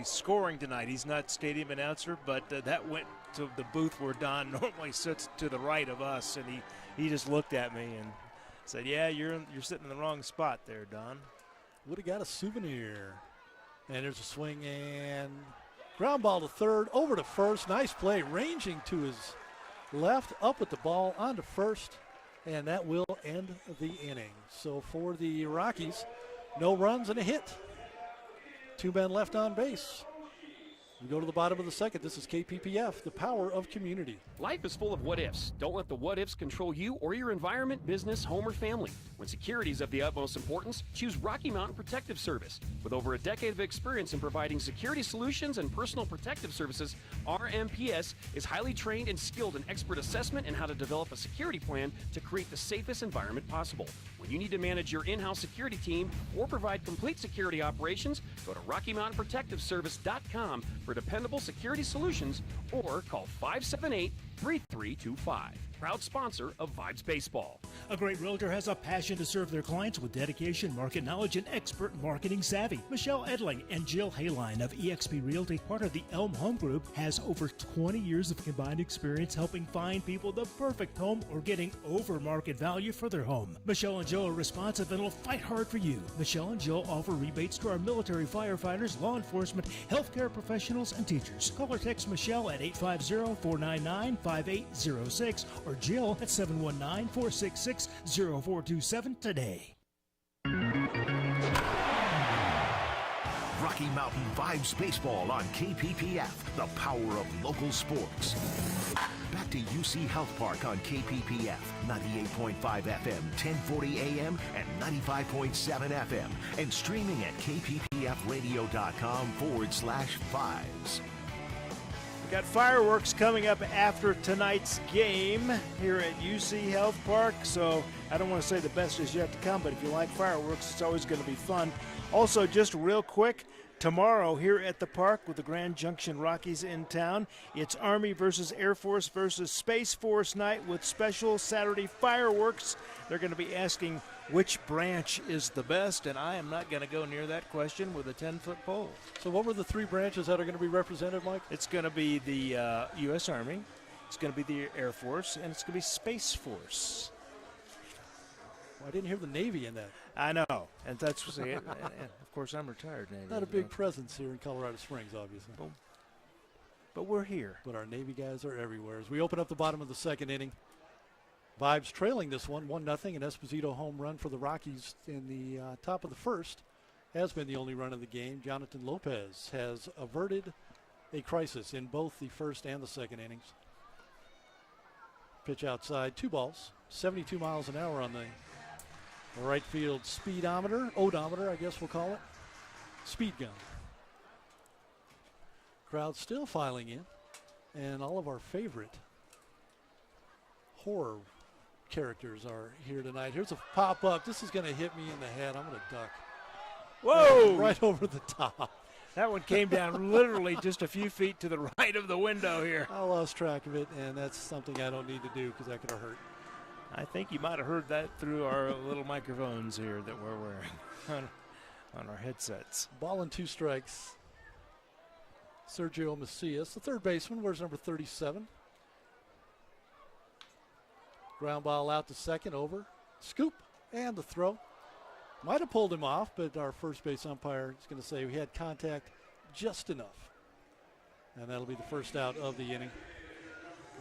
scoring tonight. He's not stadium announcer, but that went to the booth where Don normally sits to the right of us, and he just looked at me and said, yeah, you're sitting in the wrong spot there, Don. Would have got a souvenir. And there's a swing and ground ball to third, over to first. Nice play, ranging to his left, up with the ball, onto first, and that will end the inning. So for the Rockies, no runs and a hit. 2 men left on base. We go to the bottom of the second. This is KPPF, the power of community. Life is full of what-ifs. Don't let the what-ifs control you or your environment, business, home, or family. When security is of the utmost importance, choose Rocky Mountain Protective Service. With over a decade of experience in providing security solutions and personal protective services, RMPS is highly trained and skilled in expert assessment and how to develop a security plan to create the safest environment possible. When you need to manage your in-house security team or provide complete security operations, go to RockyMountainProtectiveService.com for dependable security solutions or call 578-3325. Proud sponsor of Vibes Baseball. A great realtor has a passion to serve their clients with dedication, market knowledge, and expert marketing savvy. Michelle Edling and Jill Hayline of eXp Realty, part of the Elm Home Group, has over 20 years of combined experience helping find people the perfect home or getting over market value for their home. Michelle and Jill are responsive and will fight hard for you. Michelle and Jill offer rebates to our military firefighters, law enforcement, healthcare professionals, and teachers. Call or text Michelle at 850-499-5806 or Jill at 719-466-0427 today. Rocky Mountain Vibes Baseball on KPPF, the power of local sports. Back to UC Health Park on KPPF, 98.5 FM, 1040 AM, and 95.7 FM, and streaming at kppfradio.com/vibes. We got fireworks coming up after tonight's game here at UC Health Park, so I don't want to say the best is yet to come, but if you like fireworks, it's always going to be fun. Also, just real quick, tomorrow here at the park with the Grand Junction Rockies in town, it's Army versus Air Force versus Space Force night with special Saturday fireworks. They're going to be asking which branch is the best, and I am not going to go near that question with a 10-foot pole. So what were the 3 branches that are going to be represented, Mike? It's going to be the U.S. Army, it's going to be the Air Force, and it's going to be Space Force. Well, I didn't hear the Navy in that. I know, and that's and of course I'm retired Navy. Not a big presence here in Colorado Springs, obviously. But we're here. But our Navy guys are everywhere. As we open up the bottom of the second inning, Vibes trailing this one 1-0. An Esposito home run for the Rockies in the top of the first has been the only run of the game. Jonathan Lopez has averted a crisis in both the first and the second innings. Pitch outside, 2 balls, 72 miles an hour on the right field speedometer, odometer, I guess we'll call it. Speed gun. Crowd still filing in, and all of our favorite horror characters are here tonight. Here's a pop-up. This is going to hit me in the head. I'm going to duck. Whoa! Right over the top. That one came down literally just a few feet to the right of the window here. I lost track of it, and that's something I don't need to do because that could have hurt. I think you might have heard that through our little microphones here that we're wearing on our headsets. Ball and 2 strikes. Sergio Macias, the third baseman, wears number 37. Ground ball out to second, over. Scoop, and the throw. Might have pulled him off, but our first base umpire is going to say we had contact just enough. And that'll be the first out of the inning.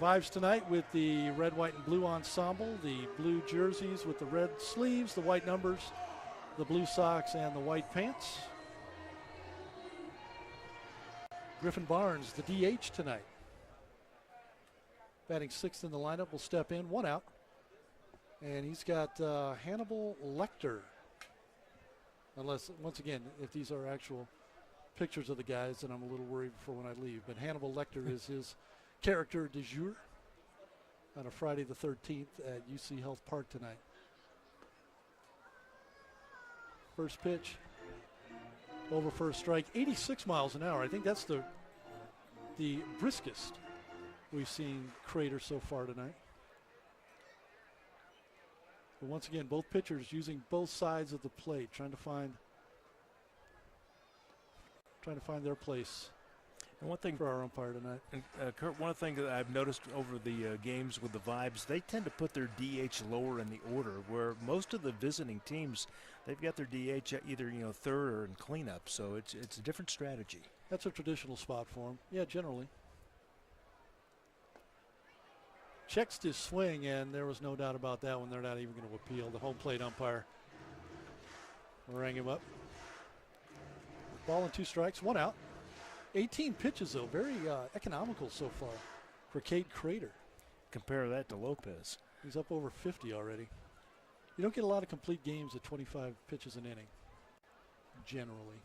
Vibes tonight with the red, white, and blue ensemble. The blue jerseys with the red sleeves, the white numbers, the blue socks, and the white pants. Griffin Barnes, the DH tonight. Batting 6th in the lineup, will step in, 1 out. And he's got Hannibal Lecter. Unless, once again, if these are actual pictures of the guys, then I'm a little worried for when I leave. But Hannibal Lecter is his character du jour on a Friday the 13th at UC Health Park tonight. First pitch, over first strike, 86 miles an hour. I think that's the briskest we've seen Crater so far tonight. But once again, both pitchers using both sides of the plate, trying to find trying to find their place. And one thing for our umpire tonight. Kurt, one thing that I've noticed over the games with the Vibes, they tend to put their DH lower in the order, where most of the visiting teams, they've got their DH either third or in cleanup. So it's a different strategy. That's a traditional spot for him. Yeah, generally. Checks his swing, and there was no doubt about that one. They're not even going to appeal. The home plate umpire rang him up. Ball and 2 strikes, 1 out. 18 pitches, though. Very economical so far for Cade Crater. Compare that to Lopez. He's up over 50 already. You don't get a lot of complete games at 25 pitches an inning, generally.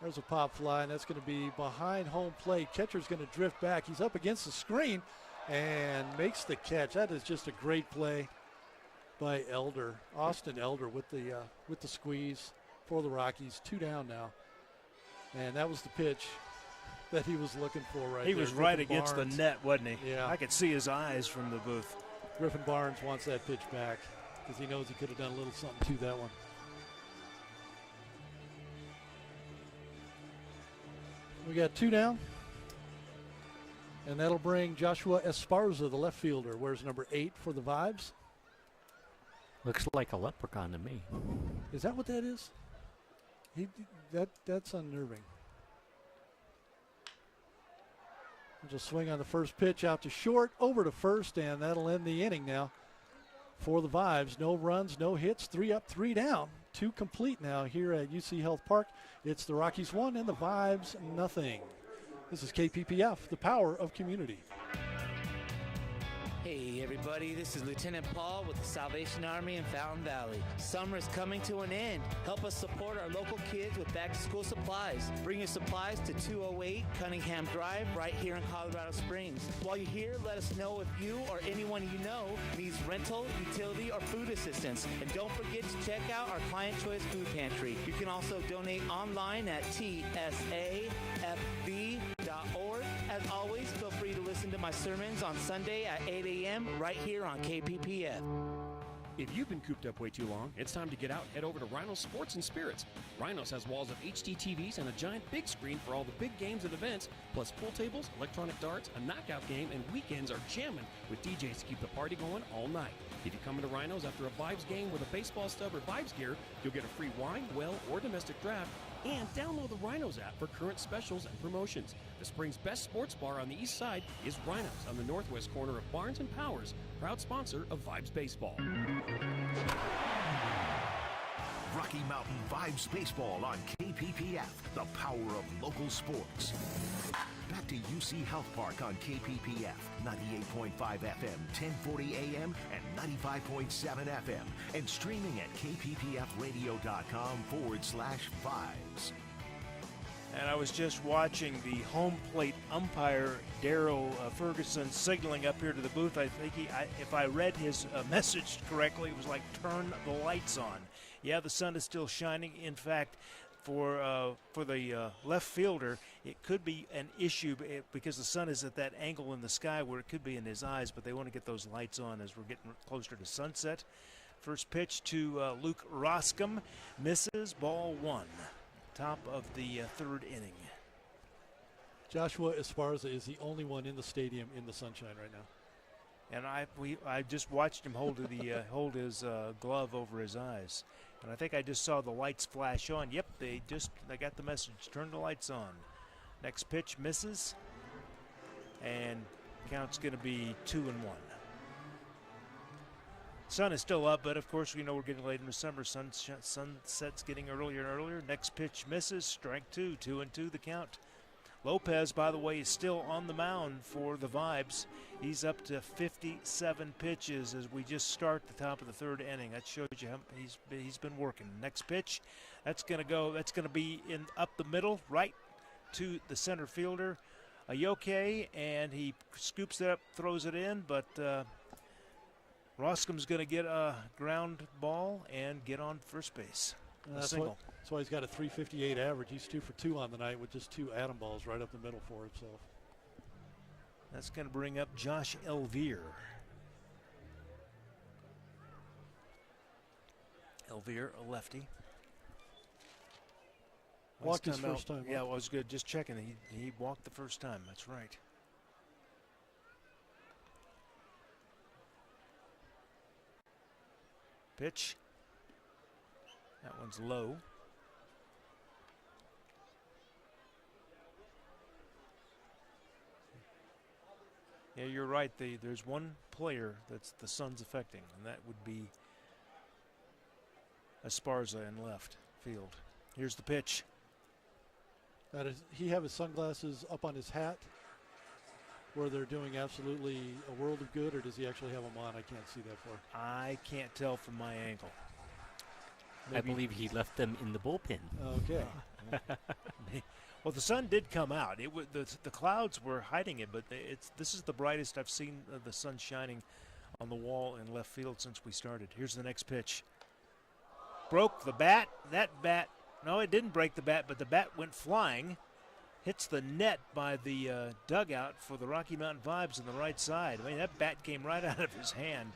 There's a pop fly, and that's going to be behind home plate. Catcher's going to drift back. He's up against the screen and makes the catch. That is just a great play by Elder, Austin Elder, with the squeeze for the Rockies. 2 down now. And that was the pitch that he was looking for right there. He was right against the net, wasn't he? Yeah. I could see his eyes from the booth. Griffin Barnes wants that pitch back because he knows he could have done a little something to that one. We got 2 down. And that'll bring Joshua Esparza, the left fielder. Where's number 8 for the Vibes? Looks like a leprechaun to me. Is that what that is? That's unnerving. There's a swing on the first pitch out to short, over to first, and that'll end the inning now for the Vibes. No runs, no hits, 3 up, 3 down. 2 complete now here at UC Health Park. It's the Rockies 1 and the Vibes nothing. This is KPPF, the power of community. Hey everybody, this is Lieutenant Paul with the Salvation Army in Fountain Valley. Summer is coming to an end. Help us support our local kids with back-to-school supplies. Bring your supplies to 208 Cunningham Drive right here in Colorado Springs. While you're here, let us know if you or anyone you know needs rental, utility, or food assistance. And don't forget to check out our Client Choice Food Pantry. You can also donate online at tsafv.org. As always, feel free to listen to my sermons on Sunday at 8 a.m. right here on KPPF. If you've been cooped up way too long, it's time to get out and head over to Rhinos Sports and Spirits. Rhinos has walls of HD TVs and a giant big screen for all the big games and events, plus pool tables, electronic darts, a knockout game, and weekends are jamming with DJs to keep the party going all night. If you come into Rhinos after a Vibes game with a baseball stub or Vibes gear, you'll get a free wine, well, or domestic draft, and download the Rhinos app for current specials and promotions. The spring's best sports bar on the east side is Rhinos on the northwest corner of Barnes and Powers, proud sponsor of Vibes Baseball. Rocky Mountain Vibes Baseball on KPPF, the power of local sports. Back to UC Health Park on KPPF, 98.5 FM, 1040 AM, and 95.7 FM, and streaming at kppfradio.com/vibes. And I was just watching the home plate umpire, Darryl Ferguson, signaling up here to the booth. I think if I read his message correctly, it was like, turn the lights on. Yeah, the sun is still shining. In fact, for the left fielder, it could be an issue because the sun is at that angle in the sky where it could be in his eyes, but they want to get those lights on as we're getting closer to sunset. First pitch to Luke Roscom, misses, ball 1. Top of the 3rd inning. Joshua Esparza is the only one in the stadium in the sunshine right now. And I just watched him hold his glove over his eyes, and I think I just saw the lights flash on. Yep, they got the message. Turn the lights on. Next pitch misses, and count's going to be 2-1. Sun is still up, but of course we know we're getting late in the summer. Sunset's getting earlier and earlier. Next pitch misses. Strike 2. 2-2 the count. Lopez, by the way, is still on the mound for the Vibes. He's up to 57 pitches as we just start the top of the 3rd inning. That shows you how he's been working. Next pitch, that's going to be in up the middle, right to the center fielder, Ayoke, and he scoops it up, throws it in, but Roscom's going to get a ground ball and get on first base. That's why he's got a 358 average. He's 2 for 2 on the night with just 2 atom balls right up the middle for himself. That's going to bring up Josh Elvire. Elvire, a lefty. Walked his first time. Yeah, it was good. Just checking. He walked the first time. That's right. Pitch. That one's low. Yeah, you're right. There's one player that's the sun's affecting, and that would be Esparza in left field. Here's the pitch. Does he have his sunglasses up on his hat where they're doing absolutely a world of good, or does he actually have them on? I can't see that far. I can't tell from my angle. Maybe. I believe he left them in the bullpen. Okay. Well, the sun did come out. The clouds were hiding it, but this is the brightest I've seen the sun shining on the wall in left field since we started. Here's the next pitch. Broke the bat. That bat, no, it didn't break the bat, but the bat went flying. Hits the net by the dugout for the Rocky Mountain Vibes on the right side. I mean, that bat came right out of his hand.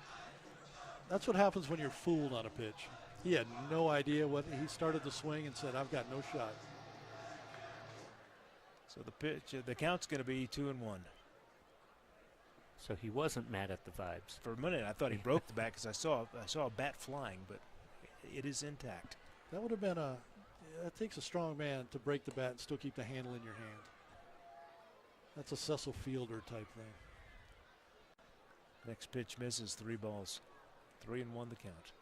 That's what happens when you're fooled on a pitch. He had no idea what he started the swing and said, I've got no shot. So the pitch, the count's going to be 2-1. So he wasn't mad at the Vibes. For a minute, I thought he broke the bat because I saw a bat flying, but it is intact. That would have been that takes a strong man to break the bat and still keep the handle in your hand. That's a Cecil Fielder type thing. Next pitch misses, 3 balls. 3-1 the count.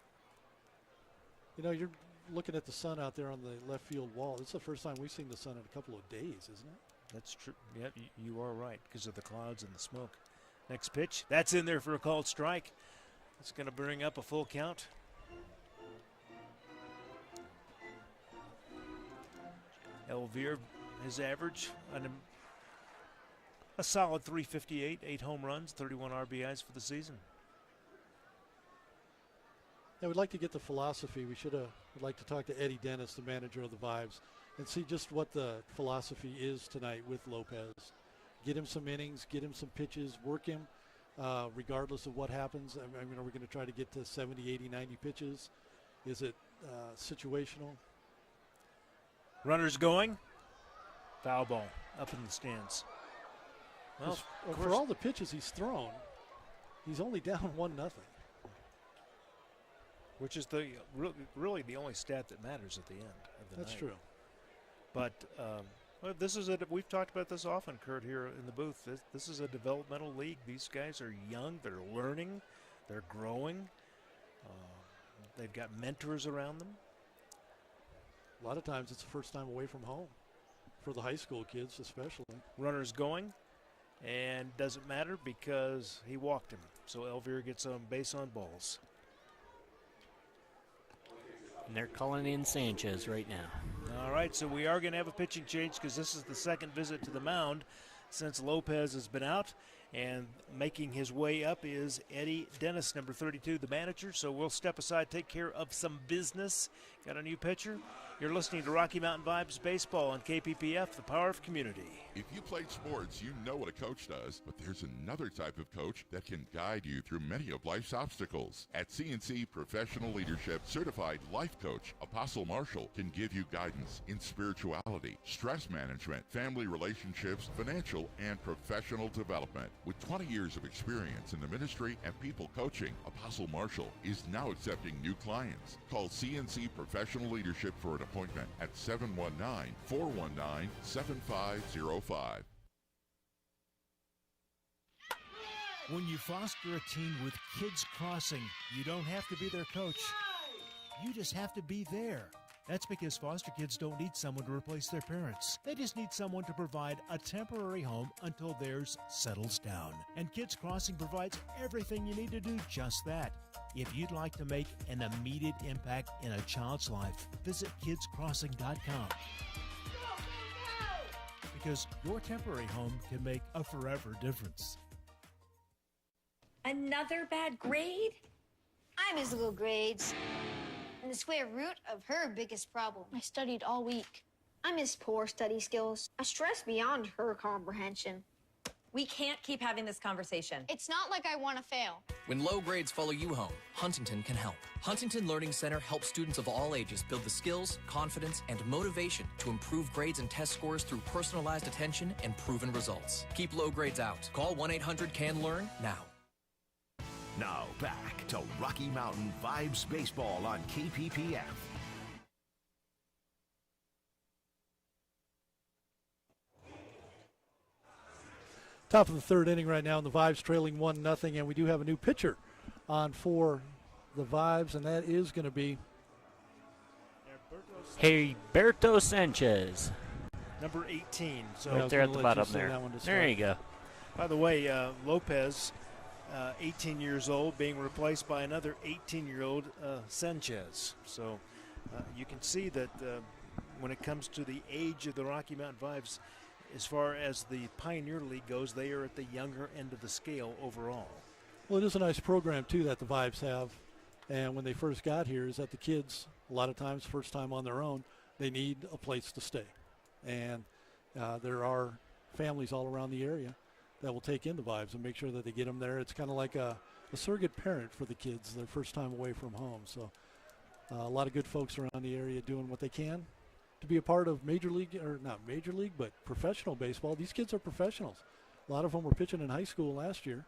You know, you're looking at the sun out there on the left field wall. It's the first time we've seen the sun in a couple of days, isn't it? That's true. Yeah, you are right because of the clouds and the smoke. Next pitch. That's in there for a called strike. It's going to bring up a full count. Elvire, his average, a solid 358, 8 home runs, 31 RBIs for the season. Yeah, we'd like to get the philosophy. We'd like to talk to Eddie Dennis, the manager of the Vibes, and see just what the philosophy is tonight with Lopez. Get him some innings, get him some pitches, work him regardless of what happens. I mean, are we going to try to get to 70, 80, 90 pitches? Is it situational? Runners going. Foul ball up in the stands. Well, for all the pitches he's thrown, he's only down 1-0. Which is really the only stat that matters at the end of the night. That's true. But well, we've talked about this often, Kurt, here in the booth. This is a developmental league. These guys are young. They're learning. They're growing. They've got mentors around them. A lot of times it's the first time away from home for the high school kids especially. Runners going, and doesn't matter because he walked him. So Elvire gets on base on balls. And they're calling in Sanchez right now. All right, so we are going to have a pitching change because this is the second visit to the mound since Lopez has been out. And making his way up is Eddie Dennis, number 32, the manager. So we'll step aside, take care of some business. Got a new pitcher. You're listening to Rocky Mountain Vibes Baseball on KPPF, the power of community. If you played sports, you know what a coach does, but there's another type of coach that can guide you through many of life's obstacles. At CNC Professional Leadership, certified life coach Apostle Marshall can give you guidance in spirituality, stress management, family relationships, financial and professional development. With 20 years of experience in the ministry and people coaching, Apostle Marshall is now accepting new clients. Call CNC Professional Leadership for an appointment at 719-419-7505. When you foster a team with Kids Crossing, you don't have to be their coach. You just have to be there. That's because foster kids don't need someone to replace their parents. They just need someone to provide a temporary home until theirs settles down. And Kids Crossing provides everything you need to do just that. If you'd like to make an immediate impact in a child's life, visit kidscrossing.com. Because your temporary home can make a forever difference. Another bad grade? I miss little grades. And the square root of her biggest problem. I studied all week. I miss poor study skills. A stress beyond her comprehension. We can't keep having this conversation. It's not like I want to fail. When low grades follow you home, Huntington can help. Huntington Learning Center helps students of all ages build the skills, confidence, and motivation to improve grades and test scores through personalized attention and proven results. Keep low grades out. Call 1-800-CAN-LEARN now. Now back to Rocky Mountain Vibes Baseball on KPPF. Top of the third inning right now, and the Vibes trailing 1-0, and we do have a new pitcher on for the Vibes, and that is going to be Heriberto Sanchez. Number 18. So Right there at the bottom there. There you go. By the way, Lopez, 18 years old, being replaced by another 18-year-old Sanchez. So you can see that when it comes to the age of the Rocky Mountain Vibes, as far as the Pioneer League goes, they are at the younger end of the scale overall. Well, it is a nice program, too, that the Vibes have. And when they first got here, is that the kids, a lot of times, first time on their own, they need a place to stay. And there are families all around the area that will take in the Vibes and make sure that they get them there. It's kind of like a surrogate parent for the kids, their first time away from home. So a lot of good folks around the area doing what they can to be a part of major league, or not major league, but professional baseball. These kids are professionals. A lot of them were pitching in high school last year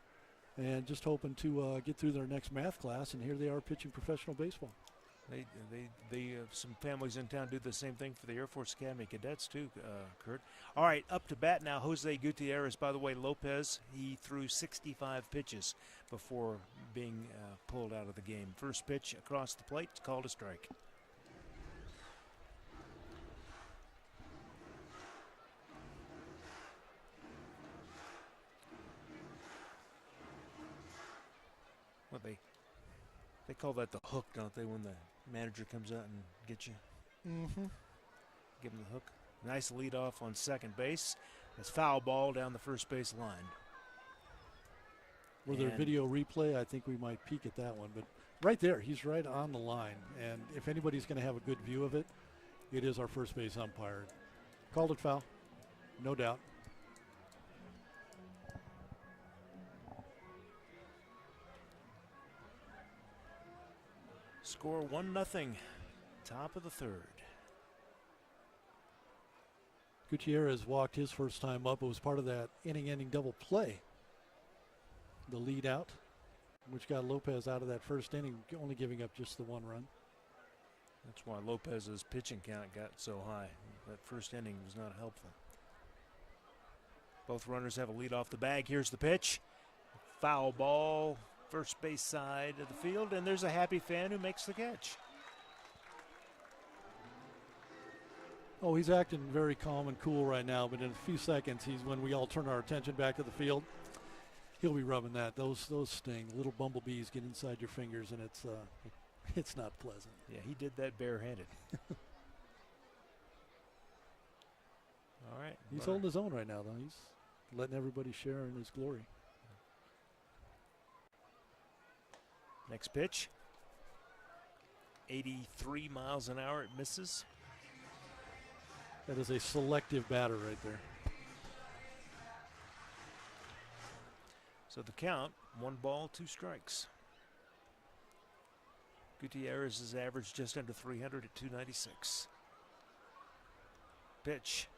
and just hoping to get through their next math class, and here they are pitching professional baseball. They some families in town do the same thing for the Air Force Academy cadets too, Kurt. All right, up to bat now, Jose Gutierrez. By the way, Lopez, he threw 65 pitches before being pulled out of the game. First pitch across the plate, it's called a strike. Well, they call that the hook, don't they, when the manager comes out and gets you? Mm-hmm. Give him the hook. Nice lead off on second base. It's foul ball down the first base line. With their video replay, I think we might peek at that one. But right there, he's right on the line. And if anybody's going to have a good view of it, it is our first base umpire. Called it foul, no doubt. Score 1-0, top of the third. Gutierrez walked his first time up. It was part of that inning-ending double play. The lead out, which got Lopez out of that first inning, only giving up just the one run. That's why Lopez's pitching count got so high. That first inning was not helpful. Both runners have a lead off the bag. Here's the pitch. Foul ball. First base side of the field, and there's a happy fan who makes the catch. Oh, he's acting very calm and cool right now, but in a few seconds, when we all turn our attention back to the field, he'll be rubbing that. Those sting. Little bumblebees get inside your fingers, and it's not pleasant. Yeah, he did that barehanded. All right. He's holding his own right now, though. He's letting everybody share in his glory. Next pitch, 83 miles an hour. It misses. That is a selective batter right there. So the count, 1 ball, 2 strikes. Gutierrez is averaged just under 300 at 296. Pitch.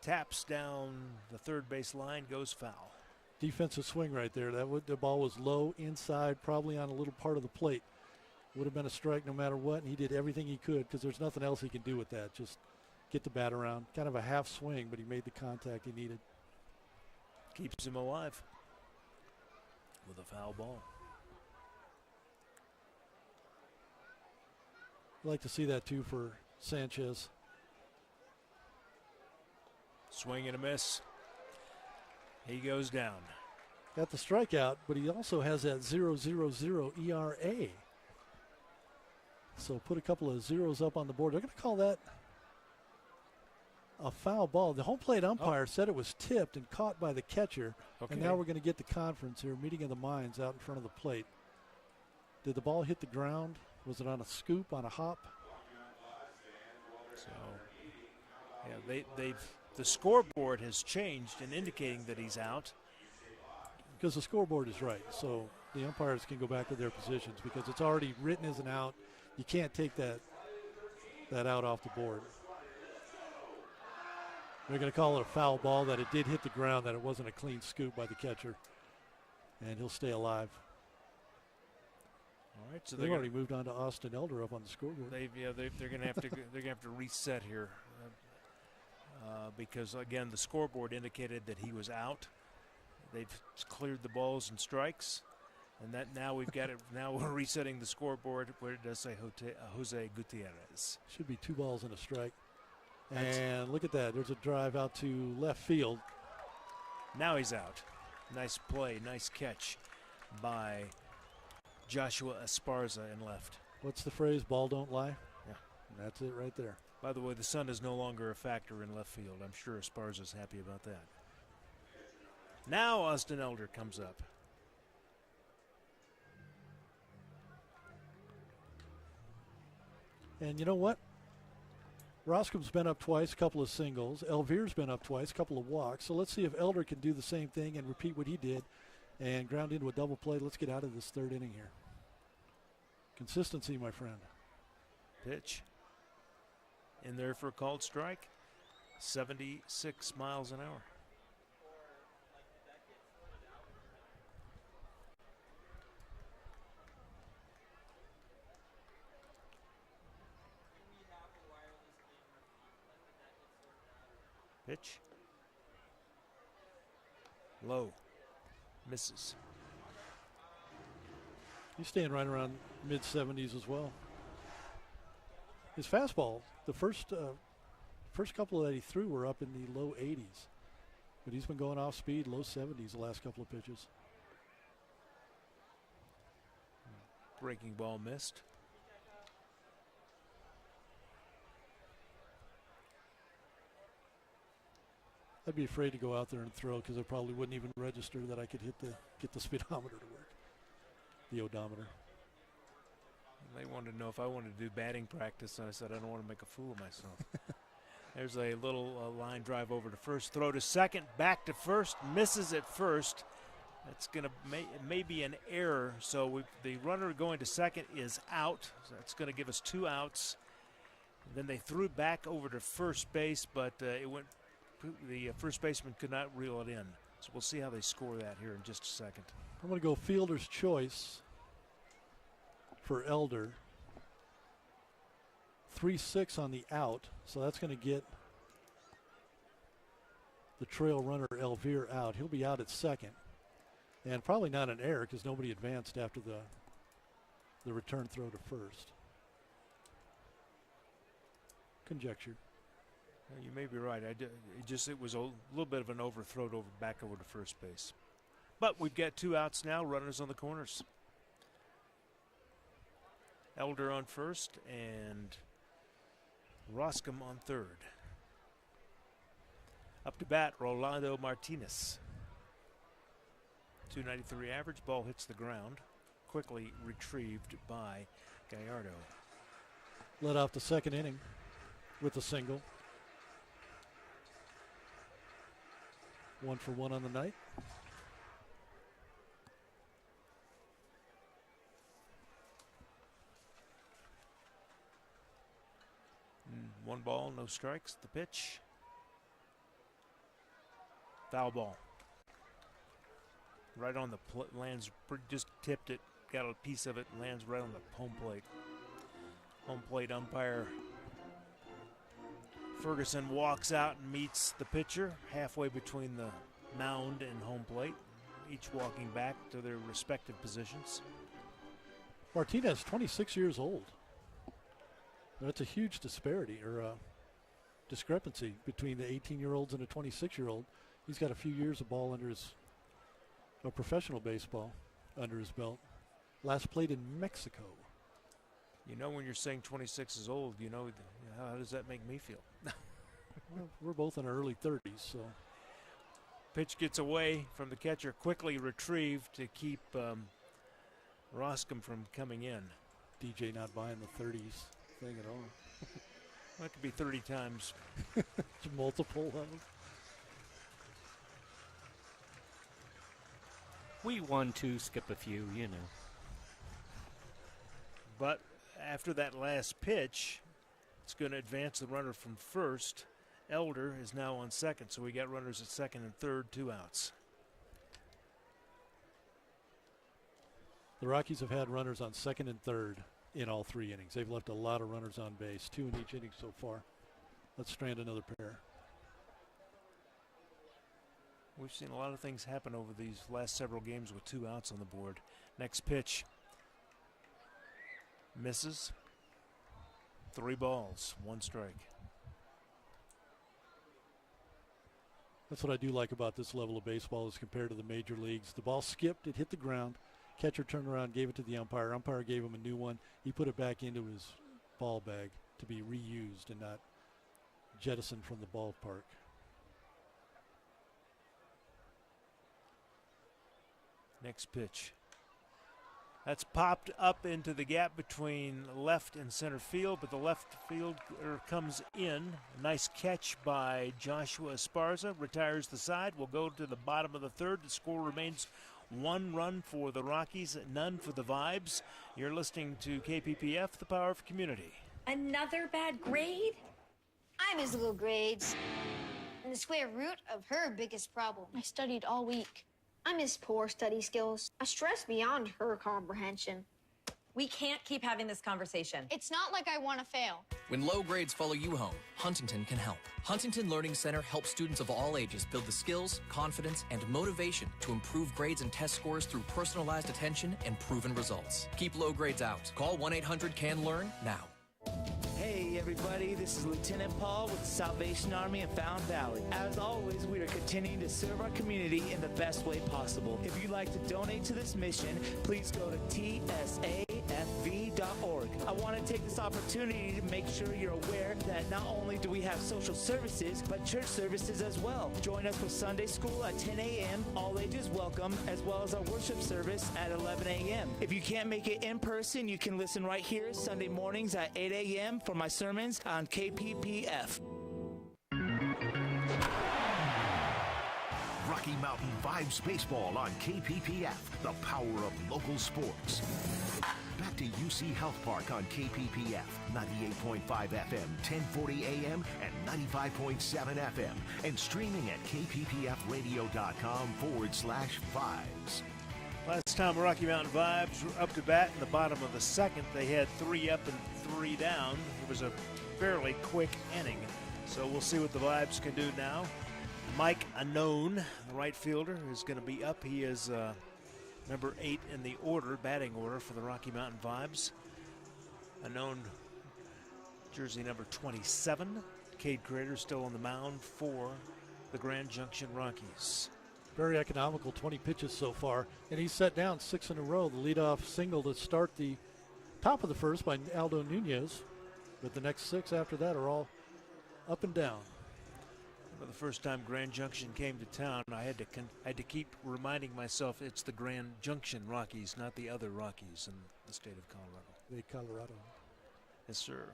Taps down the third base line, goes foul. Defensive swing right there. The ball was low inside, probably on a little part of the plate. Would have been a strike no matter what, and he did everything he could because there's nothing else he can do with that. Just get the bat around. Kind of a half swing, but he made the contact he needed. Keeps him alive with a foul ball. I'd like to see that too for Sanchez. Swing and a miss. He goes down. Got the strikeout, but he also has that 0.00 ERA. So put a couple of zeros up on the board. They're going to call that a foul ball. The home plate umpire said it was tipped and caught by the catcher. Okay. And now we're going to get the conference here, meeting of the minds out in front of the plate. Did the ball hit the ground? Was it on a scoop, on a hop? So, yeah, they've the scoreboard has changed and indicating that he's out. Because the scoreboard is right, so the umpires can go back to their positions because it's already written as an out. You can't take that out off the board. They're going to call it a foul ball, that it did hit the ground, that it wasn't a clean scoop by the catcher, and he'll stay alive. All right, so they've already moved on to Austin Elder up on the scoreboard. They're going to have to they're going to have to reset here because again the scoreboard indicated that he was out. They've cleared the balls and strikes, and that now we've got it. Now we're resetting the scoreboard where it does say Jose Gutierrez. Should be 2 balls and a strike. And look at that. There's a drive out to left field. Now he's out. Nice play, nice catch by Joshua Esparza in left. What's the phrase? Ball don't lie? Yeah. That's it right there. By the way, the sun is no longer a factor in left field. I'm sure Esparza's happy about that. Now Austin Elder comes up. And you know what? Roscom's been up twice, a couple of singles. Elvira's been up twice, a couple of walks. So let's see if Elder can do the same thing and repeat what he did and ground into a double play. Let's get out of this 3rd inning here. Consistency, my friend. Pitch. In there for a called strike. 76 miles an hour. Pitch. Low. Misses. He's staying right around mid-70s as well. His fastball, the first couple that he threw were up in the low 80s. But he's been going off speed, low 70s the last couple of pitches. Breaking ball missed. I'd be afraid to go out there and throw because I probably wouldn't even register that I could get the speedometer to work, the odometer. They wanted to know if I wanted to do batting practice, and I said I don't want to make a fool of myself. There's a little line drive over to first, throw to second, back to first, misses at first. That's going to may be an error, so the runner going to second is out. So that's going to give us 2 outs. Then they threw back over to first base, but it went. The first baseman could not reel it in. So we'll see how they score that here in just a second. I'm going to go fielder's choice for Elder. 3-6 on the out, so that's going to get the trail runner Elvira out. He'll be out at second. And probably not an error because nobody advanced after the return throw to first. Conjecture. You may be right. It was a little bit of an overthrow back over to first base. But we've got 2 outs now, runners on the corners. Elder on first and Roscom on third. Up to bat, Rolando Martinez. 293 average, ball hits the ground. Quickly retrieved by Gallardo. Led off the 2nd inning with a single. 1 for 1 on the night. One ball, no strikes. The pitch. Foul ball. Right on the lands, just tipped it, got a piece of it, lands right on the home plate. Home plate umpire Ferguson walks out and meets the pitcher halfway between the mound and home plate, each walking back to their respective positions. Martinez, 26 years old. That's a huge disparity or discrepancy between the 18-year-olds and a 26-year-old. He's got a few years of ball under his professional baseball under his belt. Last played in Mexico. You know, when you're saying 26 is old, you know, how does that make me feel? Well, we're both in our early 30s, so. Pitch gets away from the catcher, quickly retrieved to keep Roscom from coming in. DJ not buying the 30s thing at all. That could be 30 times. It's multiple of. We 1-2 skip a few, you know. But after that last pitch, it's going to advance the runner from first. Elder is now on second, so we got runners at second and third, 2 outs. The Rockies have had runners on second and third in all 3 innings. They've left a lot of runners on base, 2 in each inning so far. Let's strand another pair. We've seen a lot of things happen over these last several games with 2 outs on the board. Next pitch. Misses. 3 balls, 1 strike. That's what I do like about this level of baseball as compared to the major leagues. The ball skipped, it hit the ground. Catcher turned around, gave it to the umpire. Umpire gave him a new one. He put it back into his ball bag to be reused and not jettisoned from the ballpark. Next pitch. That's popped up into the gap between left and center field, but the left fielder comes in. A nice catch by Joshua Esparza, retires the side. We'll go to the bottom of the third. The score remains 1 run for the Rockies, none for the Vibes. You're listening to KPPF, the power of community. Another bad grade? I miss little grades. And the square root of her biggest problem. I studied all week. I miss poor study skills. I stress beyond her comprehension. We can't keep having this conversation. It's not like I want to fail. When low grades follow you home, Huntington can help. Huntington Learning Center helps students of all ages build the skills, confidence, and motivation to improve grades and test scores through personalized attention and proven results. Keep low grades out. Call 1-800-CAN-LEARN now. Hey everybody, this is Lieutenant Paul with the Salvation Army in Fountain Valley. As always, we are continuing to serve our community in the best way possible. If you'd like to donate to this mission, please go to tsafv.org. I want to take this opportunity to make sure you're aware that not only do we have social services, but church services as well. Join us for Sunday school at 10 a.m., all ages welcome, as well as our worship service at 11 a.m. If you can't make it in person, you can listen right here Sunday mornings at 8 a.m. for my sermons on KPPF. Rocky Mountain Vibes Baseball on KPPF, the power of local sports. Back to UC Health Park on KPPF, 98.5 FM, 1040 AM, and 95.7 FM, and streaming at kppfradio.com/vibes. Last time Rocky Mountain Vibes were up to bat in the bottom of the second. They had 3 up and 3 down. It was a fairly quick inning. So we'll see what the Vibes can do now. Mike Unknown, the right fielder, is going to be up. He is number 8 in the batting order for the Rocky Mountain Vibes. Unknown, jersey number 27. Cade Crater still on the mound for the Grand Junction Rockies. Very economical, 20 pitches so far, and he's set down 6 in a row. The leadoff single to start the top of the first by Aldo Buendia, but the next 6 after that are all up and down. For the first time Grand Junction came to town, I had to keep reminding myself it's the Grand Junction Rockies, not the other Rockies in the state of Colorado. The Colorado. Yes, sir.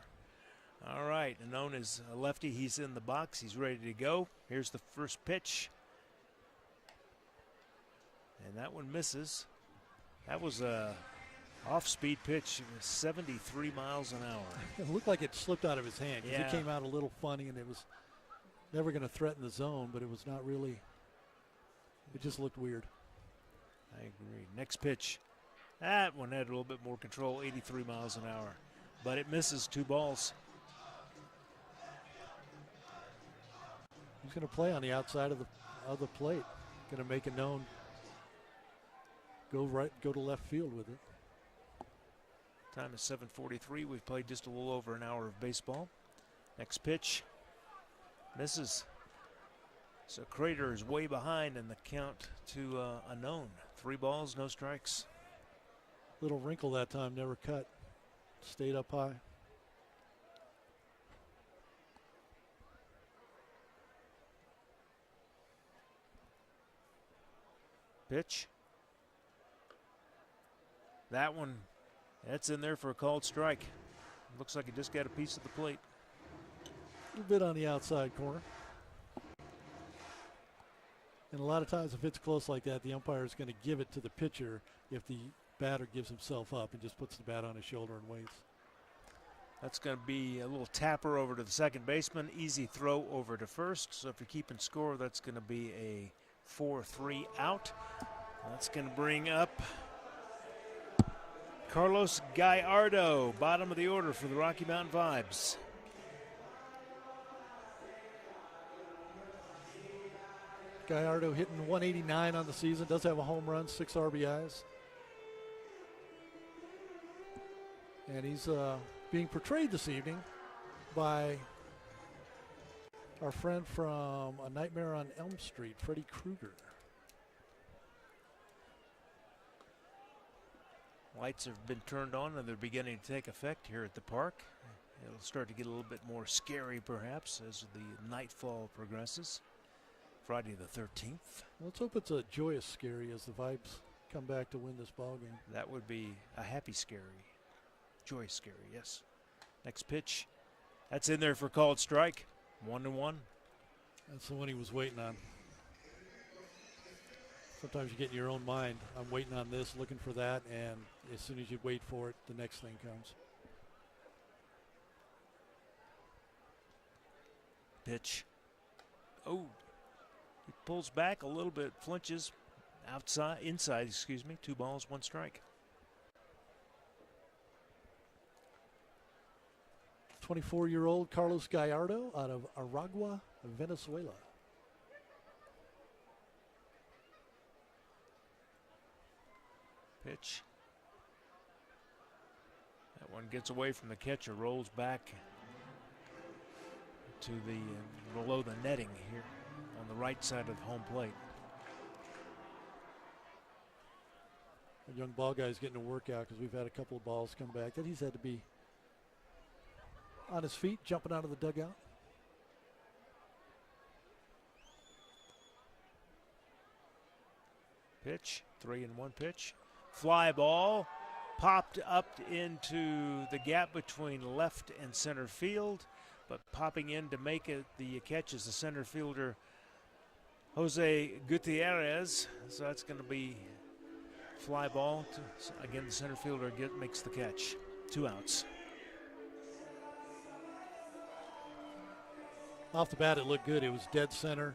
All right, and known as a lefty, he's in the box. He's ready to go. Here's the first pitch. And that one misses. That was a off-speed pitch. It was 73 miles an hour. It looked like it slipped out of his hand. Yeah. It came out a little funny, and it was never going to threaten the zone, but it was not really. It just looked weird. I agree. Next pitch. That one had a little bit more control, 83 miles an hour. But it misses, 2 balls. He's going to play on the outside of the plate. Going to make it known. Go to left field with it. Time is 7:43. We've played just a little over an hour of baseball. Next pitch. Misses. So Crater is way behind in the count to Unknown. 3 balls, no strikes. Little wrinkle that time, never cut. Stayed up high. Pitch. That one, that's in there for a called strike. Looks like he just got a piece of the plate. little bit on the outside corner. And a lot of times if it's close like that, the umpire is going to give it to the pitcher if the batter gives himself up and just puts the bat on his shoulder and waits. That's going to be a little tapper over to the second baseman. Easy throw over to first. So if you're keeping score, that's going to be a 4-3 out. That's going to bring up Carlos Gallardo, bottom of the order for the Rocky Mountain Vibes. Gallardo hitting 189 on the season, does have a home run, 6 RBIs. And he's being portrayed this evening by our friend from A Nightmare on Elm Street, Freddy Krueger. Lights have been turned on and they're beginning to take effect here at the park. It'll start to get a little bit more scary perhaps as the nightfall progresses. Friday the 13th. Let's hope it's a joyous scary as the Vibes come back to win this ball game. That would be a happy scary. Joyous scary, yes. Next pitch. That's in there for called strike. 1-1. That's the one he was waiting on. Sometimes you get in your own mind. I'm waiting on this, looking for that, and as soon as you wait for it, the next thing comes. Pitch. Oh, he pulls back a little bit, flinches inside, 2 balls, 1 strike. 24-year-old Carlos Gallardo out of Aragua, Venezuela. Pitch. That one gets away from the catcher, rolls back to the below the netting here on the right side of the home plate. A young ball guy's getting a workout because we've had a couple of balls come back that he's had to be on his feet, jumping out of the dugout. Pitch, 3-1 pitch. Fly ball, popped up into the gap between left and center field, but popping in to make it the catch is the center fielder, Jose Gutierrez. So that's going to be fly ball. Again, the center fielder makes the catch. 2 outs. Off the bat, it looked good. It was dead center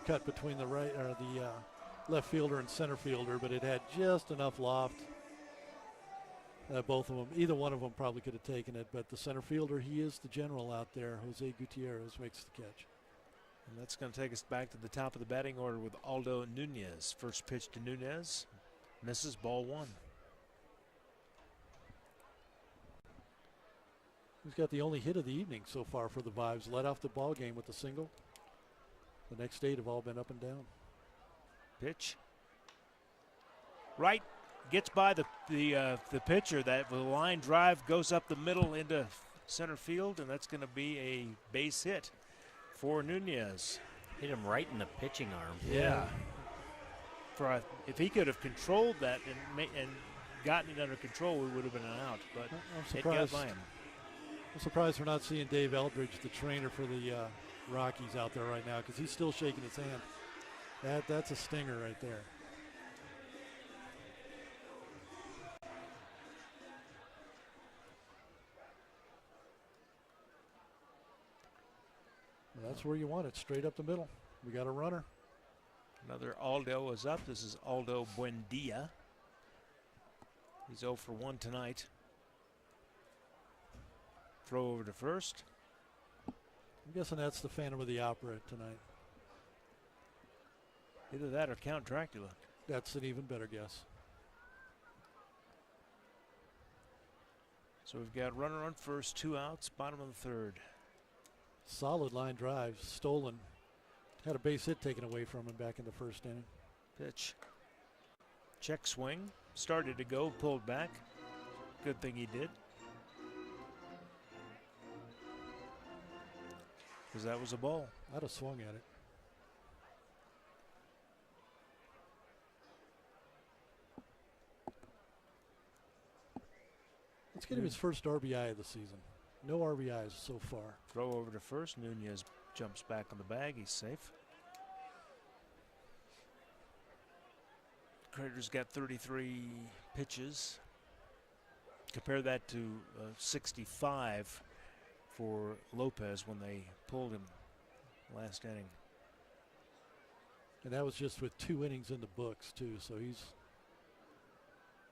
cut between the right or the left fielder and center fielder, but it had just enough loft that both of them, either one of them probably could have taken it, but the center fielder, he is the general out there. Jose Gutierrez makes the catch. And that's going to take us back to the top of the batting order with Aldo Nunez. First pitch to Nunez, misses, ball 1. He's got the only hit of the evening so far for the Vibes. Led off the ball game with a single. The next 8 have all been up and down. Pitch. Right, gets by the pitcher. That the line drive goes up the middle into center field, and that's going to be a base hit for Nunez. Hit him right in the pitching arm. Yeah. If he could have controlled that and gotten it under control, we would have been an out. But it got by him. I'm surprised we're not seeing Dave Eldridge, the trainer for the Rockies, out there right now because he's still shaking his hand. That's a stinger right there. Well, that's where you want it, straight up the middle. We got a runner. Another Aldo is up. This is Aldo Buendia. He's 0 for 1 tonight. Throw over to first. I'm guessing that's the Phantom of the Opera tonight. Either that or Count Dracula. That's an even better guess. So we've got runner on first, 2 outs, bottom of the 3rd. Solid line drive, stolen. Had a base hit taken away from him back in the 1st inning. Pitch. Check swing. Started to go, pulled back. Good thing he did. Because that was a ball. I'd have swung at it. Let's get him his first RBI of the season. No RBIs so far. Throw over to first. Nunez jumps back on the bag. He's safe. Crater's got 33 pitches. Compare that to 65 for Lopez when they pulled him last inning. And that was just with 2 innings in the books, too. So he's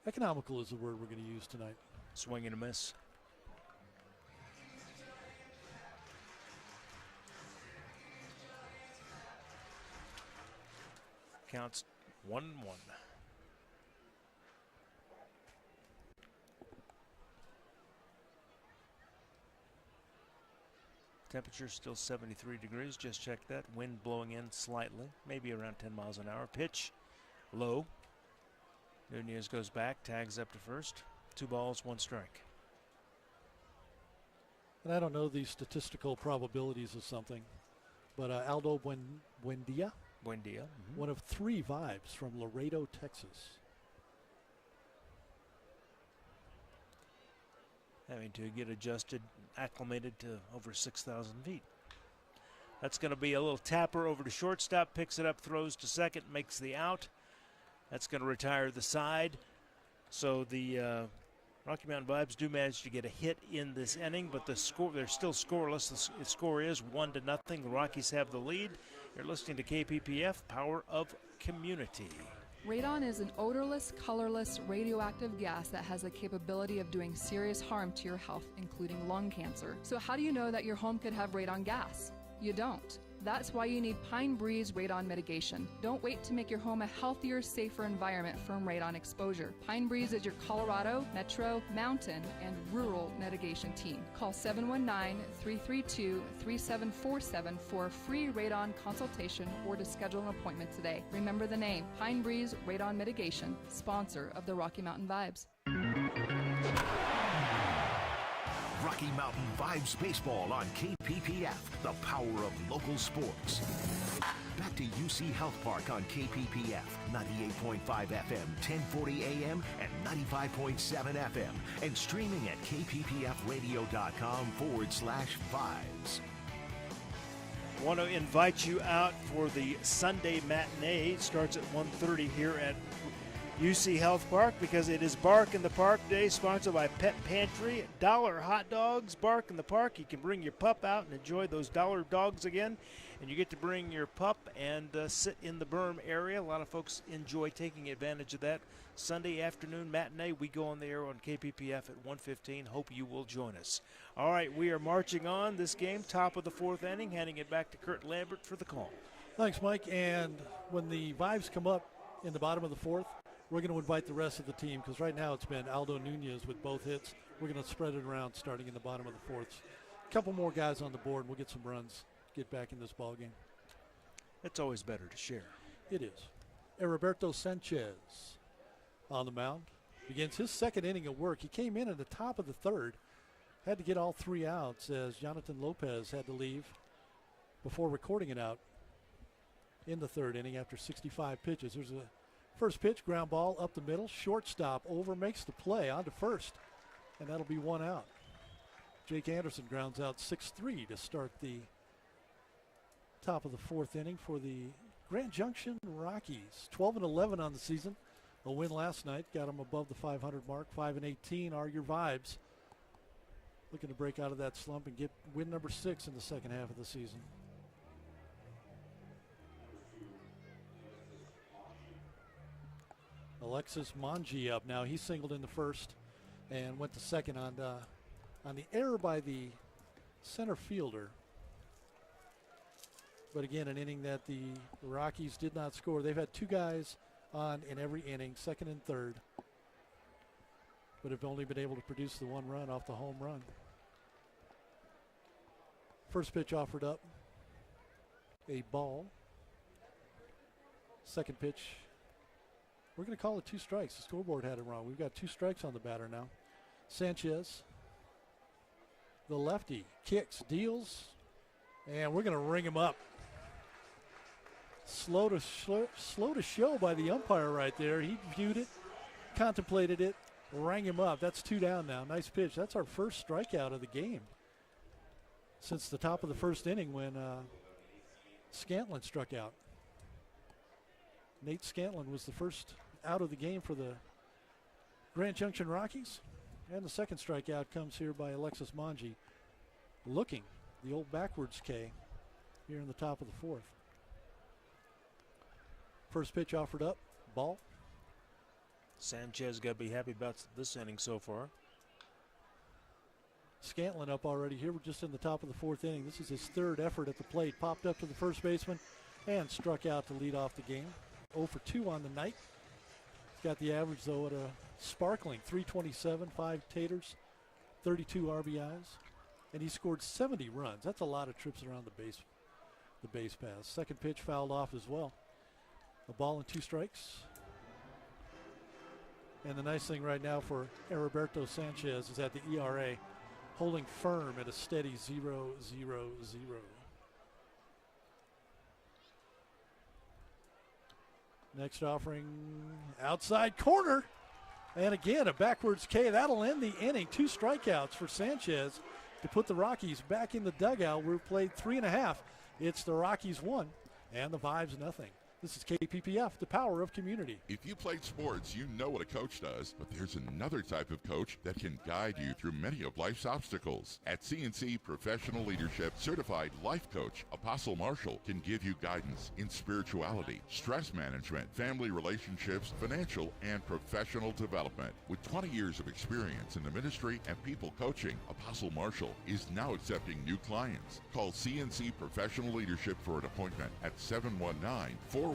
economical is the word we're going to use tonight. Swing and a miss. Counts 1-1. Temperature still 73 degrees. Just checked that. Wind blowing in slightly, maybe around 10 miles an hour. Pitch low. Nunez goes back, tags up to first. 2 balls, 1 strike. And I don't know the statistical probabilities of something, but Aldo Buendia, one of 3 vibes from Laredo, Texas. Having to get adjusted, acclimated to over 6,000 feet. That's going to be a little tapper over to shortstop, picks it up, throws to second, makes the out. That's going to retire the side. So the Rocky Mountain Vibes do manage to get a hit in this inning, but the score, they're still scoreless. The score is 1-0. The Rockies have the lead. You're listening to KPPF, Power of Community. Radon is an odorless, colorless, radioactive gas that has the capability of doing serious harm to your health, including lung cancer. So how do you know that your home could have radon gas? You don't. That's why you need Pine Breeze Radon Mitigation. Don't wait to make your home a healthier, safer environment from radon exposure. Pine Breeze is your Colorado, Metro, Mountain, and Rural mitigation team. Call 719-332-3747 for a free radon consultation or to schedule an appointment today. Remember the name, Pine Breeze Radon Mitigation, sponsor of the Rocky Mountain Vibes. Rocky Mountain Vibes Baseball on KPPF, the power of local sports. Back to UC Health Park on KPPF, 98.5 FM, 1040 AM, and 95.7 FM, and streaming at kppfradio.com/vibes. Want to invite you out for the Sunday matinee. It starts at 1:30 here at UC Health Park because it is Bark in the Park Day, sponsored by Pet Pantry. $1 hot dogs, Bark in the Park. You can bring your pup out and enjoy those $1 dogs again. And you get to bring your pup and sit in the berm area. A lot of folks enjoy taking advantage of that. Sunday afternoon matinee, we go on the air on KPPF at 1:15. Hope you will join us. All right, we are marching on this game, top of the 4th inning, handing it back to Kurt Lambert for the call. Thanks, Mike. And when the Vibes come up in the bottom of the 4th, we're going to invite the rest of the team because right now it's been Aldo Nunez with both hits. We're going to spread it around starting in the bottom of the 4th. A couple more guys on the board, and we'll get some runs, get back in this ball game. It's always better to share. It is. Heriberto Sanchez on the mound. Begins his 2nd inning of work. He came in at the top of the 3rd. Had to get all 3 outs as Jonathan Lopez had to leave before recording it out in the 3rd inning after 65 pitches. There's a first pitch, ground ball up the middle. Shortstop over, makes the play on to first, and that'll be 1 out. Jake Anderson grounds out 6-3 to start the top of the 4th inning for the Grand Junction Rockies. 12-11 on the season. A win last night got them above the 500 mark. 5-18 are your Vibes. Looking to break out of that slump and get win number 6 in the 2nd half of the season. Alexis Mongi up now. He singled in the 1st and went to 2nd on the error by the center fielder. But again, an inning that the Rockies did not score. They've had 2 guys on in every inning, 2nd and 3rd, but have only been able to produce the 1 run off the home run. First pitch offered up, a ball. 2nd pitch, we're going to call it 2 strikes. The scoreboard had it wrong. We've got 2 strikes on the batter now. Sanchez, the lefty, kicks, deals, and we're going to ring him up. Slow to show by the umpire right there. He viewed it, contemplated it, rang him up. That's 2 down now. Nice pitch. That's our first strikeout of the game. since the top of the first inning when Scantland struck out. Nate Scantland was the first out of the game for the Grand Junction Rockies. And the second strikeout comes here by Alexis Manji, looking the old backwards K here in the top of the fourth. First pitch offered up, ball. Sanchez got to be happy about this inning so far. Scantland up already here. We're just in the top of the fourth inning. This is his third effort at the plate. Popped up to the first baseman and struck out to lead off the game. 0 for 2 on the night. He's got the average, though, at a sparkling 327, 5 taters, 32 RBIs, and he scored 70 runs. That's a lot of trips around the base pass. Second pitch fouled off as well. A ball and 2 strikes. And the nice thing right now for Heriberto Sanchez is that the ERA holding firm at a steady 0.000. Next offering, outside corner. And again, a backwards K. That'll end the inning. 2 strikeouts for Sanchez to put the Rockies back in the dugout. We've played 3.5. It's the Rockies 1 and the Vibes nothing. This is KPPF, the power of community. If you played sports, you know what a coach does, but there's another type of coach that can guide you through many of life's obstacles. At CNC Professional Leadership, certified life coach Apostle Marshall can give you guidance in spirituality, stress management, family relationships, financial and professional development. With 20 years of experience in the ministry and people coaching, Apostle Marshall is now accepting new clients. Call CNC Professional Leadership for an appointment at 719-419-7505.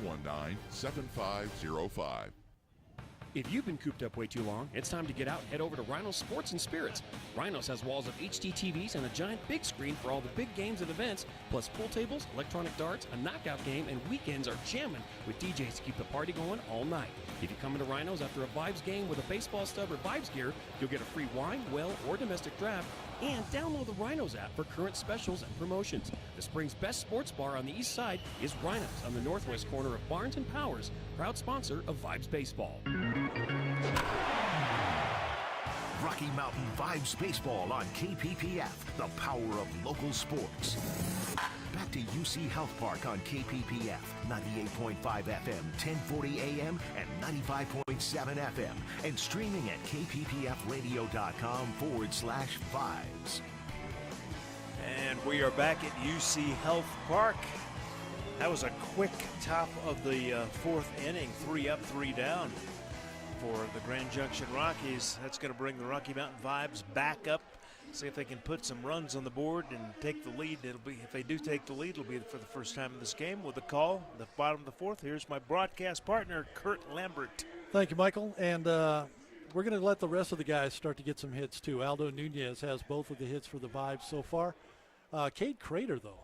If you've been cooped up way too long, it's time to get out and head over to Rhinos Sports and Spirits. Rhinos has walls of HD TVs and a giant big screen for all the big games and events, plus pool tables, electronic darts, a knockout game, and weekends are jamming with DJs to keep the party going all night. If you come into Rhinos after a Vibes game with a baseball stub or Vibes gear, you'll get a free wine, well, or domestic draft, and download the Rhinos app for current specials and promotions. The spring's best sports bar on the east side is Rhinos on the northwest corner of Barnes and Powers, proud sponsor of Vibes Baseball. Rocky Mountain Vibes Baseball on KPPF, the power of local sports. Back to UC Health Park on KPPF, 98.5 FM, 1040 AM, and 95.7 FM, and streaming at kppfradio.com/vibes. And we are back at UC Health Park. That was a quick top of the fourth inning, 3 up, 3 down for the Grand Junction Rockies. That's going to bring the Rocky Mountain Vibes back up. See if they can put some runs on the board and take the lead. It'll be, if they do take the lead, it'll be for the first time in this game. With the call, the bottom of the fourth, here's my broadcast partner, Kurt Lambert. Thank you, Michael. And we're going to let the rest of the guys start to get some hits, too. Aldo Nunez has both of the hits for the Vibes so far. Cade Crater, though,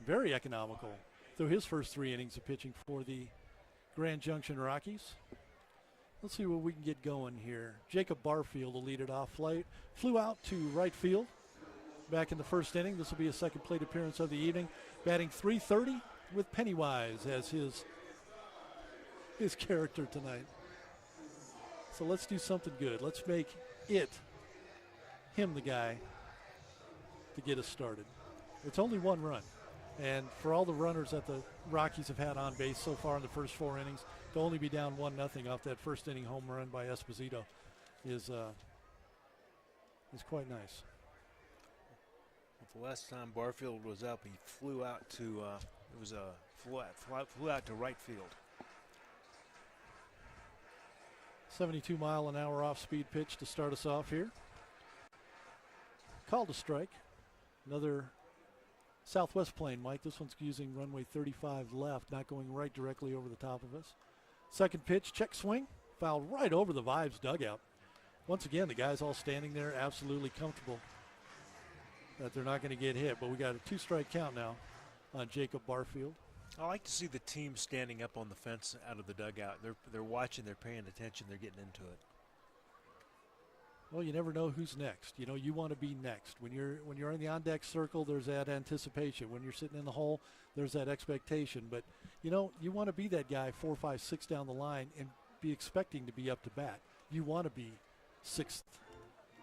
very economical through his first 3 innings of pitching for the Grand Junction Rockies. Let's see what we can get going here. Jacob Barfield will lead it off. Flew out to right field back in the first inning. This will be a second plate appearance of the evening. Batting .330 with Pennywise as his character tonight. So let's do something good. Let's make him the guy to get us started. It's only 1 run. And for all the runners that the Rockies have had on base so far in the first 4 innings, to only be down 1-0 off that first inning home run by Esposito is quite nice. The last time Barfield was up, he flew out to flew out to right field. 72-mile-an-hour off-speed pitch to start us off here. Called a strike. Another Southwest plane, Mike. This one's using runway 35 left, not going right directly over the top of us. Second pitch, check swing, fouled right over the Vibes dugout. Once again, the guys all standing there absolutely comfortable that they're not going to get hit, but we got a 2-strike count now on Jacob Barfield. I like to see the team standing up on the fence out of the dugout. They're watching, they're paying attention, they're getting into it. Well, you never know who's next. You know, you want to be next. When you're in the on-deck circle, there's that anticipation. When you're sitting in the hole, there's that expectation. But, you know, you want to be that guy 4, 5, 6 down the line and be expecting to be up to bat. You want to be 6th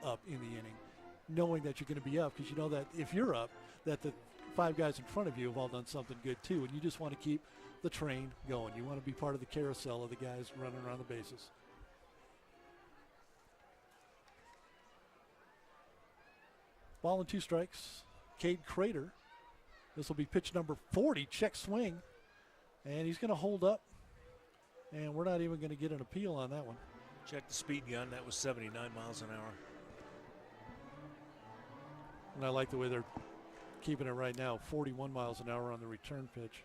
up in the inning, knowing that you're going to be up, because you know that if you're up, that the 5 guys in front of you have all done something good too, and you just want to keep the train going. You want to be part of the carousel of the guys running around the bases. Ball and 2 strikes. Cade Crater. This will be pitch number 40, check swing. And he's going to hold up. And we're not even going to get an appeal on that one. Check the speed gun. That was 79 miles an hour. And I like the way they're keeping it right now. 41 miles an hour on the return pitch,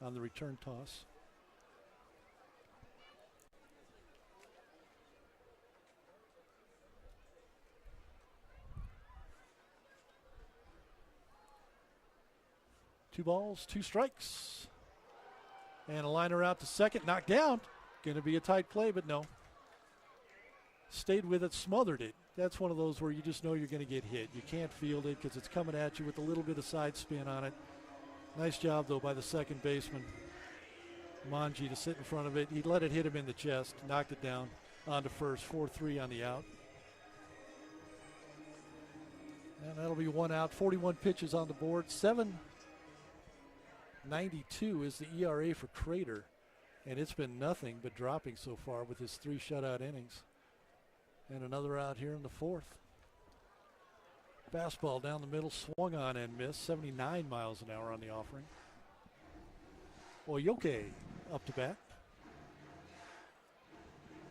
on the return toss. Two balls, 2 strikes. And a liner out to second, knocked down. Going to be a tight play, but no. Stayed with it, smothered it. That's one of those where you just know you're going to get hit. You can't field it because it's coming at you with a little bit of side spin on it. Nice job, though, by the second baseman, Manji, to sit in front of it. He let it hit him in the chest, knocked it down onto first, 4-3 on the out. And that'll be 1 out, 41 pitches on the board, 7.92 is the ERA for Crater, and it's been nothing but dropping so far with his 3 shutout innings. And another out here in the 4th. Fastball down the middle, swung on and missed, 79 miles an hour on the offering. Oyoke up to bat.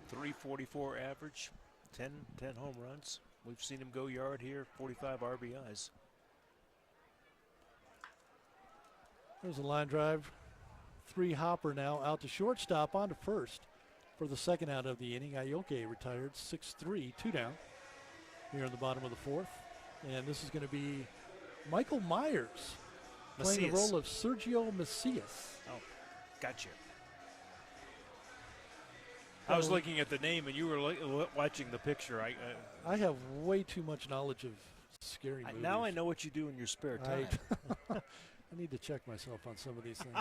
344 average, 10 home runs. We've seen him go yard here, 45 RBIs. There's a line drive. 3 hopper now out to shortstop, on to first for the second out of the inning. Ayoke retired, 6-3, 2 down here in the bottom of the 4th. And this is going to be Michael Myers playing the role of Sergio Macias. Oh, gotcha. I was looking at the name and you were watching the picture. I have way too much knowledge of scary movies. Now I know what you do in your spare time. I need to check myself on some of these things.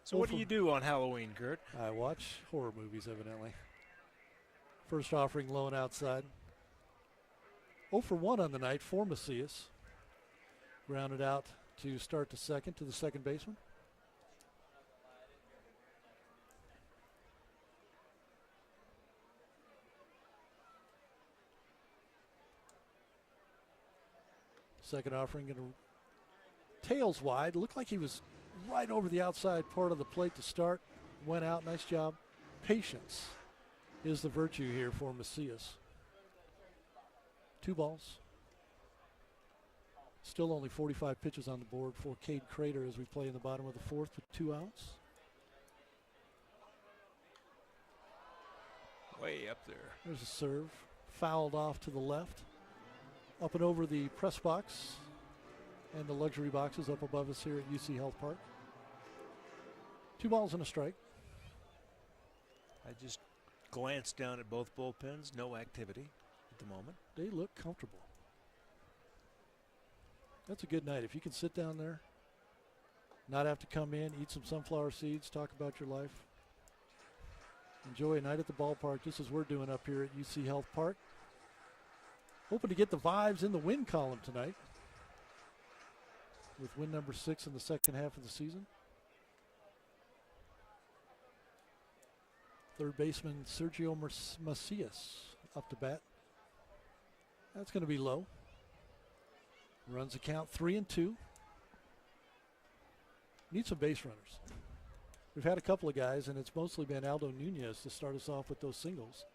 So what do you do on Halloween, Kurt? I watch horror movies, evidently. First offering low and outside. 0 for 1 on the night for Macias. Grounded out to start to second, to the second baseman. Second offering going to tails wide. Looked like he was right over the outside part of the plate to start. Went out. Nice job. Patience is the virtue here for Macias. 2 balls. Still only 45 pitches on the board for Cade Crater as we play in the bottom of the 4th with 2 outs. Way up there. There's a serve. Fouled off to the left. Up and over the press box and the luxury boxes up above us here at UC Health Park. 2 balls and a strike. I just glanced down at both bullpens. No activity at the moment. They look comfortable. That's a good night. If you can sit down there, not have to come in, eat some sunflower seeds, talk about your life. Enjoy a night at the ballpark, just as we're doing up here at UC Health Park. Hoping to get the vibes in the win column tonight with win number 6 in the second half of the season. Third baseman Sergio Macias up to bat. That's going to be low. Runs the count 3-2. Need some base runners. We've had a couple of guys, and it's mostly been Aldo Nunez to start us off with those singles.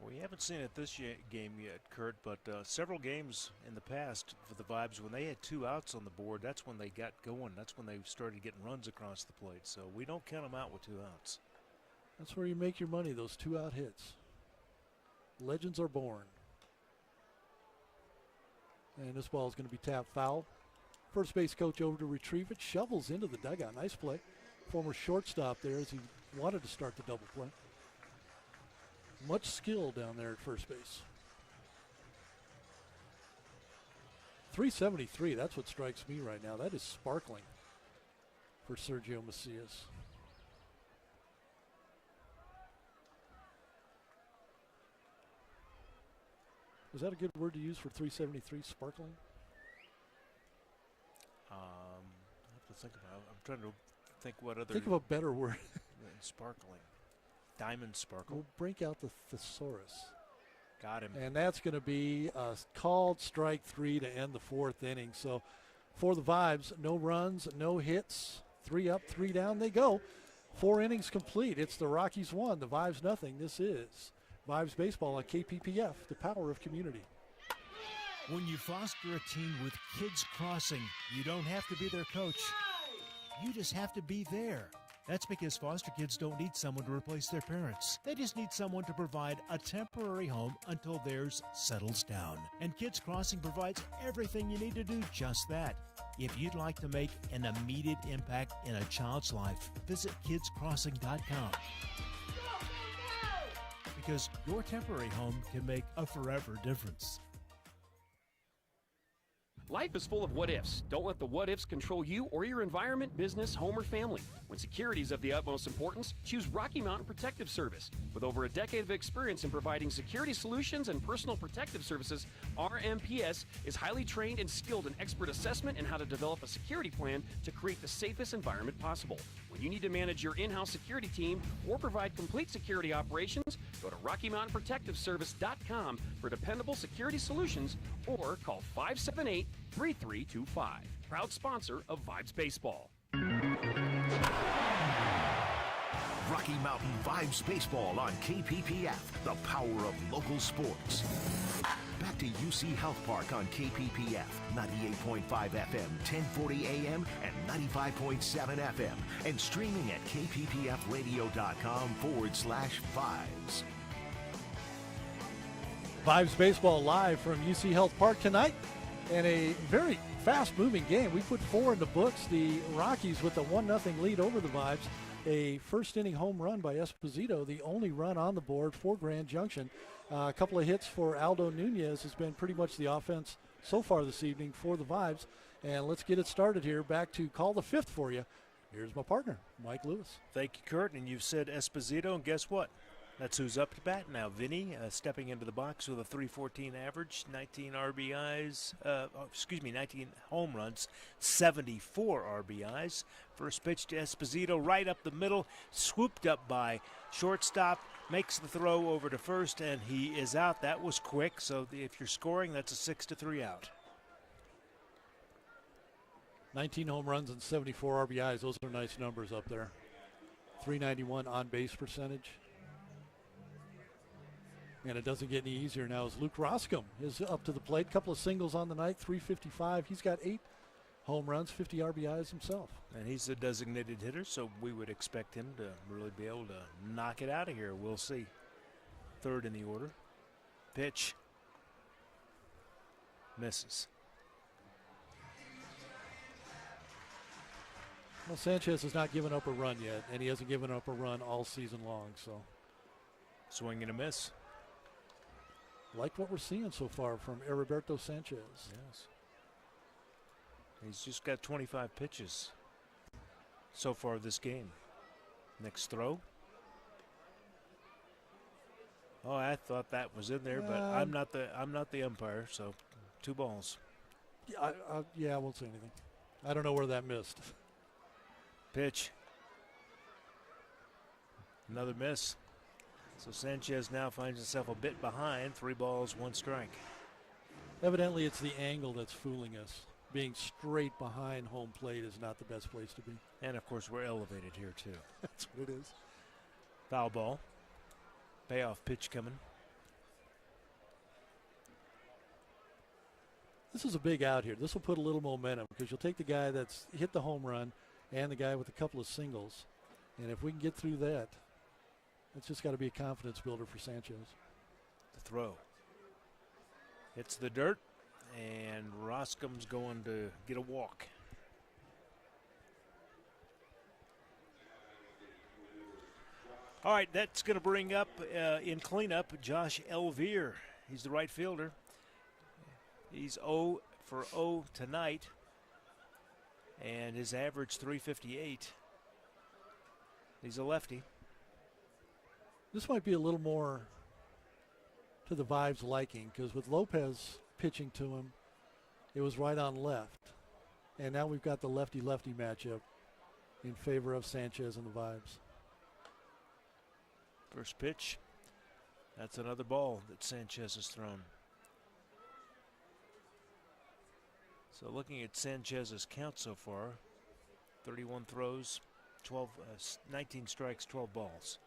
We haven't seen it this game yet, Kurt, but several games in the past for the Vibes, when they had 2 outs on the board, that's when they got going. That's when they started getting runs across the plate. So we don't count them out with 2 outs. That's where you make your money, those 2-out hits. Legends are born. And this ball is going to be tapped foul. First base coach over to retrieve it. Shovels into the dugout. Nice play. Former shortstop there as he wanted to start the double play. Much skill down there at first base. 373, that's what strikes me right now. That is sparkling for Sergio Macias. Was that a good word to use for 373, sparkling? I have to think about it. I'm trying to think what other. Think of a better word. Sparkling. Diamond sparkle. We'll break out the thesaurus. Got him. And that's going to be a called strike 3 to end the 4th inning. So for the Vibes, no runs, no hits. 3 up, 3 down they go. 4 innings complete. It's the Rockies 1, the Vibes nothing. This is Vibes Baseball on KPPF, the power of community. When you foster a team with Kids Crossing, you don't have to be their coach. You just have to be there. That's because foster kids don't need someone to replace their parents. They just need someone to provide a temporary home until theirs settles down. And Kids Crossing provides everything you need to do just that. If you'd like to make an immediate impact in a child's life, visit kidscrossing.com. Because your temporary home can make a forever difference. Life is full of what-ifs. Don't let the what-ifs control you or your environment, business, home, or family. When security is of the utmost importance, choose Rocky Mountain Protective Service. With over a decade of experience in providing security solutions and personal protective services, RMPS is highly trained and skilled in expert assessment and how to develop a security plan to create the safest environment possible. When you need to manage your in-house security team or provide complete security operations, go to RockyMountainProtectiveService.com for dependable security solutions or call 578-3325. Proud sponsor of Vibes Baseball. Rocky Mountain Vibes Baseball on KPPF, the power of local sports. Back to UC Health Park on KPPF, 98.5 FM, 1040 AM, and 95.7 FM, and streaming at kppfradio.com/vibes. Vibes Baseball live from UC Health Park tonight, and a very fast-moving game. We put 4 in the books. The Rockies with a 1-0 lead over the Vibes. A first-inning home run by Esposito, the only run on the board for Grand Junction. A couple of hits for Aldo Nunez has been pretty much the offense so far this evening for the Vibes. And let's get it started here. Back to call the 5th for you. Here's my partner, Mike Lewis. Thank you, Kurt. And you've said Esposito, and guess what? That's who's up to bat now. Vinny stepping into the box with a .314 average, 19 RBIs, 19 home runs, 74 RBIs. First pitch to Esposito, right up the middle, swooped up by shortstop, makes the throw over to first, and he is out. That was quick, so if you're scoring, that's a 6-3 out. 19 home runs and 74 RBIs. Those are nice numbers up there. .391 on-base percentage. And it doesn't get any easier now as Luke Roscom is up to the plate. Couple of singles on the night, .355. He's got 8 home runs, 50 RBIs himself. And he's a designated hitter, so we would expect him to really be able to knock it out of here. We'll see. 3rd in the order. Pitch. Misses. Well, Sanchez has not given up a run yet, and he hasn't given up a run all season long. So, swing and a miss. Like what we're seeing so far from Heriberto Sanchez. Yes. He's just got 25 pitches so far this game. Next throw. Oh, I thought that was in there, but I'm not the umpire, so 2 balls. Yeah, I won't say anything. I don't know where that missed. Pitch. Another miss. So Sanchez now finds himself a bit behind. 3 balls, 1 strike. Evidently, it's the angle that's fooling us. Being straight behind home plate is not the best place to be. And, of course, we're elevated here, too. That's what it is. Foul ball. Payoff pitch coming. This is a big out here. This will put a little momentum because you'll take the guy that's hit the home run and the guy with a couple of singles. And if we can get through that, it's just got to be a confidence builder for Sanchez. The throw. Hits the dirt, and Roscom's going to get a walk. All right, that's going to bring up in cleanup Josh Elvire. He's the right fielder. He's 0 for 0 tonight, and his average .358. He's a lefty. This might be a little more to the Vibes' liking because with Lopez pitching to him, it was right on left. And now we've got the lefty-lefty matchup in favor of Sanchez and the Vibes. First pitch. That's another ball that Sanchez has thrown. So looking at Sanchez's count so far, 31 throws, 19 strikes, 12 balls.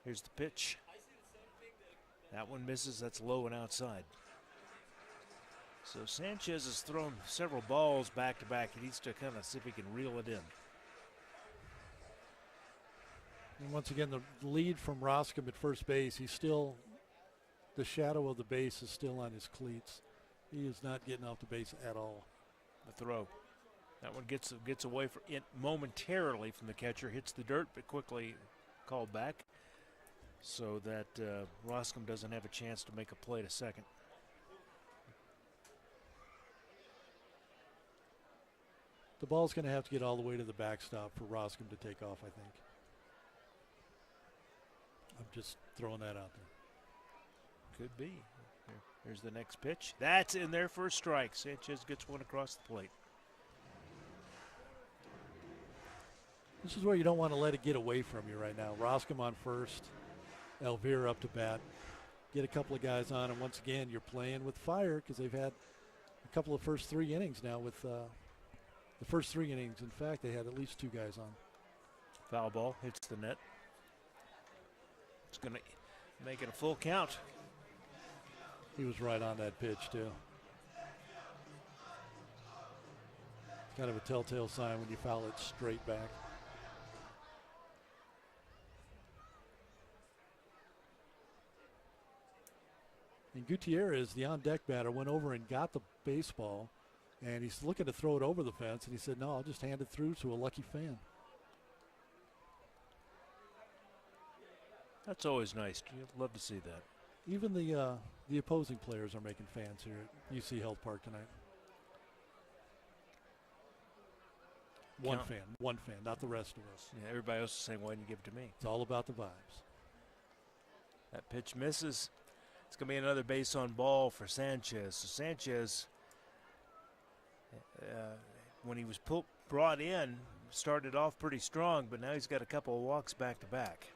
Here's the pitch. That one misses. That's low and outside. So Sanchez has thrown several balls back to back. He needs to kind of see if he can reel it in. And once again, the lead from Roscom at first base. He's still, the shadow of the base is still on his cleats. He is not getting off the base at all. The throw. That one gets away from it momentarily from the catcher, hits the dirt, but quickly called back so that Roscom doesn't have a chance to make a play to second. The ball's going to have to get all the way to the backstop for Roscom to take off, I think. I'm just throwing that out there. Could be. Here's the next pitch. That's in there for a strike. Sanchez gets one across the plate. This is where you don't want to let it get away from you right now. Roscom on first, Elvira up to bat. Get a couple of guys on, and once again, you're playing with fire because they've had a couple of first 3 innings now with the first 3 innings. In fact, they had at least 2 guys on. Foul ball hits the net. It's going to make it a full count. He was right on that pitch, too. It's kind of a telltale sign when you foul it straight back. And Gutierrez, the on-deck batter, went over and got the baseball, and he's looking to throw it over the fence, and he said, no, I'll just hand it through to a lucky fan. That's always nice. You'd love to see that. Even the opposing players are making fans here at UC Health Park tonight. One fan, not the rest of us. Yeah, everybody else is saying, why didn't you give it to me? It's all about the vibes. That pitch misses. It's going to be another base on ball for Sanchez. So Sanchez, when he was brought in, started off pretty strong, but now he's got a couple of walks back to back.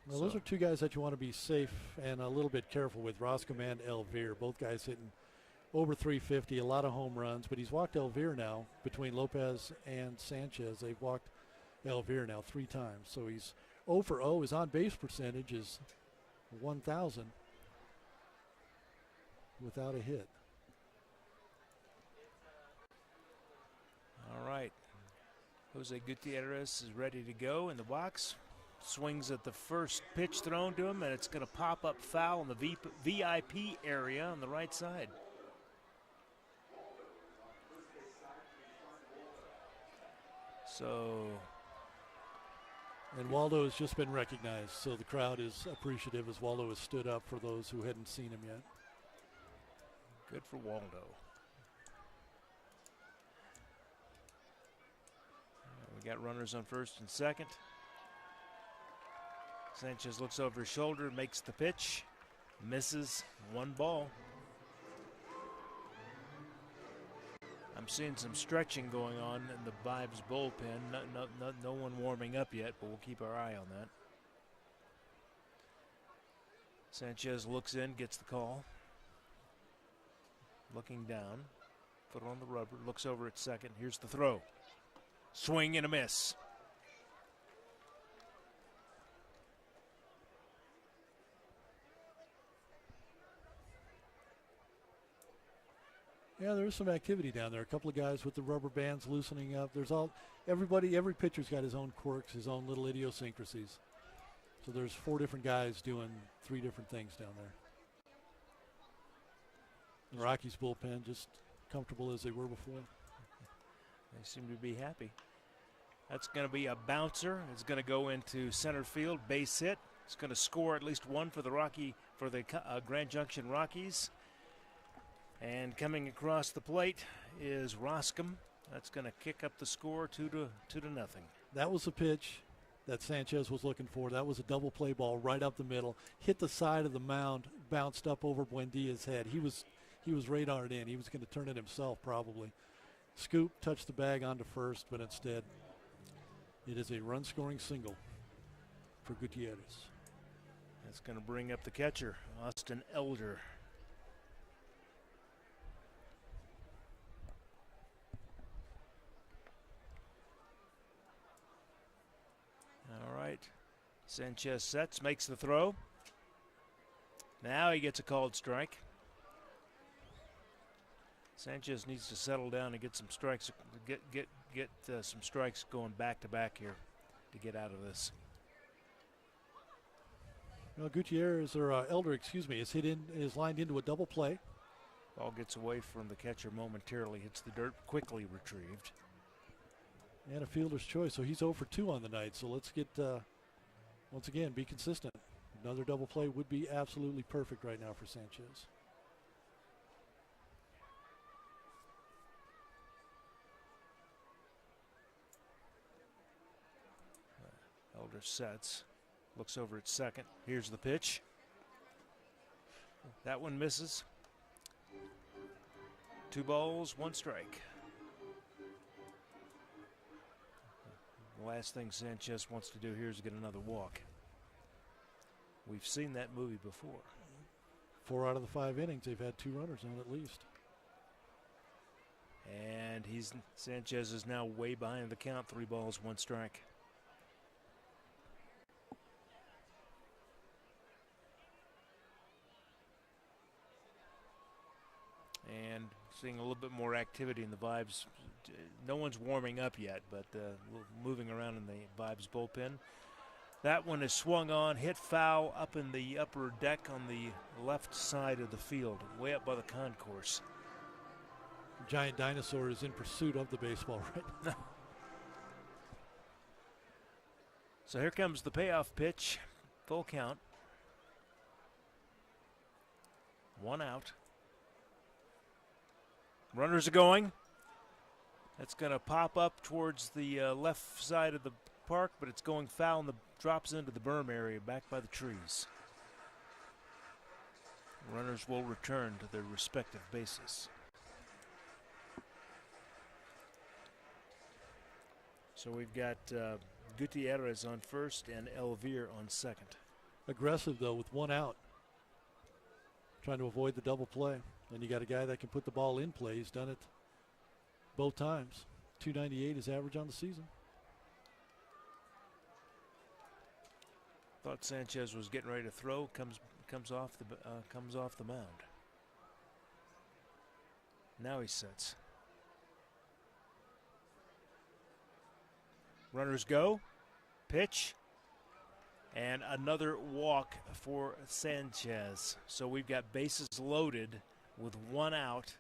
Well, those are 2 guys that you want to be safe and a little bit careful with, Roscom and Elvira. Both guys hitting over 350, a lot of home runs, but he's walked Elvira now between Lopez and Sanchez. They've walked Elvira now 3 times. So he's 0 for 0. His on-base percentage is 1,000 without a hit. All right. Jose Gutierrez is ready to go in the box. Swings at the first pitch thrown to him, and it's going to pop up foul in the VIP area on the right side. So. And Waldo has just been recognized, so the crowd is appreciative as Waldo has stood up for those who hadn't seen him yet. Good for Waldo. We got runners on first and second. Sanchez looks over his shoulder, makes the pitch, misses, 1 ball. I'm seeing some stretching going on in the Vibes bullpen. No one warming up yet, but we'll keep our eye on that. Sanchez looks in, gets the call. Looking down, foot on the rubber, looks over at second. Here's the throw. Swing and a miss. Yeah, there's some activity down there. A couple of guys with the rubber bands loosening up. Every pitcher's got his own quirks, his own little idiosyncrasies. So there's 4 different guys doing 3 different things down there. The Rockies bullpen just comfortable as they were before. They seem to be happy. That's going to be a bouncer. It's going to go into center field, base hit. It's going to score at least 1 for the Grand Junction Rockies. And coming across the plate is Roscom. That's going to kick up the score 2-0. That was the pitch that Sanchez was looking for. That was a double play ball right up the middle. Hit the side of the mound, bounced up over Buendia's head. he was radared in. He was going to turn it himself probably. Scoop, touched the bag onto first, but instead it is a run-scoring single for Gutierrez. That's going to bring up the catcher, Austin Elder. All right. Sanchez sets, makes the throw. Now he gets a called strike. Sanchez needs to settle down and get some strikes, get some strikes going back to back here to get out of this. Well, Gutierrez, or Elder, is lined into a double play. Ball gets away from the catcher momentarily, hits the dirt, quickly retrieved. And a fielder's choice, so he's 0 for 2 on the night. So let's get, once again, be consistent. Another double play would be absolutely perfect right now for Sanchez. Elder sets, looks over at second. Here's the pitch. That one misses. 2 balls, 1 strike. The last thing Sanchez wants to do here is get another walk. We've seen that movie before. 4 out of the 5 innings, they've had 2 runners on at least. And Sanchez is now way behind the count. 3 balls, 1 strike. And seeing a little bit more activity in the Vibes. No one's warming up yet, but moving around in the Vibes bullpen. That one is swung on, hit foul up in the upper deck on the left side of the field, way up by the concourse. Giant Dinosaur is in pursuit of the baseball right now. So here comes the payoff pitch, full count. 1 out. Runners are going. That's going to pop up towards the left side of the park, but it's going foul and drops into the berm area back by the trees. Runners will return to their respective bases. So we've got Gutierrez on first and Elvire on second. Aggressive, though, with 1 out. Trying to avoid the double play. And you got a guy that can put the ball in play. He's done it both times. 298 is average on the season. Thought Sanchez was getting ready to throw. Comes off the mound. Now he sets. Runners go. Pitch. And another walk for Sanchez. So we've got bases loaded with 1 out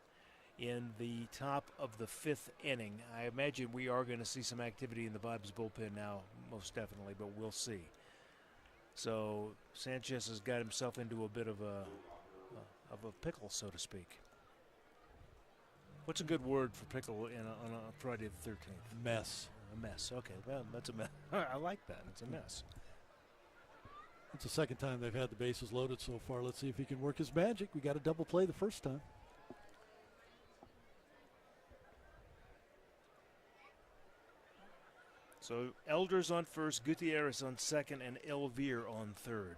in the top of the 5th inning. I imagine we are going to see some activity in the Vibes bullpen now, most definitely, but we'll see. So Sanchez has got himself into a bit of a pickle, so to speak. What's a good word for pickle on a Friday the 13th? Mess. A mess. Okay, well, that's a mess. I like that. It's a mess. It's the second time they've had the bases loaded so far. Let's see if he can work his magic. We got a double play the first time. So Elder's on first, Gutierrez on second, and Elvire on third.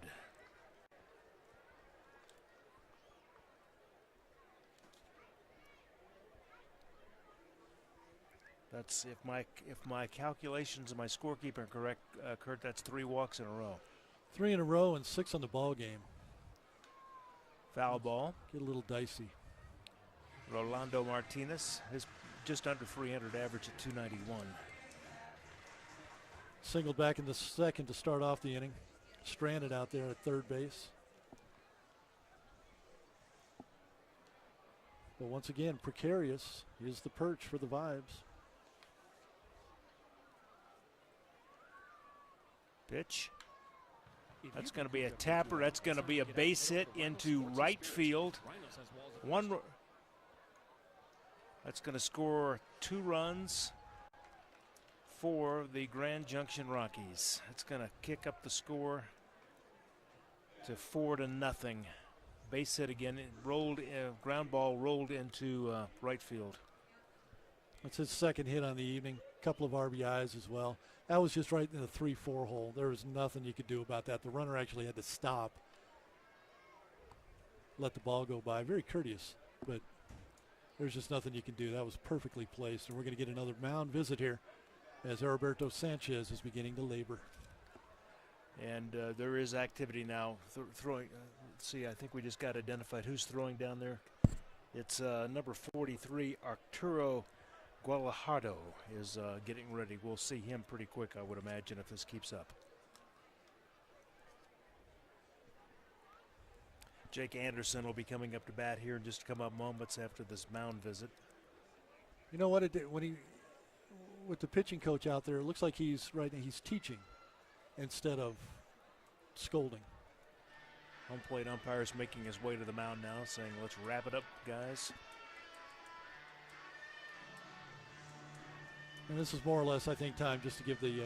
That's if my calculations and my scorekeeping are correct, Kurt. That's 3 walks in a row. 3 in a row and 6 on the ball game. Foul ball. Get a little dicey. Rolando Martinez is just under 300 average at 291. Singled back in the second to start off the inning. Stranded out there at third base. But once again, precarious is the perch for the Vibes. Pitch. That's going to be a tapper. That's going to be a base hit into right field. That's going to score 2 runs for the Grand Junction Rockies. It's going to kick up the score to 4-0. base hit again. It rolled, ground ball rolled into right field. That's his second hit on the evening. Couple of RBIs as well. That was just right in the 3-4 hole. There was nothing you could do about that. The runner actually had to stop, let the ball go by. Very courteous, but there's just nothing you can do. That was perfectly placed, and we're going to get another mound visit here as Heriberto Sanchez is beginning to labor. And there is activity now. Throwing. Let's see, I think we just got identified who's throwing down there. It's number 43, Arturo Gallardo is getting ready. We'll see him pretty quick, I would imagine, if this keeps up. Jake Anderson will be coming up to bat here in just a couple of moments after this mound visit. You know what it did when he, with the pitching coach out there, it looks like he's teaching instead of scolding. Home plate umpire's making his way to the mound now, saying, let's wrap it up, guys. And this is more or less, I think, time just to give the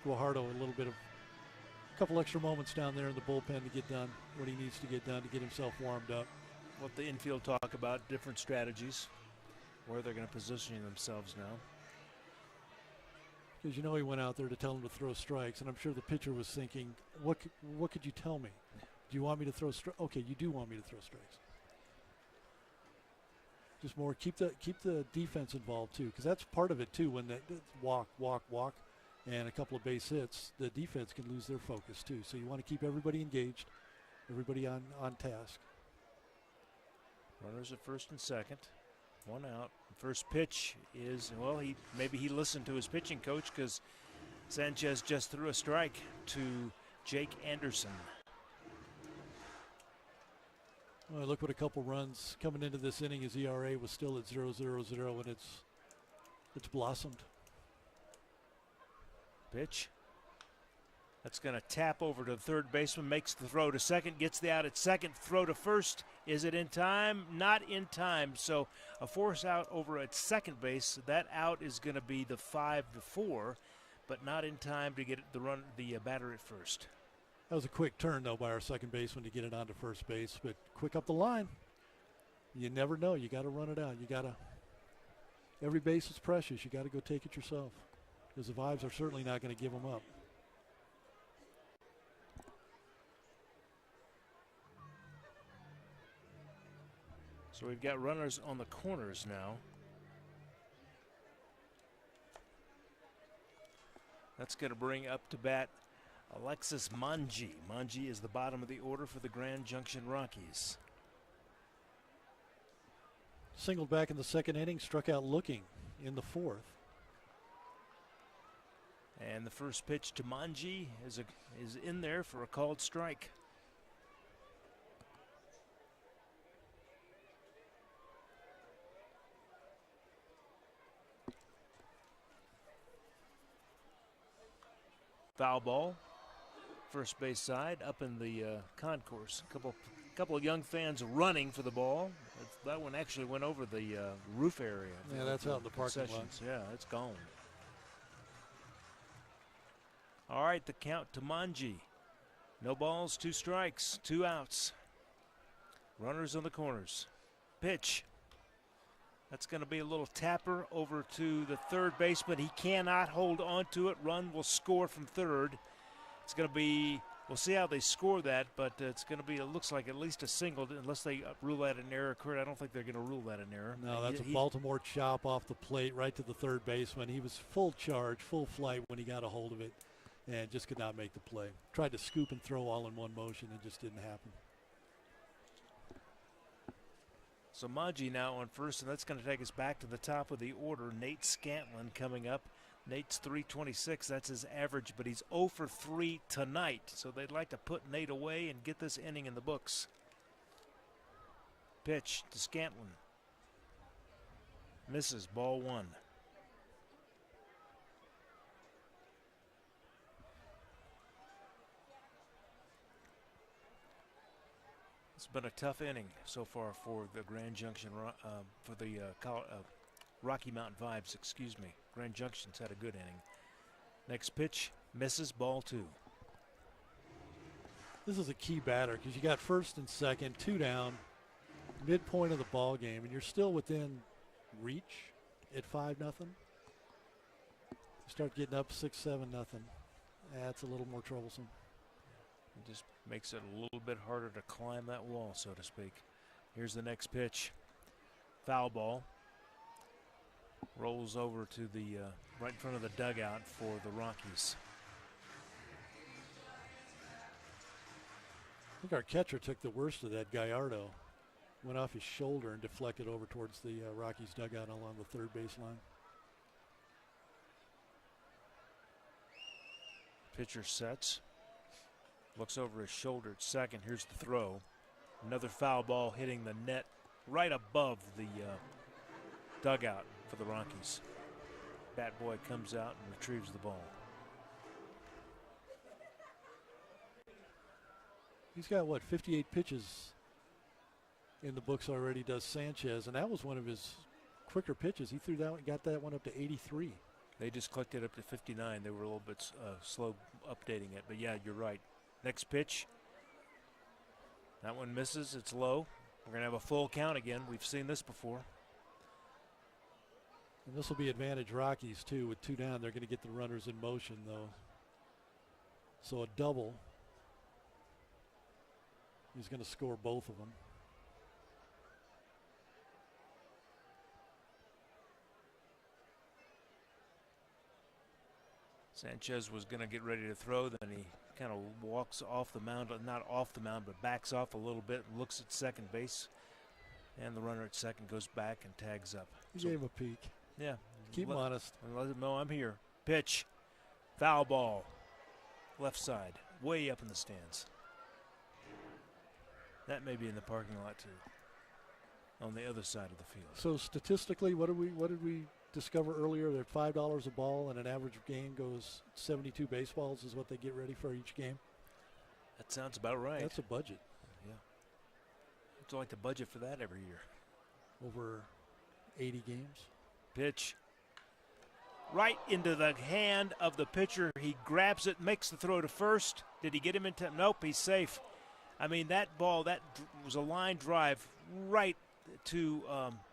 Guajardo a little bit of couple extra moments down there in the bullpen to get done what he needs to get done to get himself warmed up. What the infield talk about, different strategies, where they're going to position themselves now. Because you know he went out there to tell him to throw strikes, and I'm sure the pitcher was thinking, what could you tell me? Do you want me to throw strikes? Okay, you do want me to throw strikes. Just more, keep the defense involved too, because that's part of it too. When that walk, and a couple of base hits, the defense can lose their focus too. So you want to keep everybody engaged, everybody on task. Runners at first and second, one out. First pitch is, well, maybe he listened to his pitching coach, because Sanchez just threw a strike to Jake Anderson. Well, look what a couple runs coming into this inning. His ERA was still at 0.00, and it's blossomed. Pitch. That's going to tap over to the third baseman, makes the throw to second, gets the out at second, throw to first. Is it in time? Not in time. So a force out over at second base. That out is going to be the 5-4, but not in time to get the batter at first. That was a quick turn, though, by our second baseman to get it onto first base, but quick up the line. You never know. You got to run it out. Every base is precious. You got to go take it yourself, because the Vibes are certainly not going to give them up. So we've got runners on the corners now. That's going to bring up to bat Alexis Manji. Manji is the bottom of the order for the Grand Junction Rockies. Singled back in the second inning, struck out looking in the fourth. And the first pitch to Manji is in there for a called strike. Foul ball. First base side, up in the concourse. Couple of young fans running for the ball. That one actually went over the roof area. Yeah, that's out in the parking lot. Yeah, it's gone. All right, the count to Manji. No balls, 2 strikes, 2 outs. Runners on the corners. Pitch. That's going to be a little tapper over to the third baseman. He cannot hold on to it. Run will score from third. It's going to be, we'll see how they score that, but it's going to be, it looks like at least a single, unless they rule that an error. Kurt, I don't think they're going to rule that an error. No, that's a Baltimore chop off the plate right to the third baseman. He was full charge, full flight when he got a hold of it, and just could not make the play. Tried to scoop and throw all in one motion, and just didn't happen. So Manji now on first, and that's going to take us back to the top of the order. Nate Scantland coming up. Nate's .326, that's his average, but he's 0 for 3 tonight. So they'd like to put Nate away and get this inning in the books. Pitch to Scantland. Misses, ball 1. It's been a tough inning so far for the Grand Junction, for the Rocky Mountain Vibes, excuse me. Grand Junction's had a good inning. Next pitch, misses, ball 2. This is a key batter because you got first and second, 2 down, midpoint of the ball game, and you're still within reach at 5-0. You start getting up 6-7-0. That's a little more troublesome. It just makes it a little bit harder to climb that wall, so to speak. Here's the next pitch. Foul ball. Rolls over to the right in front of the dugout for the Rockies. I think our catcher took the worst of that. Gallardo went off his shoulder and deflected over towards the Rockies dugout along the third baseline. Pitcher sets. Looks over his shoulder at second. Here's the throw. Another foul ball hitting the net right above the dugout for the Rockies. Bat boy comes out and retrieves the ball. He's got, 58 pitches in the books already, does Sanchez, and that was one of his quicker pitches. He threw that one, got that one up to 83. They just clicked it up to 59. They were a little bit slow updating it, but yeah, you're right. Next pitch. That one misses. It's low. We're going to have a full count again. We've seen this before. And this will be advantage Rockies, too. With 2 down, they're going to get the runners in motion, though. So a double. He's going to score both of them. Sanchez was going to get ready to throw, then he kind of walks off the mound, not off the mound, but backs off a little bit, looks at second base, and the runner at second goes back and tags up. He gave him a peek. Yeah. Keep him honest. Let him know I'm here. Pitch. Foul ball. Left side. Way up in the stands. That may be in the parking lot, too. On the other side of the field. So statistically, what did we discover earlier? That $5 a ball and an average game goes 72 baseballs is what they get ready for each game. That sounds about right. That's a budget. Yeah. It's like the budget for that every year. Over 80 games. Pitch. Right into the hand of the pitcher. He grabs it, makes the throw to first. Did he get him in time? Nope, he's safe. I mean, that ball, that was a line drive right to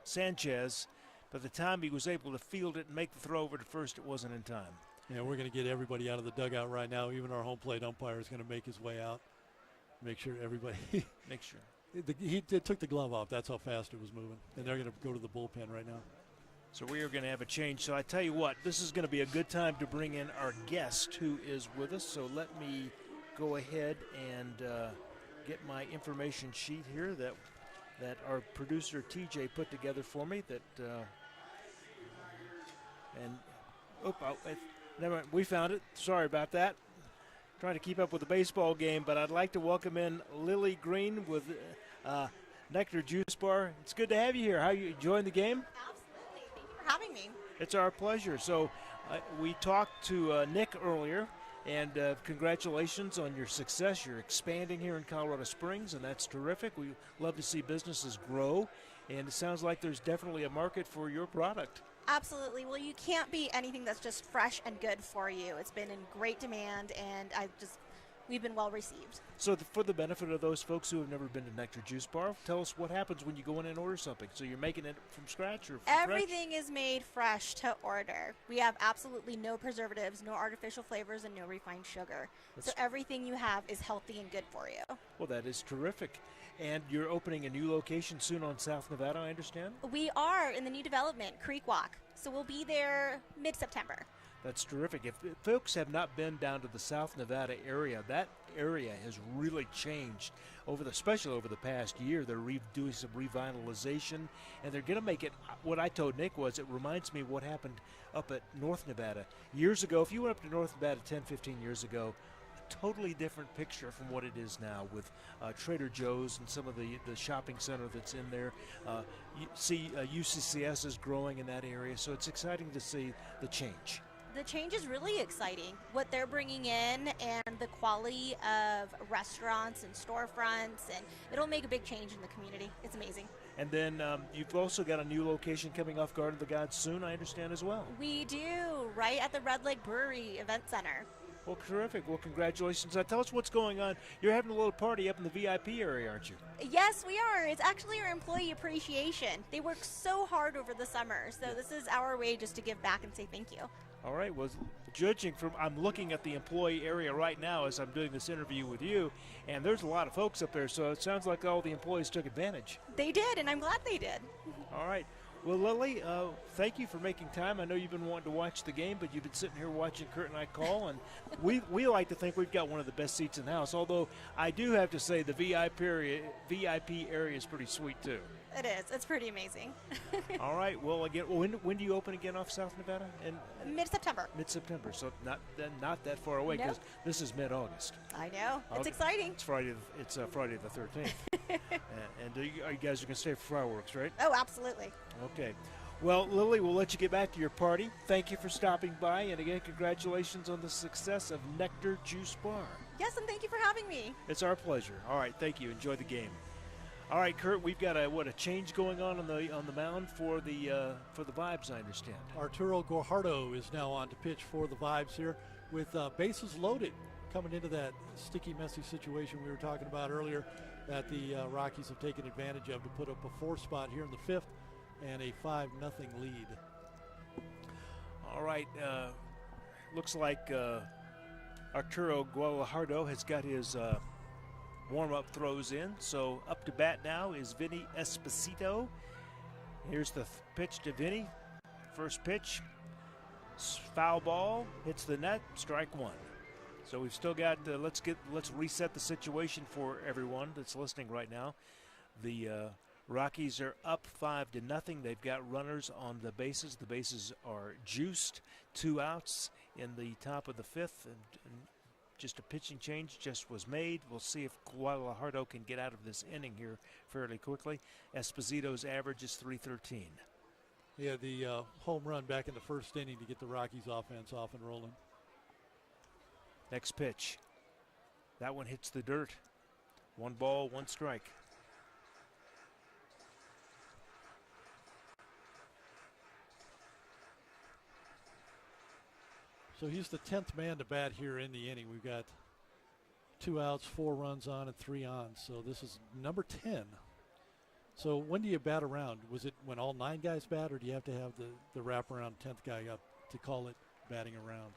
Sanchez. By the time he was able to field it and make the throw over to first, it wasn't in time. Yeah, we're going to get everybody out of the dugout right now. Even our home plate umpire is going to make his way out. Make sure everybody. Make sure. He took the glove off. That's how fast it was moving. And they're going to go to the bullpen right now. So we are going to have a change. So I tell you what, this is going to be a good time to bring in our guest who is with us. So let me go ahead and get my information sheet here that our producer TJ put together for me. Never mind, we found it. Sorry about that. Trying to keep up with the baseball game, but I'd like to welcome in Lily Green with Nectar Juice Bar. It's good to have you here. How you enjoying the game? Absolutely. Thank you for having me. It's our pleasure. So we talked to Nick earlier, and congratulations on your success. You're expanding here in Colorado Springs, and that's terrific. We love to see businesses grow, and it sounds like there's definitely a market for your product. Absolutely. Well, you can't beat anything that's just fresh and good for you. It's been in great demand, and we've been well received. So for the benefit of those folks who have never been to Nectar Juice Bar, tell us what happens when you go in and order something. So you're making it from scratch? Or Everything is made fresh to order. We have absolutely no preservatives, no artificial flavors, and no refined sugar. So everything you have is healthy and good for you. Well, that is terrific. And you're opening a new location soon on South Nevada, I understand? We are in the new development, Creek Walk. So we'll be there mid-September. That's terrific. If folks have not been down to the South Nevada area, that area has really changed, especially over the past year. They're doing some revitalization, and they're going to make it, what I told Nick was, it reminds me of what happened up at North Nevada. Years ago, if you went up to North Nevada 10, 15 years ago, totally different picture from what it is now with Trader Joe's and some of the shopping center that's in there. You see UCCS is growing in that area, so it's exciting to see the change. The change is really exciting. What they're bringing in and the quality of restaurants and storefronts, and it'll make a big change in the community. It's amazing. And then you've also got a new location coming off Garden of the Gods soon, I understand, as well. We do, right at the Red Lake Brewery Event Center. Well, terrific. Well, congratulations. Tell us what's going on. You're having a little party up in the VIP area, aren't you? Yes, we are. It's actually our employee appreciation. They work so hard over the summer, so this is our way just to give back and say thank you. All right. Well, judging from, I'm looking at the employee area right now as I'm doing this interview with you, and there's a lot of folks up there, so it sounds like all the employees took advantage. They did, and I'm glad they did. All right. Well, Lily, thank you for making time. I know you've been wanting to watch the game, but you've been sitting here watching Kurt and I call, and we like to think we've got one of the best seats in the house, although I do have to say the VIP area is pretty sweet, too. It is. It's pretty amazing. All right. Well, again, when do you open again off South Nevada? Mid-September. Mid-September, so not that far away, because this is mid-August. I know. It's exciting. It's Friday the 13th. and you guys are going to stay for fireworks, right? Oh, absolutely. Okay. Well, Lily, we'll let you get back to your party. Thank you for stopping by, and again, congratulations on the success of Nectar Juice Bar. Yes, and thank you for having me. It's our pleasure. All right, thank you. Enjoy the game. All right, Kurt, we've got a change going on the mound for the Vibes, I understand. Arturo Gallardo is now on to pitch for the Vibes here with bases loaded, coming into that sticky, messy situation we were talking about earlier that the Rockies have taken advantage of to put up a 4 spot here in the 5th and a 5-0 lead. All right, looks like Arturo Gallardo has got his warm-up throws in. So up to bat now is Vinny Esposito. Here's the pitch to Vinny. First pitch, foul ball, hits the net, strike one. So we've still got, let's reset the situation for everyone that's listening right now. The Rockies are up 5-0. They've got runners on the bases. The bases are juiced. 2 outs in the top of the 5th, and just a pitching change just was made. We'll see if Gallardo can get out of this inning here fairly quickly. Esposito's average is .313. Yeah, the home run back in the first inning to get the Rockies offense off and rolling. Next pitch. That one hits the dirt. 1 ball, 1 strike. So he's the 10th man to bat here in the inning. We've got 2 outs, 4 runs on, and 3 on. So this is number 10. So when do you bat around? Was it when all 9 guys bat, or do you have to have the wraparound 10th guy up to call it batting around?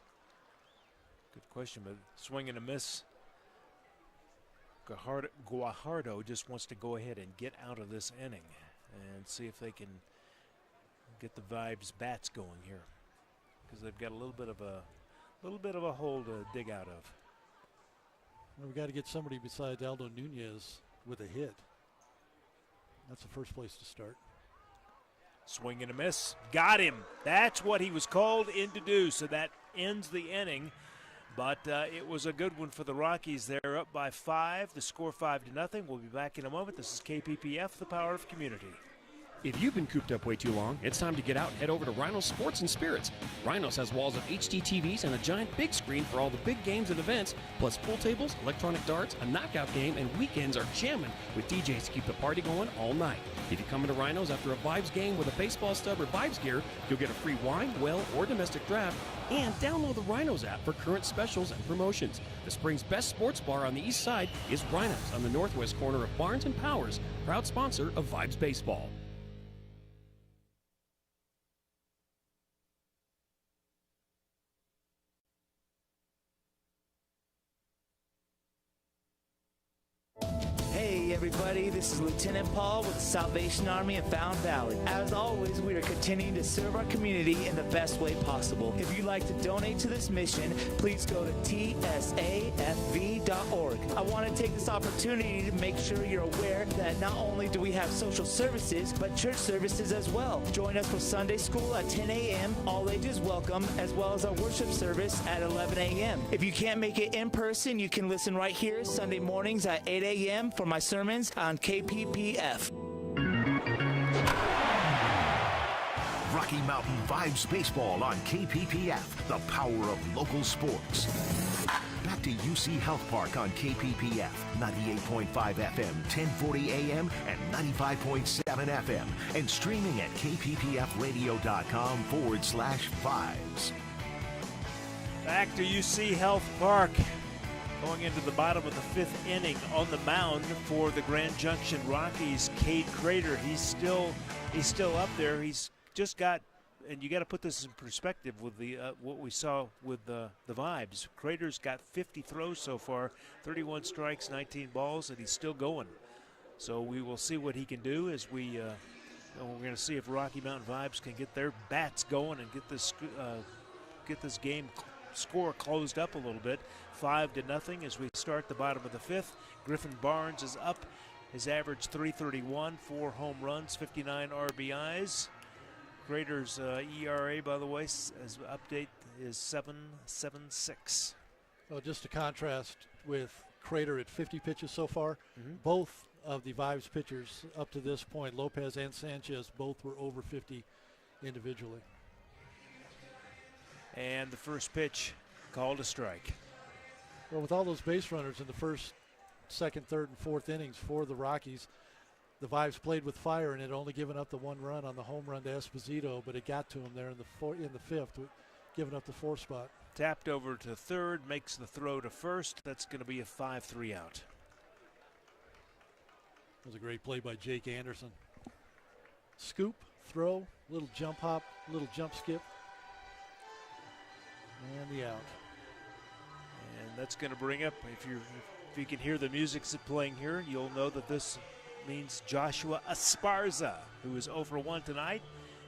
Good question, but swing and a miss. Gallardo just wants to go ahead and get out of this inning and see if they can get the Vibes bats going here, because they've got a little bit of a hole to dig out of. Well, we've got to get somebody besides Aldo Buendia with a hit. That's the first place to start. Swing and a miss. Got him. That's what he was called in to do, so that ends the inning. But it was a good one for the Rockies. They're up by 5. The score 5-0. We'll be back in a moment. This is KPPF, the power of community. If you've been cooped up way too long, it's time to get out and head over to Rhinos Sports and Spirits. Rhinos has walls of HD TVs and a giant big screen for all the big games and events, plus pool tables, electronic darts, a knockout game, and weekends are jamming with DJs to keep the party going all night. If you come into Rhinos after a Vibes game with a baseball stub or Vibes gear, you'll get a free wine, well, or domestic draft, and download the Rhinos app for current specials and promotions. The spring's best sports bar on the east side is Rhinos on the northwest corner of Barnes and Powers, proud sponsor of Vibes Baseball. Hey everybody, this is Lieutenant Paul with the Salvation Army in Fountain Valley. As always, we are continuing to serve our community in the best way possible. If you'd like to donate to this mission, please go to tsafv.org. I want to take this opportunity to make sure you're aware that not only do we have social services, but church services as well. Join us for Sunday school at 10 a.m., all ages welcome, as well as our worship service at 11 a.m. If you can't make it in person, you can listen right here Sunday mornings at 8 a.m. for my sermons on KPPF. Rocky Mountain Vibes Baseball on KPPF, the power of local sports. Back to UC Health Park on KPPF, 98.5 FM, 1040 AM, and 95.7 FM, and streaming at kppfradio.com/vibes. Back to UC Health Park. Going into the bottom of the 5th inning on the mound for the Grand Junction Rockies, Cade Crater. He's still up there. He's just got, and you got to put this in perspective with the what we saw with the Vibes. Crater's got 50 throws so far, 31 strikes, 19 balls, and he's still going. So we will see what he can do as we're going to see if Rocky Mountain Vibes can get their bats going and get this game score closed up a little bit. 5-0 as we start the bottom of the 5th. Griffin Barnes is up. His average .331, 4 home runs, 59 RBIs. Crater's ERA, by the way, as update is 7.76. Well, just to contrast with Crater at 50 pitches so far, both of the Vibes pitchers up to this point, Lopez and Sanchez, both were over 50 individually. And the first pitch called a strike. Well, with all those base runners in the first, second, third, and fourth innings for the Rockies, the Vibes played with fire and had only given up the 1 run on the home run to Esposito, but it got to him there in the 5th, giving up the 4th spot. Tapped over to third, makes the throw to first. That's going to be a 5-3 out. That was a great play by Jake Anderson. Scoop, throw, little jump hop, little jump skip, and the out. And that's going to bring up, if you can hear the music playing here, you'll know that this means Joshua Esparza, who is 0-for-1 tonight,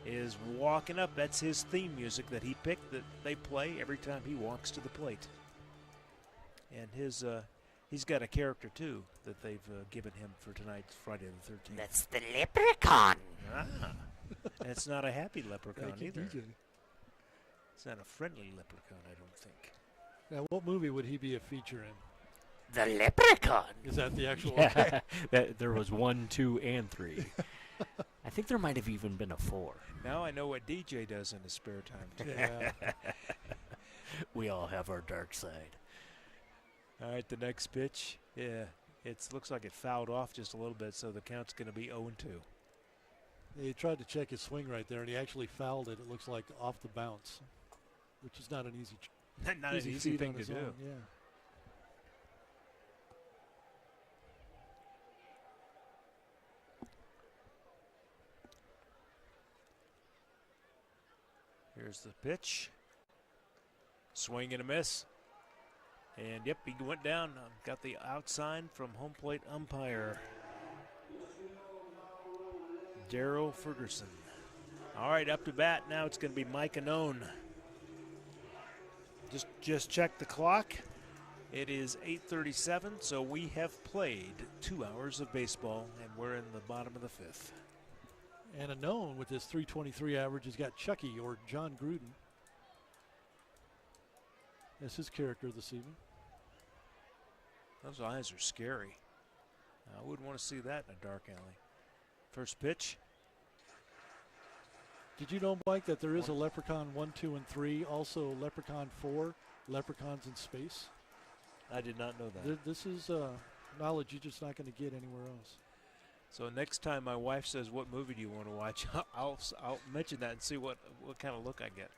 is walking up. That's his theme music that he picked that they play every time he walks to the plate. And he's got a character, too, that they've given him for tonight's Friday the 13th. That's the Leprechaun. And it's not a happy leprechaun either. DJ. It's not a friendly leprechaun, I don't think. Now, what movie would he be a feature in? The Leprechaun. Is that the actual? Yeah, there was 1, 2, and 3. I think there might have even been a 4. Now I know what DJ does in his spare time, too. Yeah. We all have our dark side. All right, the next pitch. Yeah, it looks like it fouled off just a little bit, so the count's going to be 0-2. He tried to check his swing right there, and he actually fouled it. It looks like off the bounce, which is not an easy not an easy thing to do. Yeah. Here's the pitch. Swing and a miss. And, yep, he went down. Got the out sign from home plate umpire Daryl Ferguson. All right, up to bat. Now it's going to be Mike Anone. Just check the clock. It is 8:37, so we have played 2 hours of baseball, and we're in the bottom of the 5th. And Anone with his .323 average has got Chucky, or John Gruden, as his character this evening. Those eyes are scary. I wouldn't want to see that in a dark alley. First pitch. Did you know, Mike, that there is a Leprechaun 1, 2, and 3, also Leprechaun 4, Leprechauns in Space? I did not know that. This is knowledge you're just not going to get anywhere else. So next time my wife says, what movie do you want to watch, I'll mention that and see what kind of look I get.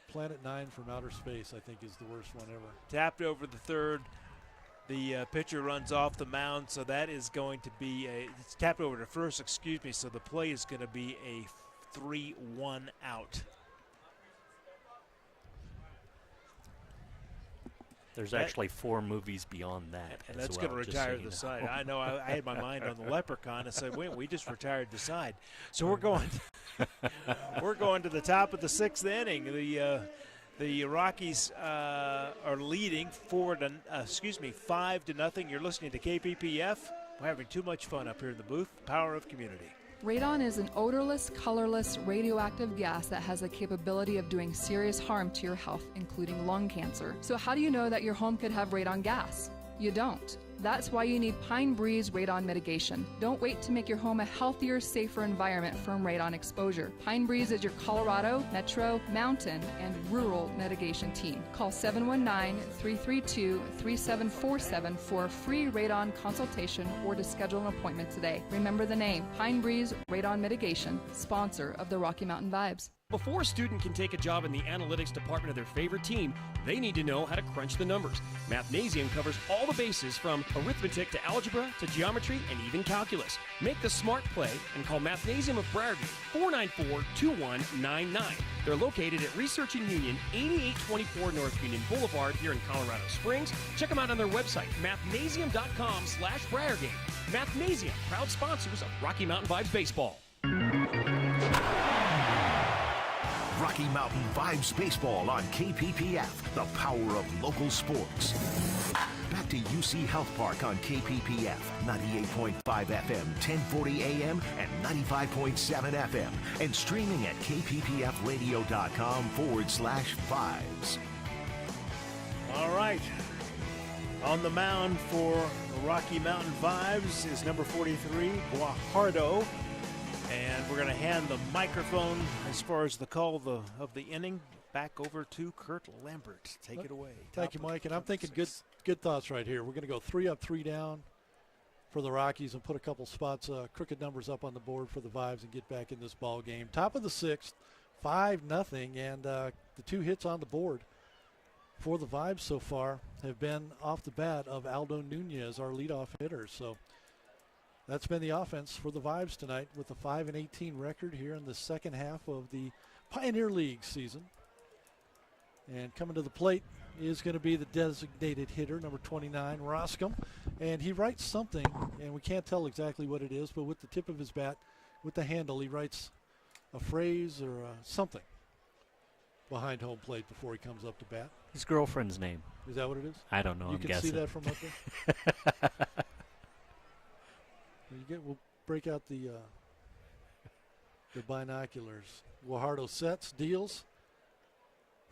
Planet 9 from Outer Space, I think, is the worst one ever. Tapped over the third. The pitcher runs off the mound, so that is going to be it's tapped over to first, excuse me, so the play is going to be a 3-1 out. There's actually 4 movies beyond that. And that's going to retire the side. I know. I had my mind on the Leprechaun. I said, wait, we just retired the side. So we're going to the top of the 6th inning. The Rockies are leading 5-0. You're listening to KPPF. We're having too much fun up here in the booth. Power of community. Radon is an odorless, colorless, radioactive gas that has the capability of doing serious harm to your health, including lung cancer. So how do you know that your home could have radon gas? You don't. That's why you need Pine Breeze Radon Mitigation. Don't wait to make your home a healthier, safer environment from radon exposure. Pine Breeze is your Colorado, Metro, Mountain, and Rural mitigation team. Call 719-332-3747 for a free radon consultation or to schedule an appointment today. Remember the name, Pine Breeze Radon Mitigation, sponsor of the Rocky Mountain Vibes. Before a student can take a job in the analytics department of their favorite team, they need to know how to crunch the numbers. Mathnasium covers all the bases from arithmetic to algebra to geometry and even calculus. Make the smart play and call Mathnasium of Briargate 494-2199. They're located at Research and Union, 8824 North Union Boulevard here in Colorado Springs. Check them out on their website, mathnasium.com/Briargate. Mathnasium, proud sponsors of Rocky Mountain Vibes Baseball. Rocky Mountain Vibes Baseball on KPPF, the power of local sports. Back to UC Health Park on KPPF, 98.5 FM, 1040 AM, and 95.7 FM, and streaming at kppfradio.com/vibes. All right. On the mound for Rocky Mountain Vibes is number 43, Gallardo. And we're going to hand the microphone, as far as the call of the inning, back over to Kurt Lambert. Take it away. Thank you, Mike. And I'm thinking good thoughts right here. We're going to go 3 up, 3 down for the Rockies and put a couple spots, crooked numbers up on the board for the Vibes and get back in this ball game. Top of the 6th, 5-0, and the 2 hits on the board for the Vibes so far have been off the bat of Aldo Buendia, our leadoff hitter. So that's been the offense for the Vibes tonight with a 5-18 record here in the second half of the Pioneer League season. And coming to the plate is going to be the designated hitter, number 29, Roscom. And he writes something, and we can't tell exactly what it is, but with the tip of his bat, with the handle, he writes a phrase or something behind home plate before he comes up to bat. His girlfriend's name. Is that what it is? I don't know. You I'm can guessing. see that from up there? We'll break out the binoculars. Gallardo sets, deals.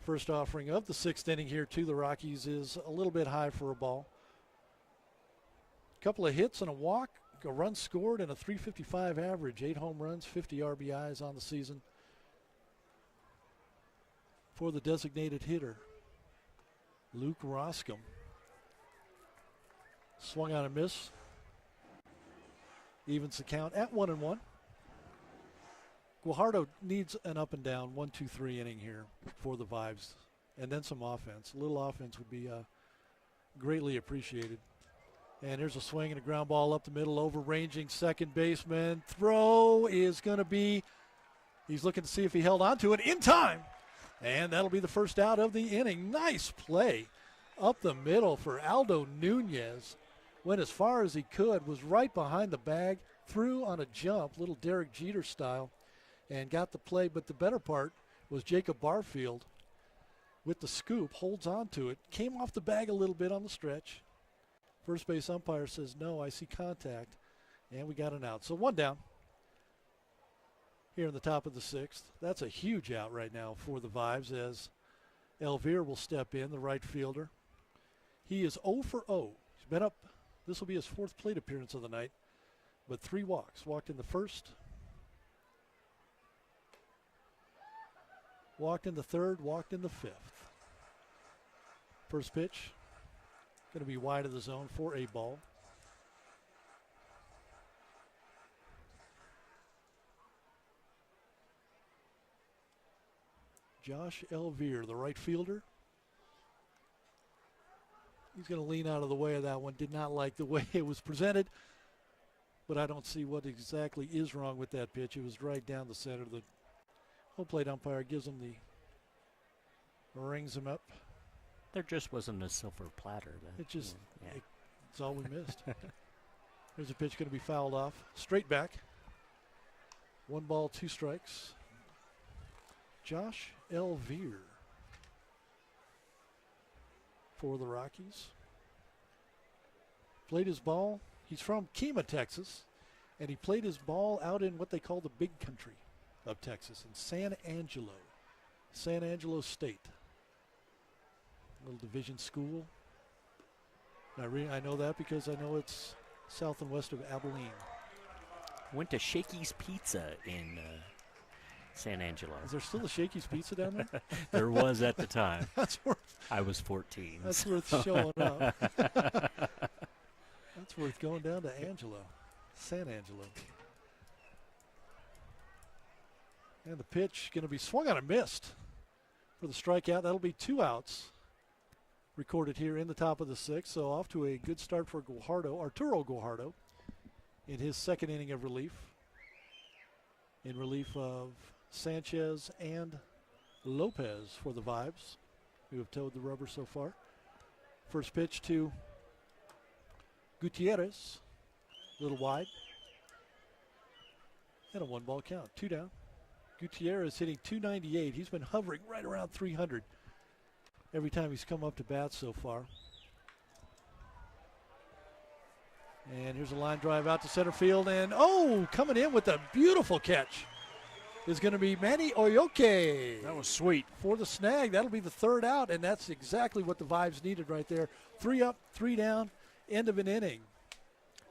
First offering of the 6th inning here to the Rockies is a little bit high for a ball. A couple of hits and a walk, a run scored, and a .355 average. 8 home runs, 50 RBIs on the season for the designated hitter, Luke Roscom. Swung on a miss. Evens the count at 1-1. Gallardo needs an up and down 1-2-3 inning here for the Vibes, and then some offense. A little offense would be greatly appreciated. And here's a swing and a ground ball up the middle, over-ranging second baseman. Throw is going to be, he's looking to see if he held on to it in time. And that'll be the first out of the inning. Nice play up the middle for Aldo Buendia. Went as far as he could, was right behind the bag, threw on a jump, little Derek Jeter style, and got the play. But the better part was Jacob Barfield with the scoop, holds on to it, came off the bag a little bit on the stretch. First base umpire says, no, I see contact, and we got an out. So 1 down here in the top of the 6th. That's a huge out right now for the Vibes as Elvire will step in, the right fielder. He is 0 for 0. He's been up. This will be his 4th plate appearance of the night, but 3 walks. Walked in the first, walked in the third, walked in the 5th. First pitch, going to be wide of the zone for a ball. Josh Elvire, the right fielder. He's going to lean out of the way of that one. Did not like the way it was presented, but I don't see what exactly is wrong with that pitch. It was right down the center. The home plate umpire gives him rings him up. There just wasn't a silver platter. It's all we missed. There's a pitch going to be fouled off. Straight back. 1 ball, 2 strikes. Josh Elvire for the Rockies. Played his ball. He's from Kemah, Texas, and he played his ball out in what they call the big country of Texas, in San Angelo State. Little division school. I know that because I know it's south and west of Abilene. Went to Shakey's Pizza in San Angelo. Is there still a Shakey's Pizza down there? There was at the time. That's worth. I was 14. That's worth showing up. That's worth going down to San Angelo. And the pitch going to be swung on and missed for the strikeout. That'll be 2 outs recorded here in the top of the 6th. So off to a good start for Arturo Gallardo, in his second inning of relief. In relief of Sanchez and Lopez for the Vibes, who have towed the rubber so far. First pitch to Gutierrez, a little wide. And a 1-ball count, 2 down. Gutierrez hitting .298. He's been hovering right around .300 every time he's come up to bat so far. And here's a line drive out to center field, and coming in with a beautiful catch is going to be Manny Oyoke. That was sweet. For the snag. That'll be the 3rd out, and that's exactly what the Vibes needed right there. 3 up, 3 down, end of an inning.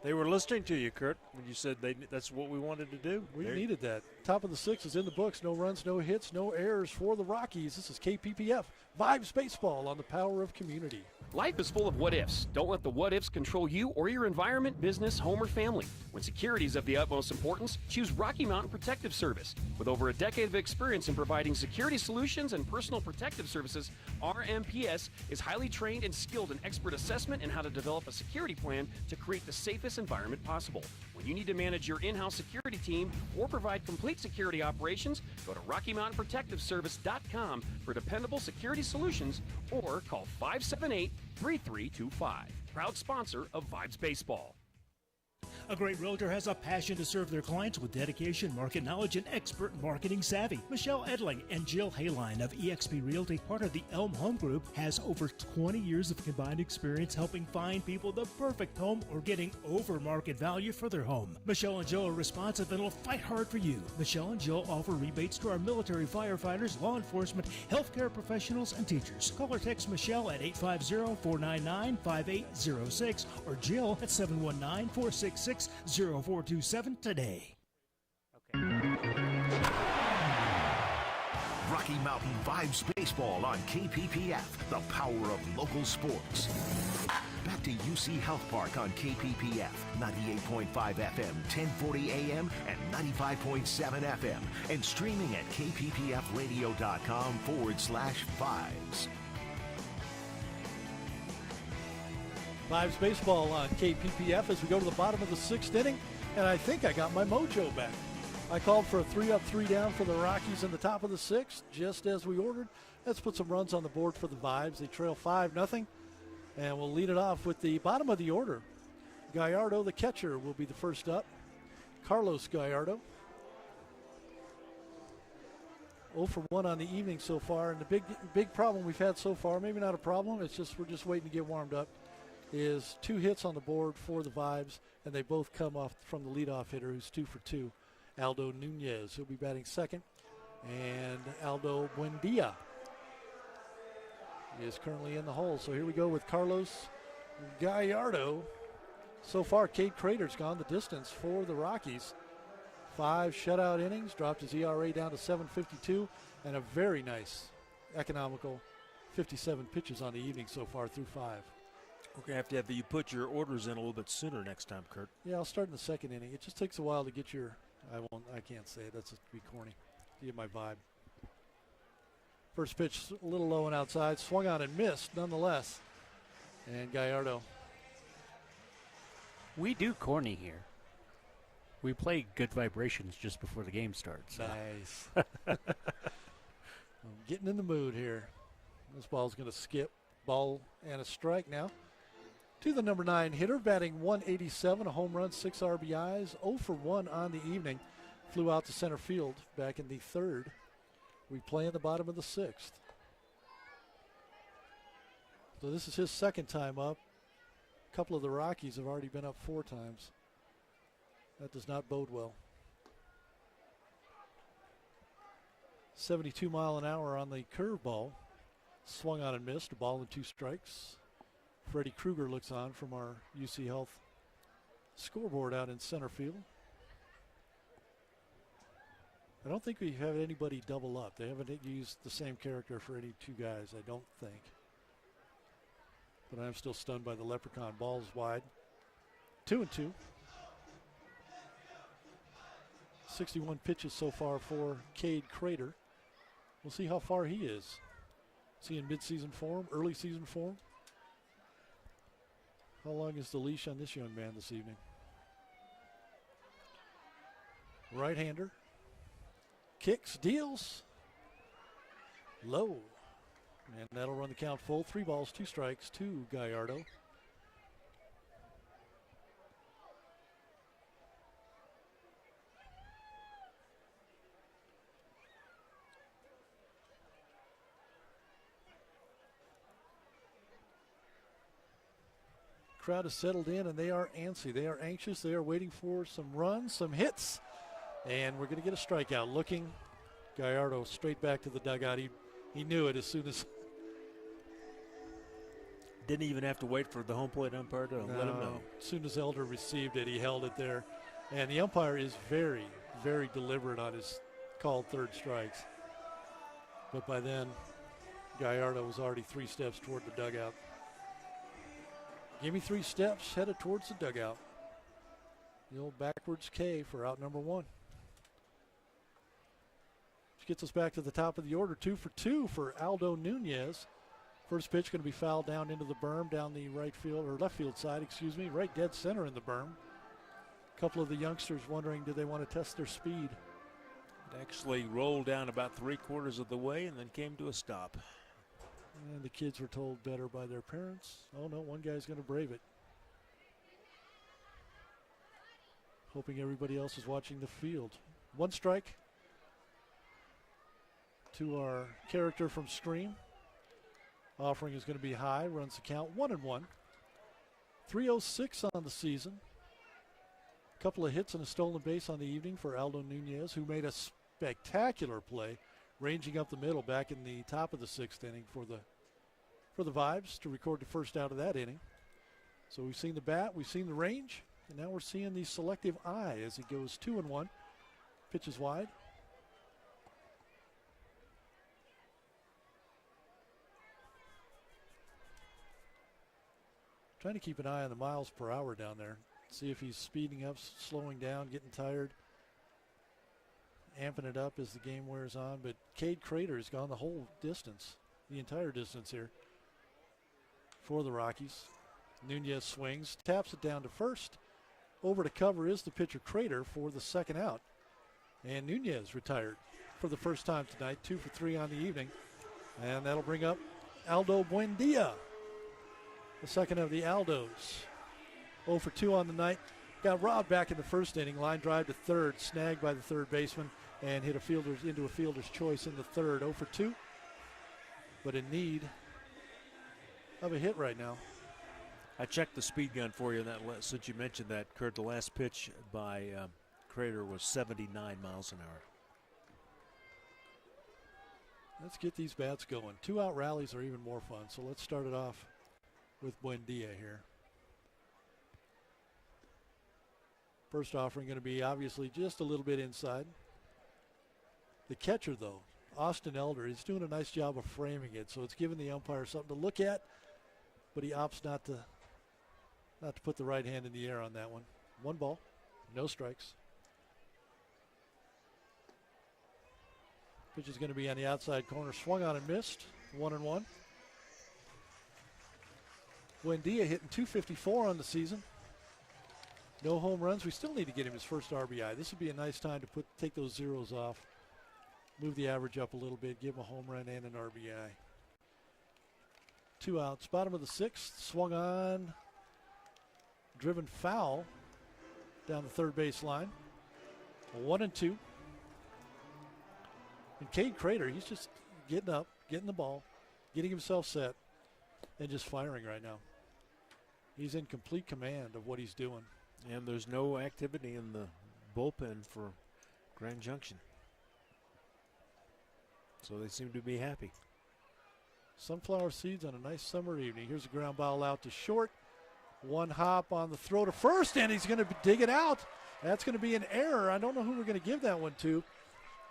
They were listening to you, Kurt, when you said that's what we wanted to do. We needed that. Top of the 6th is in the books. No runs, no hits, no errors for the Rockies. This is KPPF Vibes Baseball on the Power of Community. Life is full of what-ifs. Don't let the what-ifs control you or your environment, business, home, or family. When security is of the utmost importance, choose Rocky Mountain Protective Service. With over a decade of experience in providing security solutions and personal protective services, RMPS is highly trained and skilled in expert assessment and how to develop a security plan to create the safest environment possible. When you need to manage your in-house security team or provide complete security operations, go to RockyMountainProtectiveService.com for dependable security solutions or call 578-3325. Proud sponsor of Vibes Baseball. A great realtor has a passion to serve their clients with dedication, market knowledge, and expert marketing savvy. Michelle Edling and Jill Hayline of eXp Realty, part of the Elm Home Group, has over 20 years of combined experience helping find people the perfect home or getting over market value for their home. Michelle and Jill are responsive and will fight hard for you. Michelle and Jill offer rebates to our military firefighters, law enforcement, healthcare professionals, and teachers. Call or text Michelle at 850-499-5806 or Jill at 719-466-0427 today. Rocky Mountain Vibes Baseball on KPPF, the power of local sports. Back to UC Health Park on KPPF, 98.5 FM, 1040 AM, and 95.7 FM, and streaming at kppfradio.com/vibes. Vibes Baseball on KPPF as we go to the bottom of the 6th inning, and I think I got my mojo back. I called for a 3 up, 3 down for the Rockies in the top of the 6th, just as we ordered. Let's put some runs on the board for the Vibes. They trail 5-0, and we'll lead it off with the bottom of the order. Gallardo, the catcher, will be the first up. Carlos Gallardo. 0 for 1 on the evening so far, and the big problem we've had so far, maybe not a problem, it's just we're just waiting to get warmed up, is 2 hits on the board for the Vibes, and they both come off from the leadoff hitter, who's 2 for 2, Aldo Nunez. He'll be batting second, and Aldo Buendia is currently in the hole. So here we go with Carlos Gallardo. So far, Cade Crater's gone the distance for the Rockies. 5 shutout innings, dropped his ERA down to 7.52, and a very nice, economical 57 pitches on the evening so far through 5. We're going to have you put your orders in a little bit sooner next time, Kurt. Yeah, I'll start in the second inning. It just takes a while to get your, I can't say it, that's just be corny, to get my vibe. First pitch a little low and outside, swung on and missed nonetheless. And Gallardo. We do corny here. We play Good Vibrations just before the game starts. So. Nice. I'm getting in the mood here. This ball's going to skip. Ball and a strike now. To the number 9 hitter, batting 187, a home run, 6 RBIs, 0 for 1 on the evening. Flew out to center field back in the 3rd. We play in the bottom of the 6th. So this is his second time up. A couple of the Rockies have already been up 4 times. That does not bode well. 72 mile an hour on the curveball. Swung on and missed, a ball and 2 strikes. Freddie Krueger looks on from our UC Health scoreboard out in center field. I don't think we have anybody double up. They haven't used the same character for any 2 guys, I don't think. But I'm still stunned by the Leprechaun. Ball's wide. 2-2. 61 pitches so far for Cade Crater. We'll see how far he is. Is he in midseason form, early season form? How long is the leash on this young man this evening? Right-hander. Kicks, deals. Low. And that'll run the count full. 3 balls, 2 strikes to Gallardo. Crowd has settled in, and they are antsy. They are anxious. They are waiting for some runs, some hits. And we're going to get a strikeout. Looking, Gallardo straight back to the dugout. He knew it as soon as. Didn't even have to wait for the home plate umpire to let him know. As soon as Elder received it, he held it there. And the umpire is very, very deliberate on his called third strikes. But by then, Gallardo was already 3 steps toward the dugout. Give me 3 steps, headed towards the dugout. The old backwards K for out number 1. Which gets us back to the top of the order. 2 for 2 for Aldo Nunez. First pitch going to be fouled down into the berm, down the right field, or left field side, right dead center in the berm. A couple of the youngsters wondering, do they want to test their speed? It actually rolled down about 3/4 of the way and then came to a stop. And the kids were told better by their parents. Oh no, one guy's going to brave it. Hoping everybody else is watching the field. 1 strike to our character from Scream. Offering is going to be high, runs the count 1-1. 306 on the season. A couple of hits and a stolen base on the evening for Aldo Nunez, who made a spectacular play, ranging up the middle back in the top of the 6th inning for the Vibes to record the first out of that inning. So we've seen the bat, we've seen the range, and now we're seeing the selective eye as he goes 2-1. Pitches wide. Trying to keep an eye on the miles per hour down there. See if he's speeding up, slowing down, getting tired. Amping it up as the game wears on. But Cade Crater has gone the whole distance, the entire distance here for the Rockies. Nunez swings, taps it down to first. Over to cover is the pitcher Crater for the second out. And Nunez retired for the first time tonight, 2 for 3 on the evening. And that'll bring up Aldo Buendia, the second of the Aldos. 0 for 2 on the night. Got robbed back in the first inning. Line drive to third, snagged by the third baseman, and hit into a fielder's choice in the third. 0 for 2, but in need of a hit right now. I checked the speed gun for you since you mentioned that, Kurt. The last pitch by Crater was 79 miles an hour. Let's get these bats going. 2-out rallies are even more fun, so let's start it off with Buendia here. First offering going to be obviously just a little bit inside. The catcher, though, Austin Elder, is doing a nice job of framing it, so it's giving the umpire something to look at, but he opts not to put the right hand in the air on that one. 1 ball, no strikes. Pitch is going to be on the outside corner, swung on and missed. 1-1. Buendia hitting .254 on the season. No home runs. We still need to get him his first RBI. This would be a nice time to take those zeros off, move the average up a little bit, give him a home run and an RBI. 2 outs. Bottom of the 6th. Swung on. Driven foul down the third base line. 1-2. And Cade Crater, he's just getting up, getting the ball, getting himself set, and just firing right now. He's in complete command of what he's doing. And there's no activity in the bullpen for Grand Junction. So they seem to be happy. Sunflower seeds on a nice summer evening. Here's a ground ball out to short. 1 hop on the throw to first, and he's going to dig it out. That's going to be an error. I don't know who we're going to give that one to,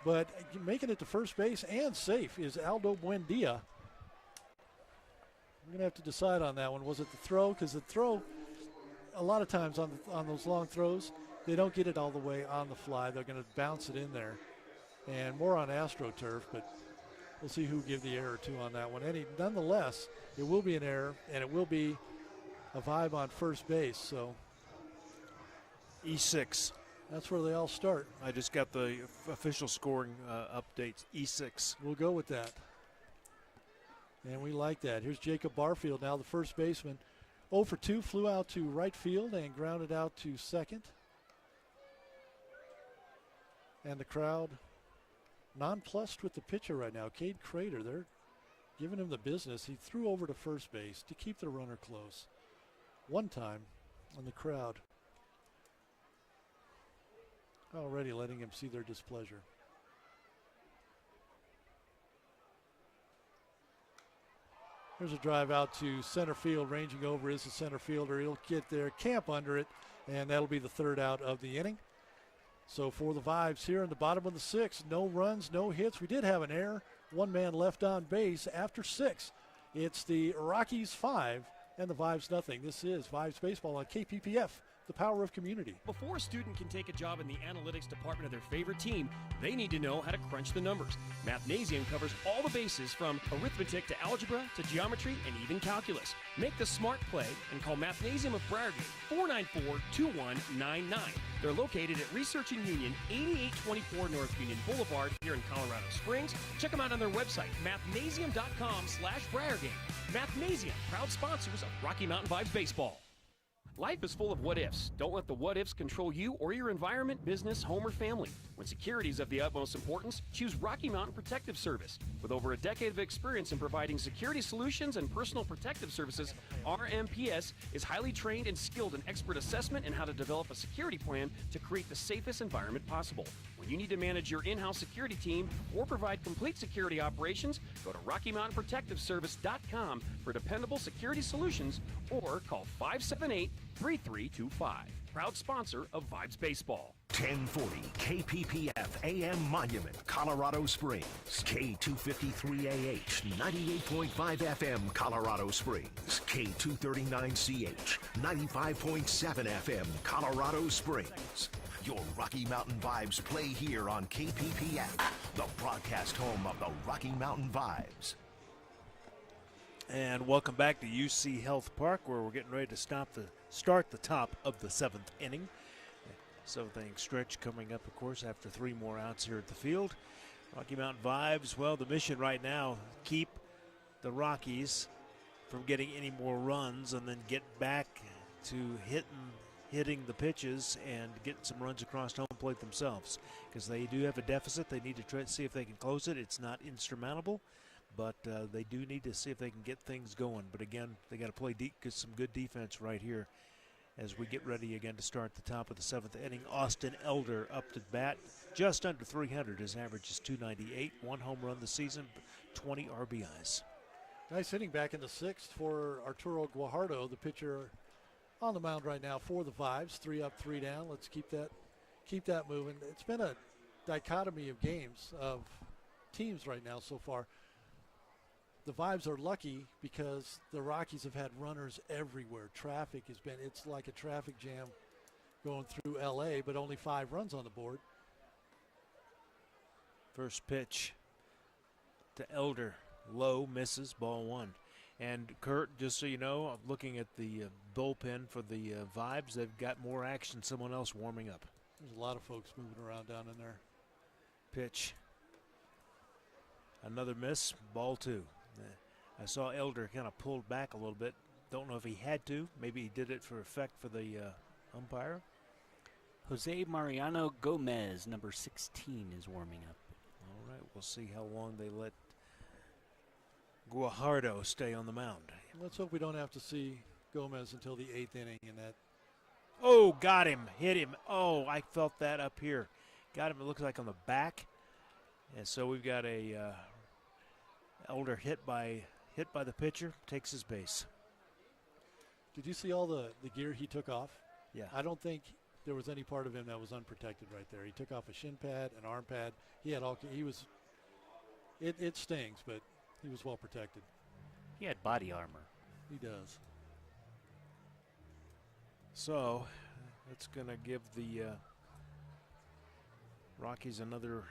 but making it to first base and safe is Aldo Buendia. We're going to have to decide on that one. Was it the throw? Because the throw, a lot of times on those long throws, they don't get it all the way on the fly. They're going to bounce it in there. And more on AstroTurf, but we'll see who give the error to on that one. Nonetheless, it will be an error, and it will be a Vibe on first base. So E6. That's where they all start. I just got the official scoring updates. E6. We'll go with that. And we like that. Here's Jacob Barfield now, the first baseman. 0 for 2, flew out to right field and grounded out to second. And the crowd nonplussed with the pitcher right now, Cade Crater. They're giving him the business. He threw over to first base to keep the runner close. One time on the crowd already letting him see their displeasure. Here's a drive out to center field. Ranging over is the center fielder. He'll get there, camp under it, and that'll be the third out of the inning. So for the Vibes here in the bottom of the sixth, no runs, no hits. We did have an error. One man left on base after 6. It's the Rockies 5 and the Vibes nothing. This is Vibes Baseball on KPPF, the power of community. Before a student can take a job in the analytics department of their favorite team, they need to know how to crunch the numbers. Mathnasium covers all the bases from arithmetic to algebra to geometry and even calculus. Make the smart play and call Mathnasium of Briargate 494-2199. They're located at Research and Union, 8824 North Union Boulevard here in Colorado Springs. Check them out on their website, mathnasium.com/Briargate. Mathnasium, proud sponsors of Rocky Mountain Vibes Baseball. Life is full of what-ifs. Don't let the what-ifs control you or your environment, business, home, or family. When security is of the utmost importance, choose Rocky Mountain Protective Service. With over a decade of experience in providing security solutions and personal protective services, RMPS is highly trained and skilled in expert assessment and how to develop a security plan to create the safest environment possible. When you need to manage your in-house security team or provide complete security operations, go to RockyMountainProtectiveService.com for dependable security solutions or call 578-3325. Proud sponsor of Vibes Baseball. 1040 KPPF AM Monument, Colorado Springs. K253AH, 98.5 FM, Colorado Springs. K239CH, 95.7 FM, Colorado Springs. Your Rocky Mountain Vibes play here on KPPF, the broadcast home of the Rocky Mountain Vibes. And welcome back to UC Health Park, where we're getting ready to start the top of the 7th inning. 7th inning stretch coming up, of course, after 3 more outs here at the field. Rocky Mountain Vibes, well, the mission right now, keep the Rockies from getting any more runs and then get back to hitting the pitches and getting some runs across home plate themselves, because they do have a deficit. They need to try to see if they can close it. It's not insurmountable, but they do need to see if they can get things going. But again, they got to play some good defense right here as we get ready again to start the top of the 7th inning. Austin Elder up to bat, just under 300. His average is 298. 1 home run this season, 20 RBIs. Nice hitting back in the 6th for Arturo Guajardo, the pitcher on the mound right now for the Vibes. 3 up, 3 down. Let's keep that moving. It's been a dichotomy of games, of teams right now so far. The Vibes are lucky because the Rockies have had runners everywhere. Traffic it's like a traffic jam going through LA, but only 5 runs on the board. First pitch to Elder, low, misses, ball 1. And Kurt, just so you know, I'm looking at the bullpen for the Vibes. They've got more action, someone else warming up. There's a lot of folks moving around down in there. Pitch. Another miss, ball 2. I saw Elder kind of pulled back a little bit. Don't know if he had to. Maybe he did it for effect for the umpire. Jose Mariano Gomez, number 16, is warming up. All right, we'll see how long they let Guajardo stay on the mound. Let's hope we don't have to see Gomez until the 8th inning in that. Oh, got him, hit him. Oh, I felt that up here. Got him, it looks like on the back. And so we've got a Elder hit by the pitcher, takes his base. Did you see all the gear he took off? Yeah. I don't think there was any part of him that was unprotected right there. He took off a shin pad, an arm pad. It stings, but he was well protected. He had body armor. He does. So That's going to give the Rockies another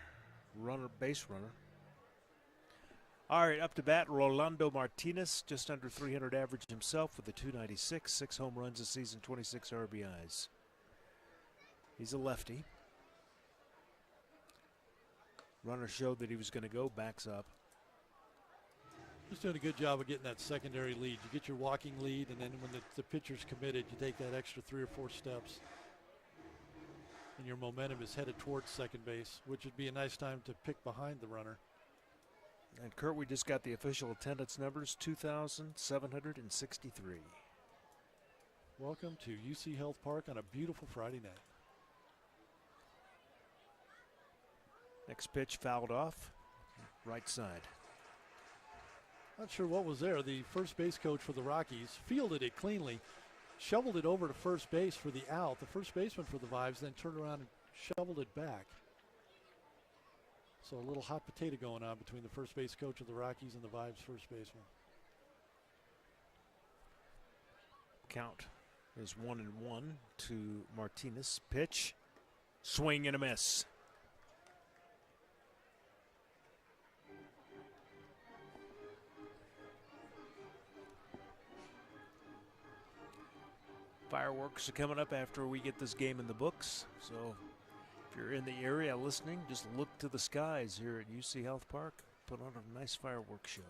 base runner. All right, up to bat, Rolando Martinez, just under 300 average himself with a .296, 6 home runs this season, 26 RBIs. He's a lefty. Runner showed that he was going to go, backs up. Just doing a good job of getting that secondary lead. You get your walking lead, and then when the pitcher's committed, you take that extra 3 or 4 steps. And your momentum is headed towards second base, which would be a nice time to pick behind the runner. And Kurt, we just got the official attendance numbers, 2,763. Welcome to UC Health Park on a beautiful Friday night. Next pitch fouled off, right side. Not sure what was there. The first base coach for the Rockies fielded it cleanly, shoveled it over to first base for the out. The first baseman for the Vibes then turned around and shoveled it back. So a little hot potato going on between the first base coach of the Rockies and the Vibes first baseman. Count is 1-1 to Martinez. Pitch, swing and a miss. Fireworks are coming up after we get this game in the books. So if you're in the area listening, just look to the skies here at UC Health Park. Put on a nice fireworks show.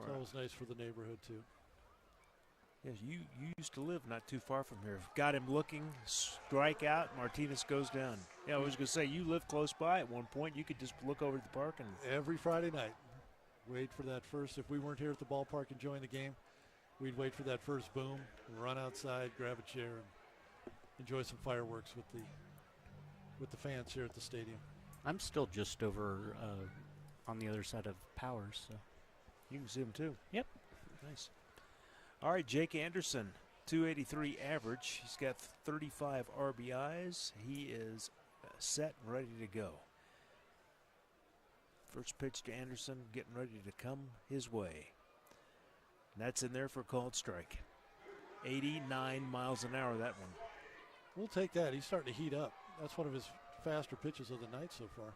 It's always nice for the neighborhood, too. Yes, you used to live not too far from here. Got him looking, strike out, Martinez goes down. Yeah, I was going to say, you live close by at one point. You could just look over at the park. And every Friday night, wait for that first. If we weren't here at the ballpark enjoying the game, we'd wait for that first boom, run outside, grab a chair, and enjoy some fireworks with the fans here at the stadium. I'm still just over on the other side of Powers, so you can see him too. Yep. Nice. All right, Jake Anderson, 283 average. He's got 35 RBIs. He is set and ready to go. First pitch to Anderson, getting ready to come his way. And that's in there for a called strike. 89 miles an hour, that one. We'll take that. He's starting to heat up. That's one of his faster pitches of the night so far.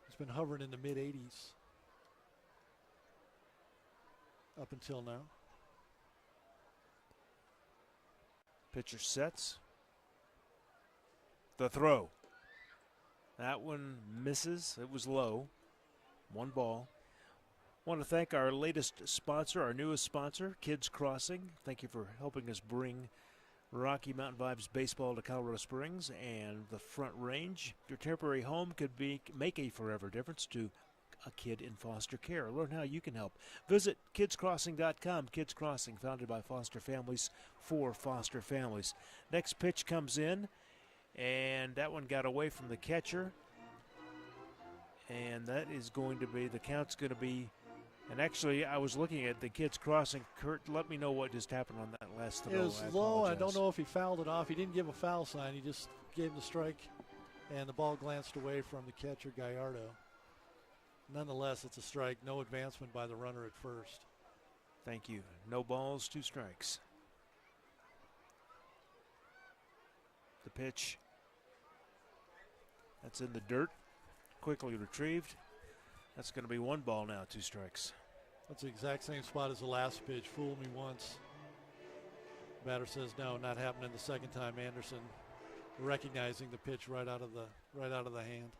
He's been hovering in the mid-80s up until now. Pitcher sets. The throw. That one misses. It was low. 1 ball. Want to thank our latest sponsor, our newest sponsor, Kids Crossing. Thank you for helping us bring Rocky Mountain Vibes baseball to Colorado Springs and the Front Range. Your temporary home could make a forever difference to a kid in foster care. Learn how you can help. Visit kidscrossing.com. Kids Crossing, founded by foster families for foster families. Next pitch comes in, and that one got away from the catcher. And that is going to be, the count's going to be, and actually I was looking at the Kids Crossing. Kurt, let me know what just happened on that last throw. It was low. I don't know if he fouled it off. He didn't give a foul sign. He just gave him the strike, and the ball glanced away from the catcher, Gallardo. Nonetheless, it's a strike. No advancement by the runner at first. Thank you. No balls, 2 strikes. The pitch. That's in the dirt. Quickly retrieved. That's going to be 1 ball now, 2 strikes. That's the exact same spot as the last pitch. Fooled me once. Batter says no, not happening the second time. Anderson recognizing the pitch right out of the hand.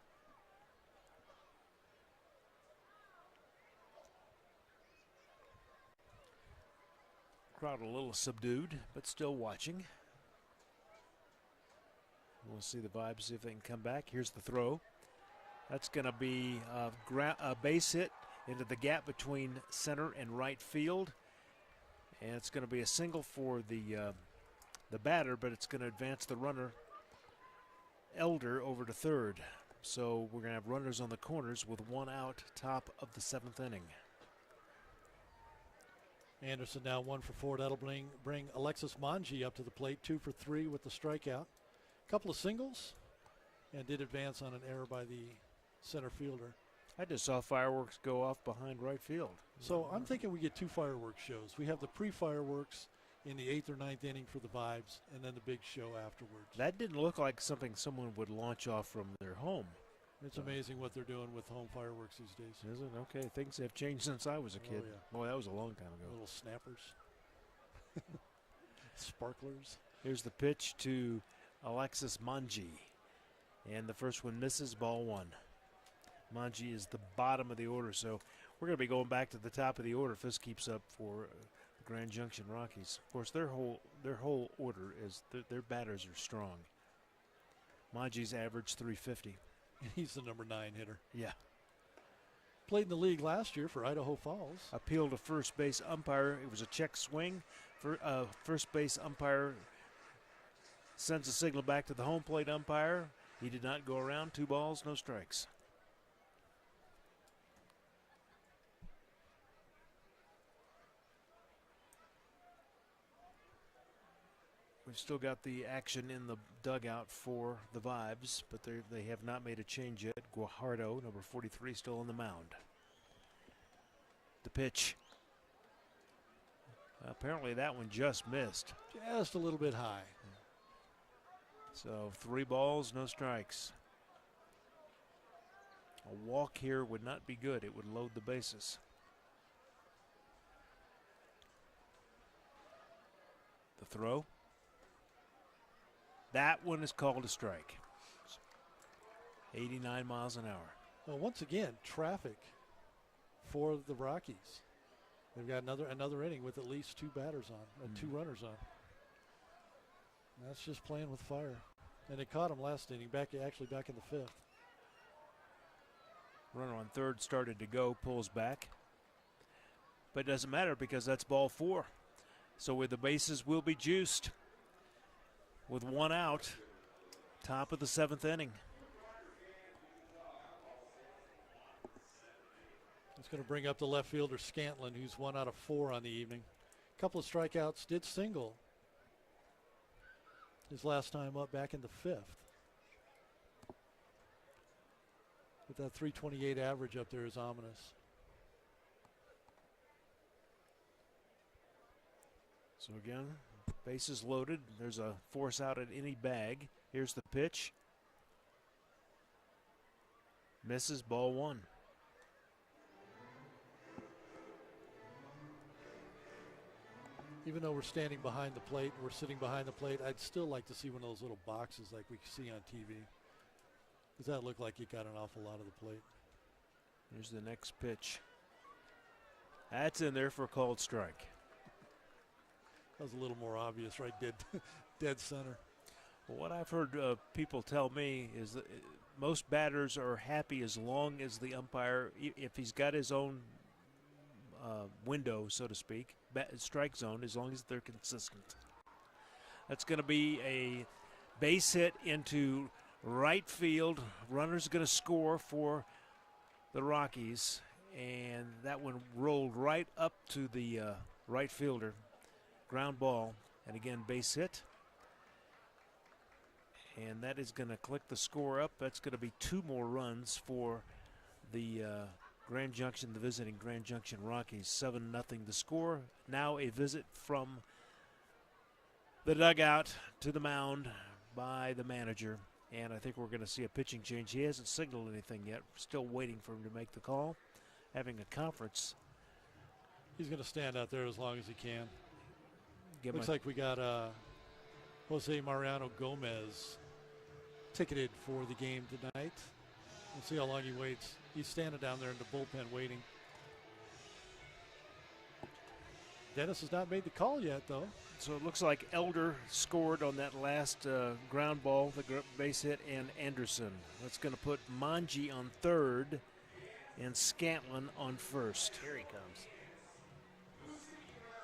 Crowd a little subdued, but still watching. We'll see the Vibes, see if they can come back. Here's the throw. That's going to be a base hit into the gap between center and right field. And it's going to be a single for the batter, but it's going to advance the runner, Elder, over to third. So we're going to have runners on the corners with 1 out, top of the 7th inning. Anderson now 1 for 4. That'll bring Alexis Manji up to the plate, 2 for 3 with the strikeout. Couple of singles, and did advance on an error by the center fielder. I just saw fireworks go off behind right field. So I'm thinking we get 2 fireworks shows. We have the pre-fireworks in the 8th or 9th inning for the vibes, and then the big show afterwards. That didn't look like something someone would launch off from their home. It's amazing what they're doing with home fireworks these days. Is it? Okay, things have changed since I was a kid. Yeah. Boy, that was a long time ago. Little snappers. Sparklers. Here's the pitch to Alexis Manji. And the first one misses, ball 1. Manji is the bottom of the order, so we're going to be going back to the top of the order if this keeps up for the Grand Junction Rockies. Of course, their whole order is their batters are strong. Manji's average 350. He's the number 9 hitter. Yeah. Played in the league last year for Idaho Falls. Appeal to first base umpire. It was a check swing. First base umpire sends a signal back to the home plate umpire. He did not go around. 2 balls, no strikes. We've still got the action in the dugout for the Vibes, but they have not made a change yet. Gallardo, number 43, still on the mound. The pitch. Apparently that one just missed. Just a little bit high. So 3 balls, no strikes. A walk here would not be good. It would load the bases. The throw. That one is called a strike. 89 miles an hour. Well, once again, traffic for the Rockies. They've got another inning with at least 2 batters on, 2 runners on. And that's just playing with fire. And they caught him last inning, actually back in the 5th. Runner on third started to go, pulls back. But it doesn't matter because that's ball 4. So with the bases will be juiced. With 1 out, top of the 7th inning. It's going to bring up the left fielder, Scantland, who's 1 out of 4 on the evening. A couple of strikeouts, did single his last time up back in the 5th. But that 328 average up there is ominous. So again, bases loaded. There's a force out at any bag. Here's the pitch. Misses, ball 1. Even though we're standing behind the plate, we're sitting behind the plate, I'd still like to see one of those little boxes like we see on TV. Does that look like you got an awful lot of the plate? Here's the next pitch. That's in there for a called strike. That was a little more obvious, right? Dead center. Well, what I've heard people tell me is that most batters are happy as long as the umpire, if he's got his own window, so to speak, strike zone, as long as they're consistent. That's going to be a base hit into right field. Runner's going to score for the Rockies, and that one rolled right up to the right fielder. Ground ball, and again, base hit. And that is going to click the score up. That's going to be 2 more runs for the Grand Junction, the visiting Grand Junction Rockies. 7-0 the score. Now a visit from the dugout to the mound by the manager. And I think we're going to see a pitching change. He hasn't signaled anything yet. We're still waiting for him to make the call. Having a conference. He's going to stand out there as long as he can. Looks like we got Jose Mariano Gomez ticketed for the game tonight. We'll see how long he waits. He's standing down there in the bullpen waiting. Dennis has not made the call yet, though. So it looks like Elder scored on that last ground ball, the base hit, and Anderson. That's going to put Manji on third and Scantland on first. Here he comes.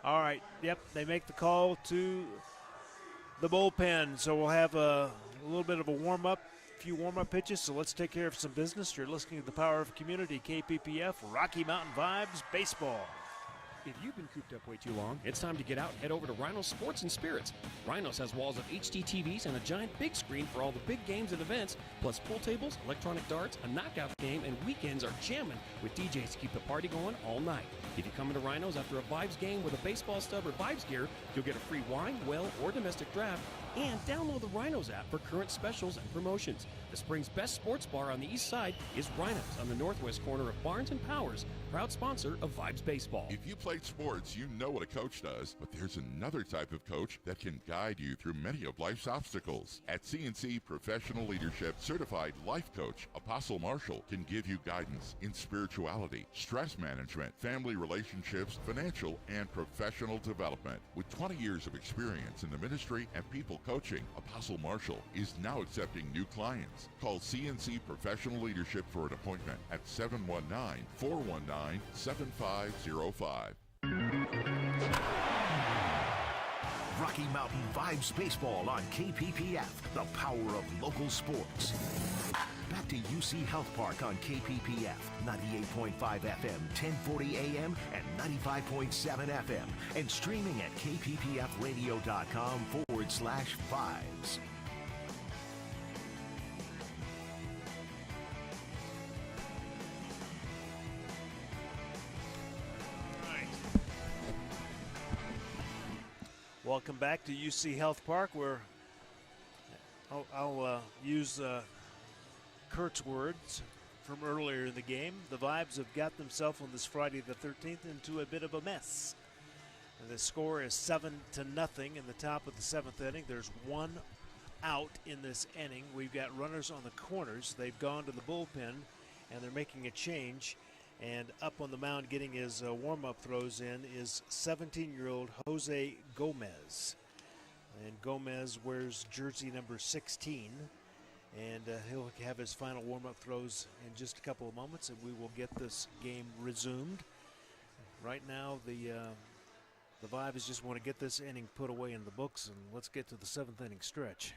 All right, yep, they make the call to the bullpen. So we'll have a little bit of a warm-up, a few warm-up pitches. So let's take care of some business. You're listening to the Power of Community, KPPF, Rocky Mountain Vibes Baseball. If you've been cooped up way too long, it's time to get out and head over to Rhinos Sports and Spirits. Rhinos has walls of HD TVs and a giant big screen for all the big games and events, plus pool tables, electronic darts, a knockout game, and weekends are jamming with DJs to keep the party going all night. If you come into Rhinos after a Vibes game with a baseball stub or Vibes gear, you'll get a free wine, well, or domestic draft, and download the Rhinos app for current specials and promotions. The spring's best sports bar on the east side is Rhinos on the northwest corner of Barnes and Powers, proud sponsor of Vibes Baseball. If you played sports, you know what a coach does, but there's another type of coach that can guide you through many of life's obstacles. At CNC Professional Leadership, certified life coach Apostle Marshall can give you guidance in spirituality, stress management, family relationships, financial and professional development. With 20 years of experience in the ministry and people coaching, Apostle Marshall is now accepting new clients. Call CNC Professional Leadership for an appointment at 719-419-7505. Rocky Mountain Vibes Baseball on KPPF, the power of local sports. Back to UC Health Park on KPPF, 98.5 FM, 1040 AM, and 95.7 FM, and streaming at kppfradio.com/vibes. Welcome back to UC Health Park, where I'll use Kurt's words from earlier in the game. The Vibes have got themselves on this Friday the 13th into a bit of a mess. And the score is 7-0 in the top of the 7th inning. There's one out in this inning. We've got runners on the corners. They've gone to the bullpen, and they're making a change. And up on the mound getting his warm-up throws in is 17-year-old Jose Gomez. And Gomez wears jersey number 16. And he'll have his final warm-up throws in just a couple of moments, and we will get this game resumed. Right now, the Vibes just want to get this inning put away in the books, and let's get to the 7th inning stretch.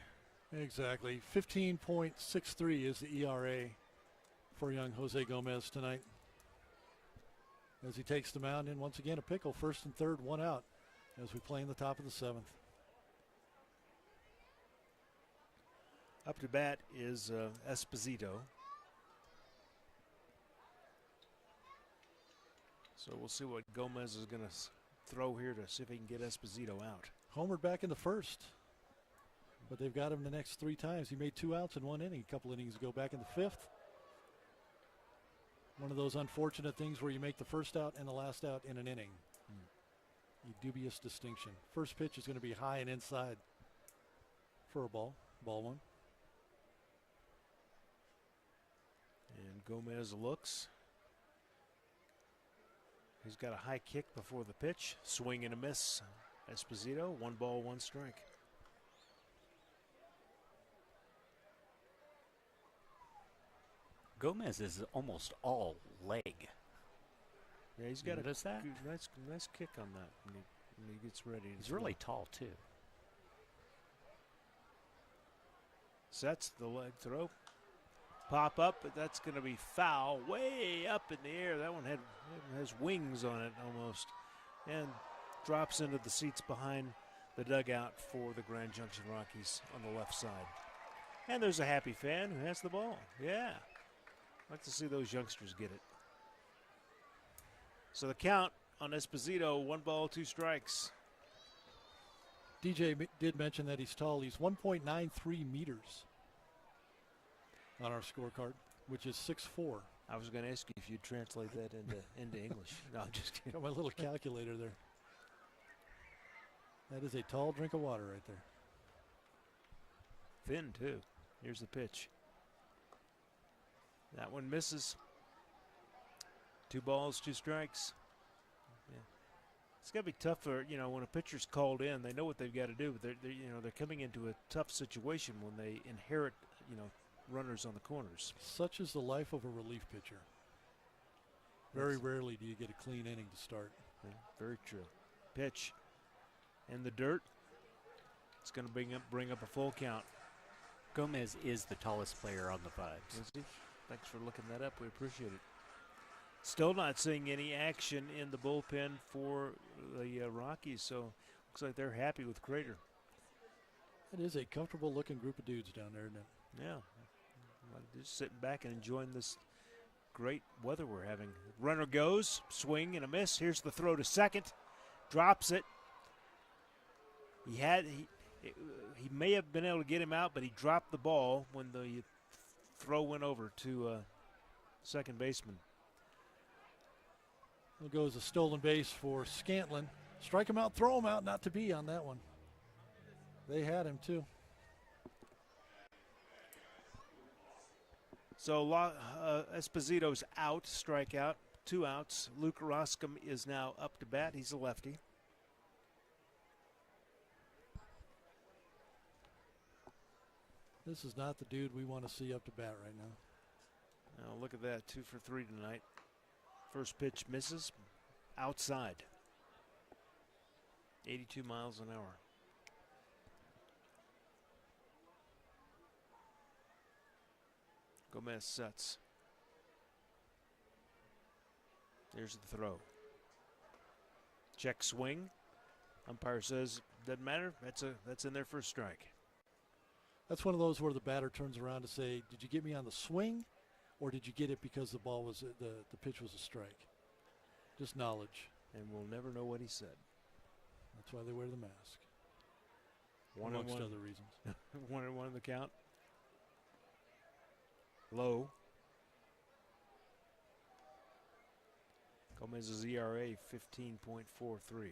Exactly. 15.63 is the ERA for young Jose Gomez tonight, as he takes the mound in once again a pickle. First and third, one out as we play in the top of the 7th. Up to bat is Esposito. So we'll see what Gomez is going to throw here to see if he can get Esposito out. Homered back in the first, but they've got him the next 3 times. He made 2 outs in 1 inning a couple innings ago back in the 5th. One of those unfortunate things where you make the first out and the last out in an inning. A dubious distinction. First pitch is going to be high and inside for a ball. Ball 1. And Gomez looks. He's got a high kick before the pitch. Swing and a miss. Esposito, 1 ball, 1 strike. Gomez is almost all leg. Yeah, he's got Notice that? nice kick on that when he gets ready. He's really tall, too. Sets the leg throw. Pop up, but that's going to be foul. Way up in the air. That one has wings on it almost. And drops into the seats behind the dugout for the Grand Junction Rockies on the left side. And there's a happy fan who has the ball. Yeah. Like to see those youngsters get it. So the count on Esposito, 1 ball, 2 strikes. DJ did mention that he's tall. He's 1.93 meters on our scorecard, which is 6'4". I was going to ask you if you'd translate that into English. No, I'm just kidding. Got my little calculator there. That is a tall drink of water right there. Thin, too. Here's the pitch. That one misses. 2 balls, 2 strikes. Yeah. It's got to be tough for, when a pitcher's called in, they know what they've got to do, but they're coming into a tough situation when they inherit, runners on the corners. Such is the life of a relief pitcher. Very rarely do you get a clean inning to start. Yeah, very true. Pitch in the dirt. It's going to bring up a full count. Gomez is the tallest player on the Vibes. Is he? Thanks for looking that up. We appreciate it. Still not seeing any action in the bullpen for the Rockies, so looks like they're happy with Crater. It is a comfortable-looking group of dudes down there, isn't it? Yeah. Just sitting back and enjoying this great weather we're having. Runner goes, swing and a miss. Here's the throw to second. Drops it. He may have been able to get him out, but he dropped the ball when the throw went over to second baseman. There goes a stolen base for Scantland. Strike him out, throw him out, not to be on that one. They had him too. So Esposito's out, strikeout, 2 outs. Luke Roscom is now up to bat. He's a lefty. This is not the dude we want to see up to bat right now. Now look at that, 2 for 3 tonight. First pitch misses, outside. 82 miles an hour. Gomez sets. There's the throw. Check swing. Umpire says doesn't matter. That's in there for a strike. That's one of those where the batter turns around to say, "Did you get me on the swing, or did you get it because the ball was the pitch was a strike?" Just knowledge. And we'll never know what he said. That's why they wear the mask. Amongst other reasons. 1-1 in the count. Low. Gomez's ERA 15.43.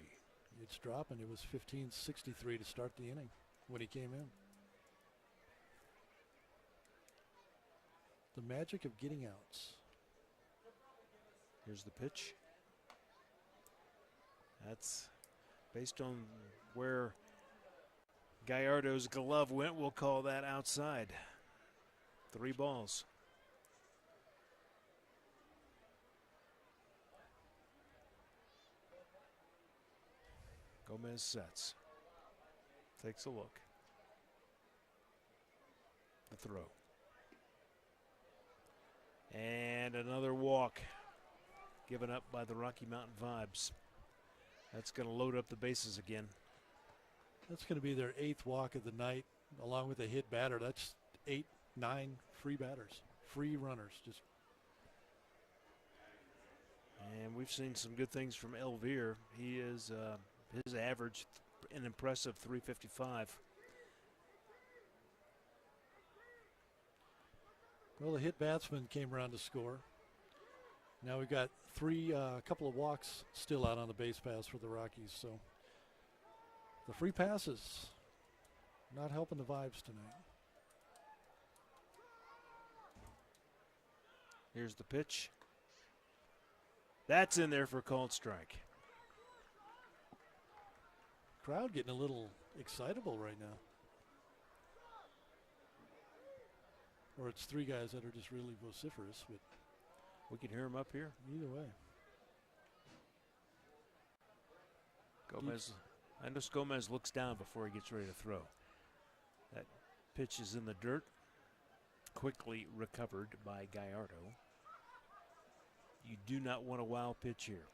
It's dropping. It was 15.63 to start the inning when he came in. The magic of getting outs. Here's the pitch. That's based on where Gallardo's glove went. We'll call that outside. 3 balls. Gomez sets. Takes a look. The throw. And another walk given up by the Rocky Mountain Vibes. That's going to load up the bases again. That's going to be their 8th walk of the night, along with a hit batter. That's 8, 9 free batters, free runners. And we've seen some good things from Elvire. He is his average an impressive 355. Well, the hit batsman came around to score. Now we've got a couple of walks still out on the base paths for the Rockies. So the free passes not helping the Vibes tonight. Here's the pitch. That's in there for a called strike. Crowd getting a little excitable right now. Or it's 3 guys that are just really vociferous, but we can hear them up here. Either way. Gomez looks down before he gets ready to throw. That pitch is in the dirt. Quickly recovered by Gallardo. You do not want a wild pitch here.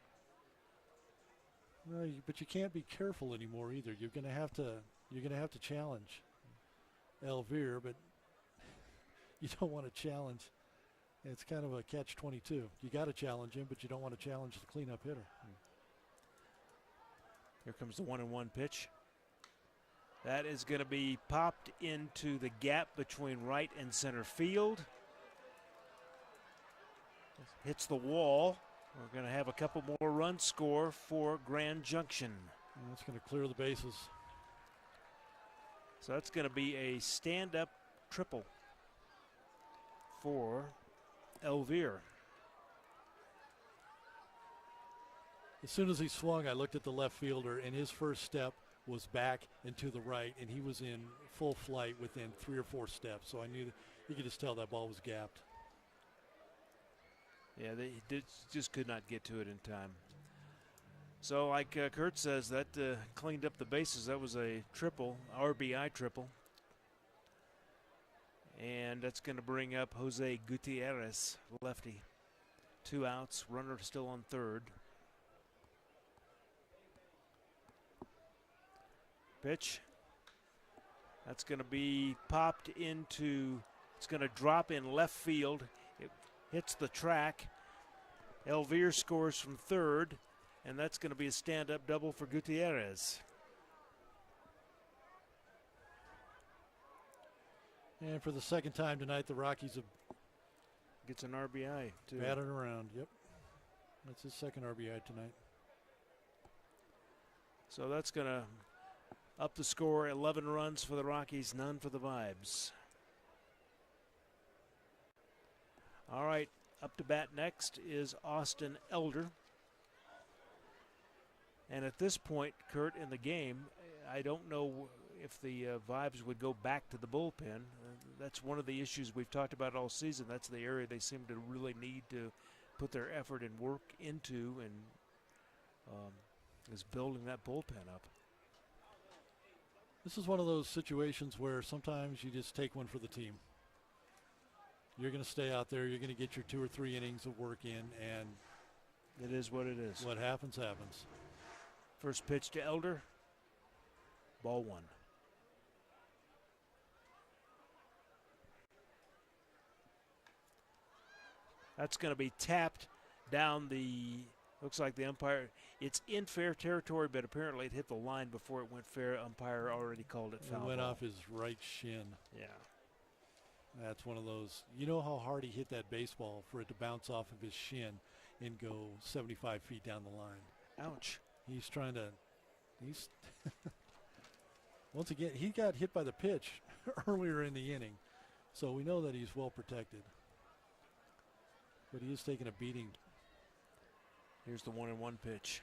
No, but you can't be careful anymore either. You're going to have to challenge Elvire, but you don't want to challenge. It's kind of a catch-22. You got to challenge him, but you don't want to challenge the cleanup hitter. Here comes the 1-1 pitch. That is going to be popped into the gap between right and center field. Hits the wall. We're going to have a couple more runs score for Grand Junction. And that's going to clear the bases. So that's going to be a stand-up triple for Elvire. As soon as he swung, I looked at the left fielder, and his first step was back and to the right, and he was in full flight within 3 or 4 steps. So I knew that you could just tell that ball was gapped. Yeah, they just could not get to it in time. So like Kurt says, that cleaned up the bases. That was a triple, RBI triple. And that's going to bring up Jose Gutierrez, lefty, 2 outs, runner still on third. Pitch. That's going to be popped into, it's going to drop in left field. It hits the track. Elvire scores from third, and that's going to be a stand-up double for Gutierrez. And for the second time tonight, the Rockies have gets an RBI too. Batted around, yep. That's his second RBI tonight. So that's going to up the score, 11 runs for the Rockies, none for the Vibes. All right, up to bat next is Austin Elder. And at this point, Kurt, in the game, I don't know if the Vibes would go back to the bullpen. That's one of the issues we've talked about all season. That's the area they seem to really need to put their effort and work into, and is building that bullpen up. This is one of those situations where sometimes you just take one for the team. You're going to stay out there. You're going to get your 2 or 3 innings of work in, and it is what it is. What happens, happens. First pitch to Elder. Ball 1. That's going to be tapped down the, looks like the umpire, it's in fair territory, but apparently it hit the line before it went fair. Umpire already called it foul. It went ball. off his right shin. Yeah. That's one of those, you know how hard he hit that baseball for it to bounce off of his shin and go 75 feet down the line. Ouch. He's trying to, once again, he got hit by the pitch earlier in the inning. So we know that he's well protected. But he is taking a beating. Here's the 1-1 pitch.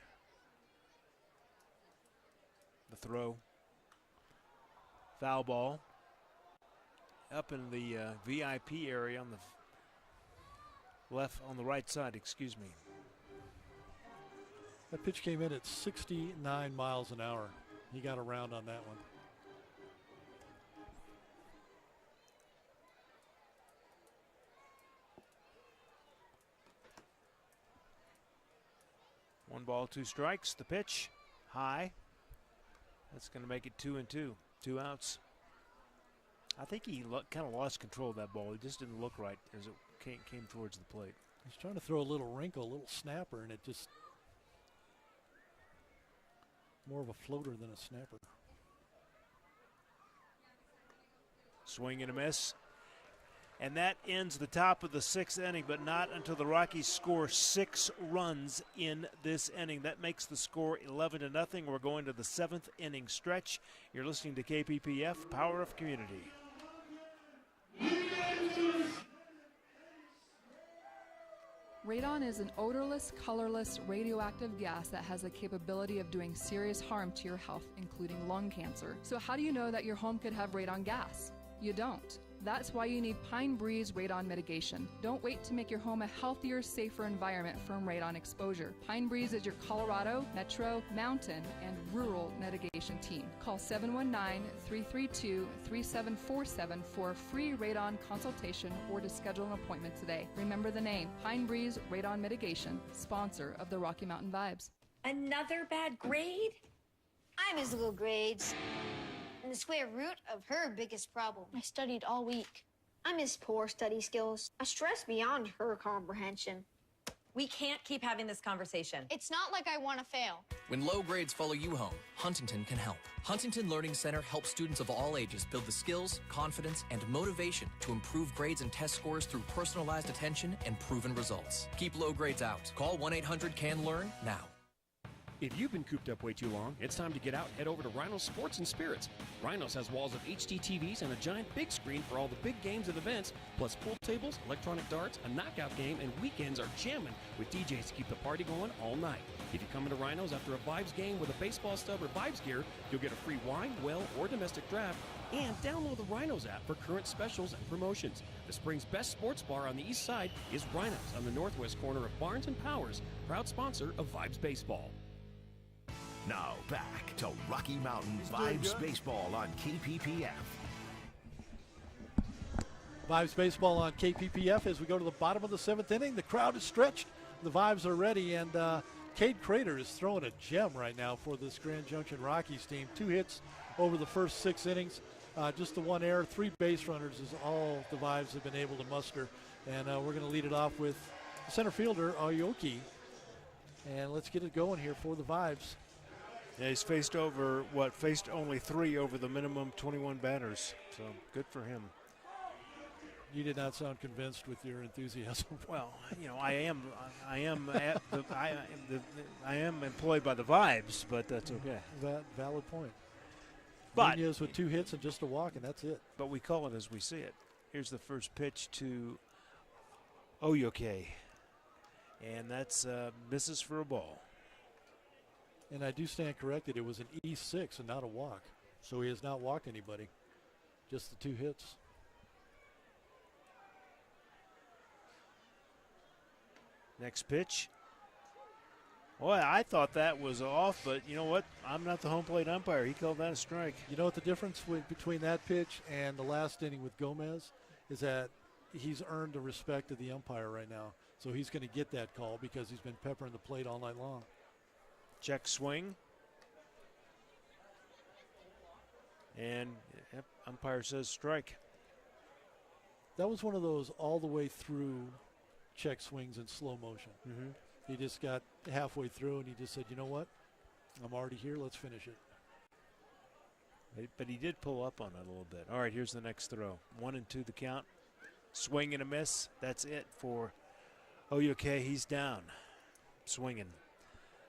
The throw. Foul ball. Up in the VIP area on the left, on the right side, excuse me. That pitch came in at 69 miles an hour. He got around on that one. One ball, 2 strikes. The pitch, high. That's going to make it 2-2. 2 outs. I think he kind of lost control of that ball. He just didn't look right as it came towards the plate. He's trying to throw a little wrinkle, a little snapper, and it just more of a floater than a snapper. Swing and a miss. And that ends the top of the 6th inning, but not until the Rockies score 6 runs in this inning. That makes the score 11-0. We're going to the 7th inning stretch. You're listening to KPPF, Power of Community. Radon is an odorless, colorless, radioactive gas that has the capability of doing serious harm to your health, including lung cancer. So how do you know that your home could have radon gas? You don't. That's why you need Pine Breeze Radon Mitigation. Don't wait to make your home a healthier, safer environment from radon exposure. Pine Breeze is your Colorado, Metro, Mountain, and Rural mitigation team. Call 719-332-3747 for a free radon consultation or to schedule an appointment today. Remember the name, Pine Breeze Radon Mitigation, sponsor of the Rocky Mountain Vibes. Another bad grade? I miss little grades. And the square root of her biggest problem. I studied all week. I miss poor study skills. I stress beyond her comprehension. We can't keep having this conversation. It's not like I want to fail. When low grades follow you home, Huntington can help. Huntington Learning Center helps students of all ages build the skills, confidence, and motivation to improve grades and test scores through personalized attention and proven results. Keep low grades out. Call 1-800-CAN-LEARN now. If you've been cooped up way too long, it's time to get out and head over to Rhinos Sports and Spirits. Rhinos has walls of HD TVs and a giant big screen for all the big games and events, plus pool tables, electronic darts, a knockout game, and weekends are jamming with DJs to keep the party going all night. If you come into Rhinos after a Vibes game with a baseball stub or Vibes gear, you'll get a free wine, well, or domestic draft, and download the Rhinos app for current specials and promotions. The spring's best sports bar on the east side is Rhinos on the northwest corner of Barnes and Powers, proud sponsor of Vibes Baseball. Now back to Rocky Mountain Vibes Baseball on KPPF. Vibes baseball on KPPF as we go to the bottom of the 7th inning. The crowd is stretched. The Vibes are ready, and Cade Crater is throwing a gem right now for this Grand Junction Rockies team. 2 hits over the first 6 innings. Just the 1 error, 3 base runners is all the Vibes have been able to muster. And we're going to lead it off with the center fielder, Aoki. And let's get it going here for the Vibes. Yeah, he's faced only 3 over the minimum 21 batters. So good for him. You did not sound convinced with your enthusiasm. Well, I am employed by the Vibes, but that's okay. Valid point. But Nunez with 2 hits and just a walk, and that's it. But we call it as we see it. Here's the first pitch to Oyoke, and that's misses for a ball. And I do stand corrected. It was an E6 and not a walk, so he has not walked anybody. Just the 2 hits. Next pitch. Boy, I thought that was off, but you know what? I'm not the home plate umpire. He called that a strike. You know what the difference between that pitch and the last inning with Gomez is that he's earned the respect of the umpire right now. So he's going to get that call because he's been peppering the plate all night long. Check swing. And umpire says strike. That was one of those all the way through check swings in slow motion. Mm-hmm. He just got halfway through and he just said, you know what? I'm already here. Let's finish it. But he did pull up on it a little bit. All right, here's the next throw. 1-2 the count. Swing and a miss. That's it for Oyoke. He's down. Swinging.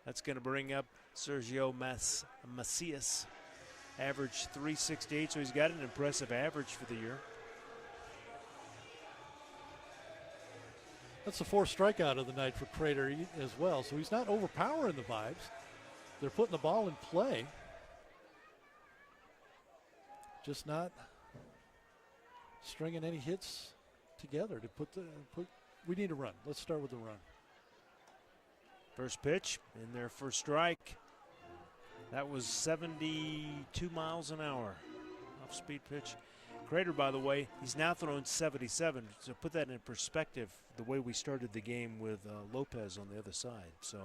That's going to bring up Sergio Macias. Average 368, so he's got an impressive average for the year. That's the 4th strikeout of the night for Crater as well. So he's not overpowering the Vibes. They're putting the ball in play. Just not stringing any hits together to put. We need a run. Let's start with the run. First pitch in there for strike. That was 72 miles an hour. Off-speed pitch. Crater, by the way, he's now thrown 77. So put that in perspective, the way we started the game with Lopez on the other side. So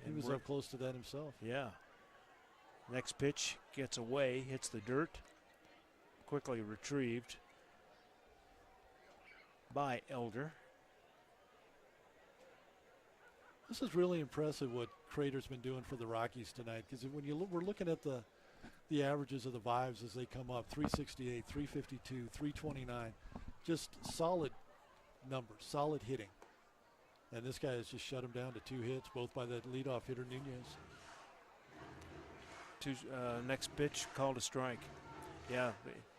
he was up close to that himself. Yeah. Next pitch gets away, hits the dirt. Quickly retrieved by Elder. This is really impressive what Crater's been doing for the Rockies tonight. Because when we're looking at the averages of the Vibes as they come up, 368, 352, 329, just solid numbers, solid hitting. And this guy has just shut him down to 2 hits, both by the leadoff hitter Nunez. Next pitch, called a strike. Yeah,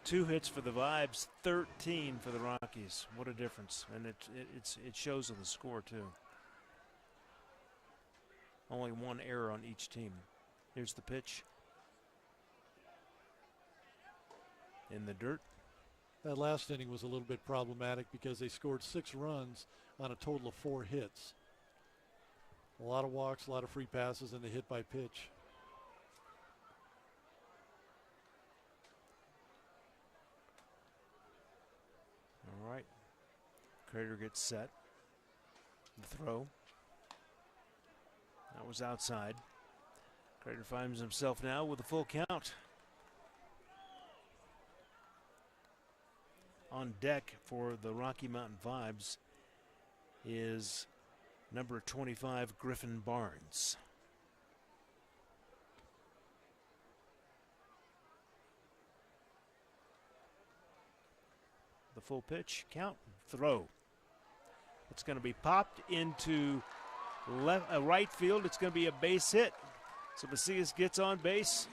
2 hits for the Vibes, 13 for the Rockies. What a difference, and it shows on the score too. Only 1 error on each team. Here's the pitch. In the dirt. That last inning was a little bit problematic because they scored 6 runs on a total of 4 hits. A lot of walks, a lot of free passes, and the hit by pitch. All right. Crater gets set. The throw. That was outside. Crater finds himself now with a full count. On deck for the Rocky Mountain Vibes is number 25, Griffin Barnes. The full pitch, count, throw. It's going to be popped into right field. It's going to be a base hit. So Macias gets on base.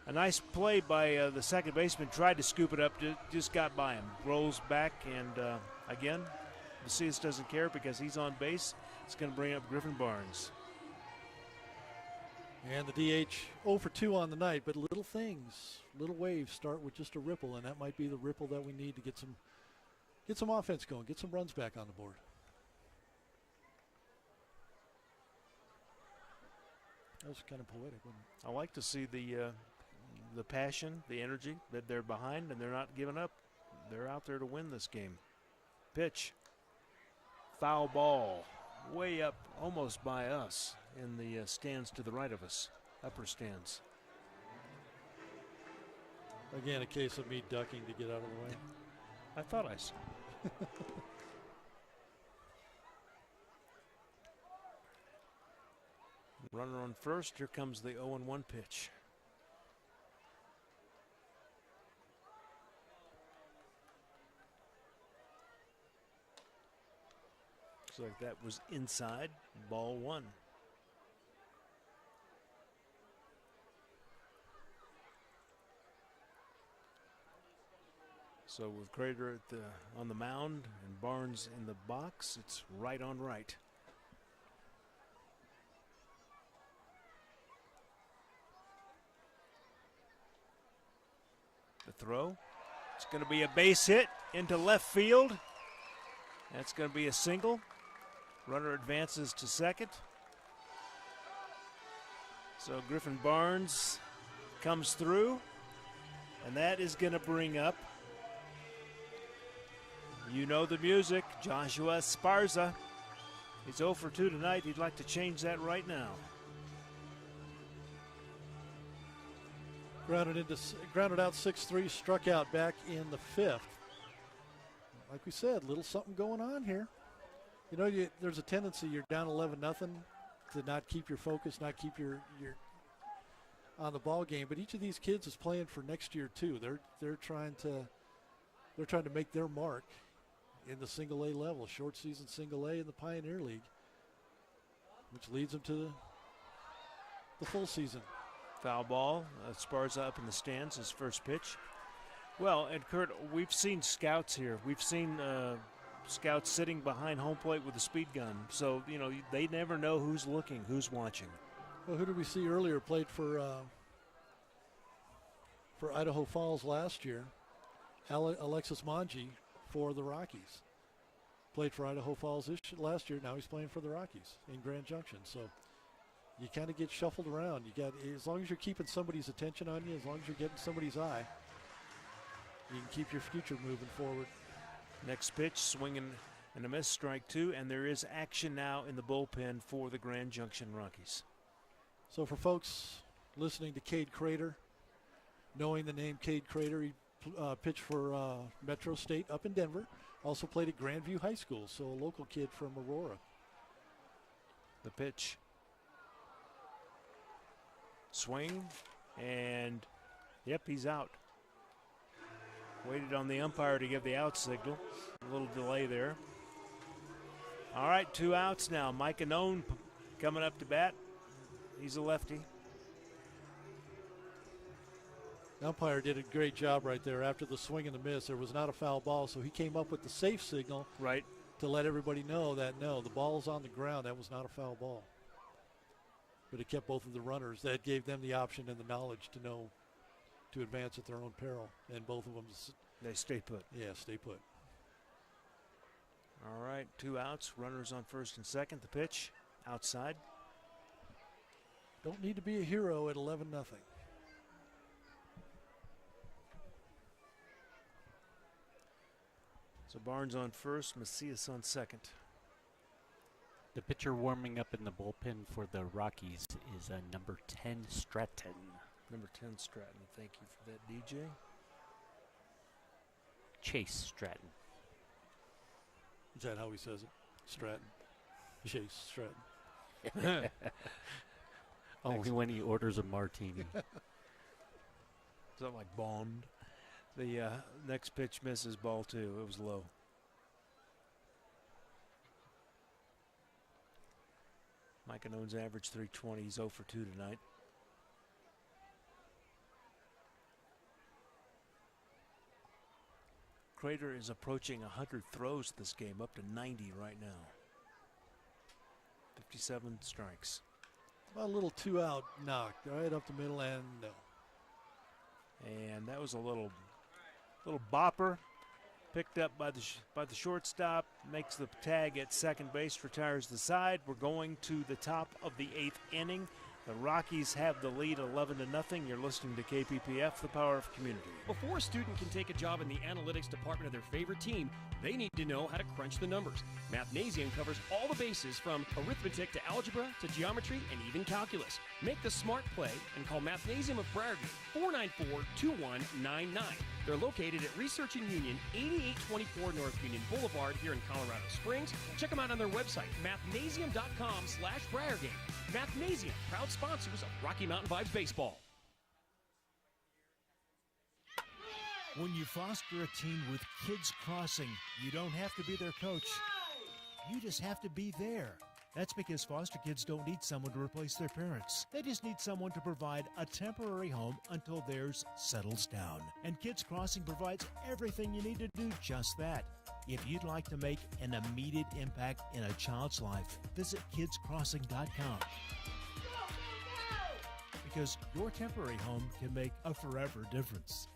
A nice play by the second baseman. Tried to scoop it up, just got by him. Rolls back, and again, Macias doesn't care because he's on base. It's going to bring up Griffin Barnes. And the DH 0 for 2 on the night, but little things, little waves start with just a ripple, and that might be the ripple that we need to get some offense going, get some runs back on the board. That was kind of poetic, wasn't it? I like to see the passion, the energy that they're behind, and they're not giving up. they're out there to win this game. Pitch. Foul ball. Way up, almost by us, in the stands to the right of us, upper stands. Again, a case of me ducking to get out of the way. I thought I saw. Runner on first. Here comes the 0-1 pitch. Looks like that was inside. Ball one. So with Crater on the mound and Barnes in the box, it's right on right. The throw. It's going to be a base hit into left field. That's going to be a single. Runner advances to second. So Griffin Barnes comes through, and that is going to bring up, you know the music, Joshua Esparza. He's 0 for 2 tonight. He'd like to change that right now. Grounded out 6-3, struck out back in the fifth. Like we said, little something going on here. You know, there's a tendency you're down 11-0 to not keep your focus, not keep your on the ball game. But each of these kids is playing for next year too. They're trying to make their mark in the single A level, short season single A in the Pioneer League, which leads them to the full season. Foul ball. Esparza up in the stands, his first pitch. Well, and Kurt, we've seen scouts here. We've seen scouts sitting behind home plate with a speed gun. So, you know, they never know who's looking, who's watching. Well, who did we see earlier played for Idaho Falls last year? Alexis Manji for the Rockies. Played for Idaho Falls last year. Now he's playing for the Rockies in Grand Junction. So you kind of get shuffled around. You got, as long as you're keeping somebody's attention on you, as long as you're getting somebody's eye, you can keep your future moving forward. Next pitch, swinging and a miss, strike two, and there is action now in the bullpen for the Grand Junction Rockies. So for folks listening to Cade Crater, knowing the name Cade Crater, he pitched for Metro State up in Denver. Also played at Grandview High School, so a local kid from Aurora. The pitch. Swing, and yep, he's out. Waited on the umpire to give the out signal. A little delay there. All right, 2 outs now. Mike Anone coming up to bat. He's a lefty. The umpire did a great job right there. After the swing and the miss, there was not a foul ball, so he came up with the safe signal right to let everybody know that, no, the ball's on the ground. That was not a foul ball. But it kept both of the runners. That gave them the option and the knowledge to know to advance at their own peril. And both of them, they stay put. Yeah, stay put. All right, 2 outs. Runners on first and second. The pitch outside. Don't need to be a hero at 11-0. So Barnes on first, Macias on second. The pitcher warming up in the bullpen for the Rockies is number 10, Stratton. Number 10, Stratton. Thank you for that, DJ. Chase Stratton. Is that how he says it? Stratton. Chase Stratton. Only when he orders a martini. Something like Bond. The next pitch misses, ball 2. It was low. Mike Anone's average 320. He's 0 for 2 tonight. Crater is approaching 100 throws this game, up to 90 right now. 57 strikes. Well, a little 2-out knock right up the middle, and no. And that was a little bopper, picked up by the shortstop, makes the tag at second base, retires the side. We're going to the top of the 8th inning. The Rockies have the lead 11-0. You're listening to KPPF, the power of community. Before a student can take a job in the analytics department of their favorite team, they need to know how to crunch the numbers. Mathnasium covers all the bases from arithmetic to algebra to geometry and even calculus. Make the smart play and call Mathnasium of Briargate, 494-2199. They're located at Research and Union, 8824 North Union Boulevard here in Colorado Springs. Check them out on their website, mathnasium.com/Briargate. Mathnasium, proud sponsors of Rocky Mountain Vibes Baseball. When you foster a team with Kids Crossing, you don't have to be their coach. You just have to be there. That's because foster kids don't need someone to replace their parents. They just need someone to provide a temporary home until theirs settles down. And Kids Crossing provides everything you need to do just that. If you'd like to make an immediate impact in a child's life, visit kidscrossing.com. Because your temporary home can make a forever difference.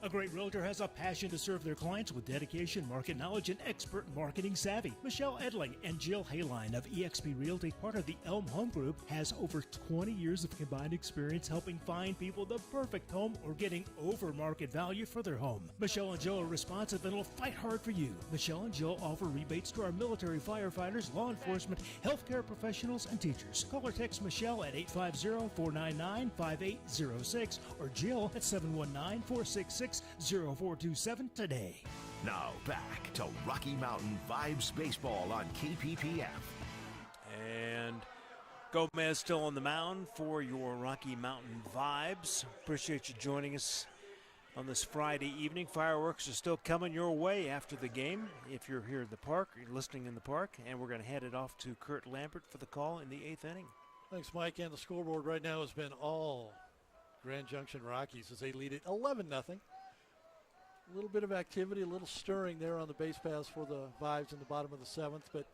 A great realtor has a passion to serve their clients with dedication, market knowledge, and expert marketing savvy. Michelle Edling and Jill Hayline of eXp Realty, part of the Elm Home Group, has over 20 years of combined experience helping find people the perfect home or getting over market value for their home. Michelle and Jill are responsive and will fight hard for you. Michelle and Jill offer rebates to our military firefighters, law enforcement, healthcare professionals, and teachers. Call or text Michelle at 850-499-5806 or Jill at 719-466-0427 today. Now back to Rocky Mountain Vibes Baseball on KPPF. And Gomez still on the mound for your Rocky Mountain Vibes. Appreciate you joining us on this Friday evening. Fireworks are still coming your way after the game. If you're here at the park, you're listening in the park, and we're going to head it off to Kurt Lambert for the call in the 8th inning. Thanks, Mike. And the scoreboard right now has been all Grand Junction Rockies as they lead it 11-0. A little bit of activity, a little stirring there on the base paths for the Vibes in the bottom of the 7th, but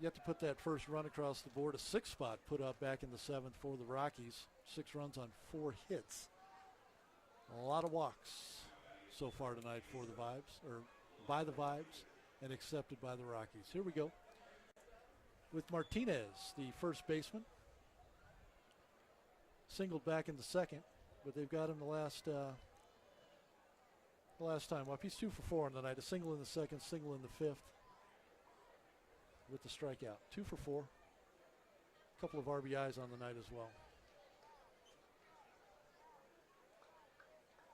yet to put that first run across the board. A 6 spot put up back in the 7th for the Rockies. 6 runs on 4 hits. A lot of walks so far tonight for the Vibes, or by the Vibes, and accepted by the Rockies. Here we go with Martinez, the first baseman. Singled back in the 2nd, but they've got him the last time up. He's 2 for 4 on the night. A single in the 2nd, single in the 5th with the strikeout. 2 for 4. A couple of RBIs on the night as well.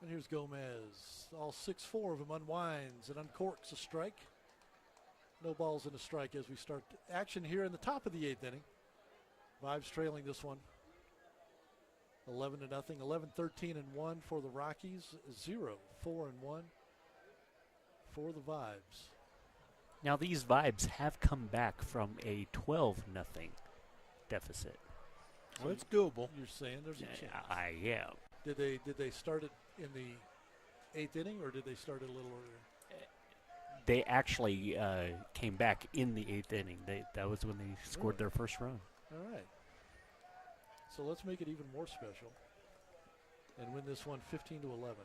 And here's Gomez. All 6-4 of him unwinds and uncorks a strike. No balls and a strike as we start action here in the top of the 8th inning. Vibes trailing this one 11-0. 11-13-1 for the Rockies. 0-4-1 for the Vibes. Now these Vibes have come back from a 12-0 deficit. Well, it's doable. You're saying there's a chance. I am. Did they start it in the 8th inning, or did they start it a little earlier? They actually came back in the 8th inning. That was when they scored their first run. All right. So let's make it even more special and win this one 15-11.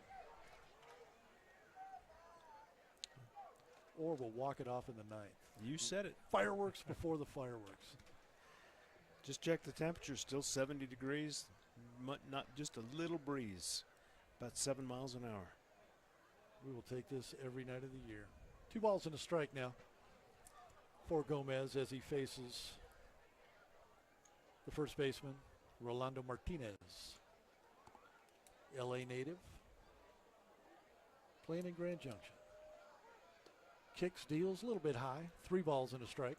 Or we'll walk it off in the 9th. You said it. Fireworks before the fireworks. Just check the temperature, still 70 degrees, not just a little breeze, about 7 miles an hour. We will take this every night of the year. 2 balls and a strike now for Gomez as he faces the first baseman, Rolando Martinez. LA native, playing in Grand Junction. Kicks, deals a little bit high. 3 balls and a strike.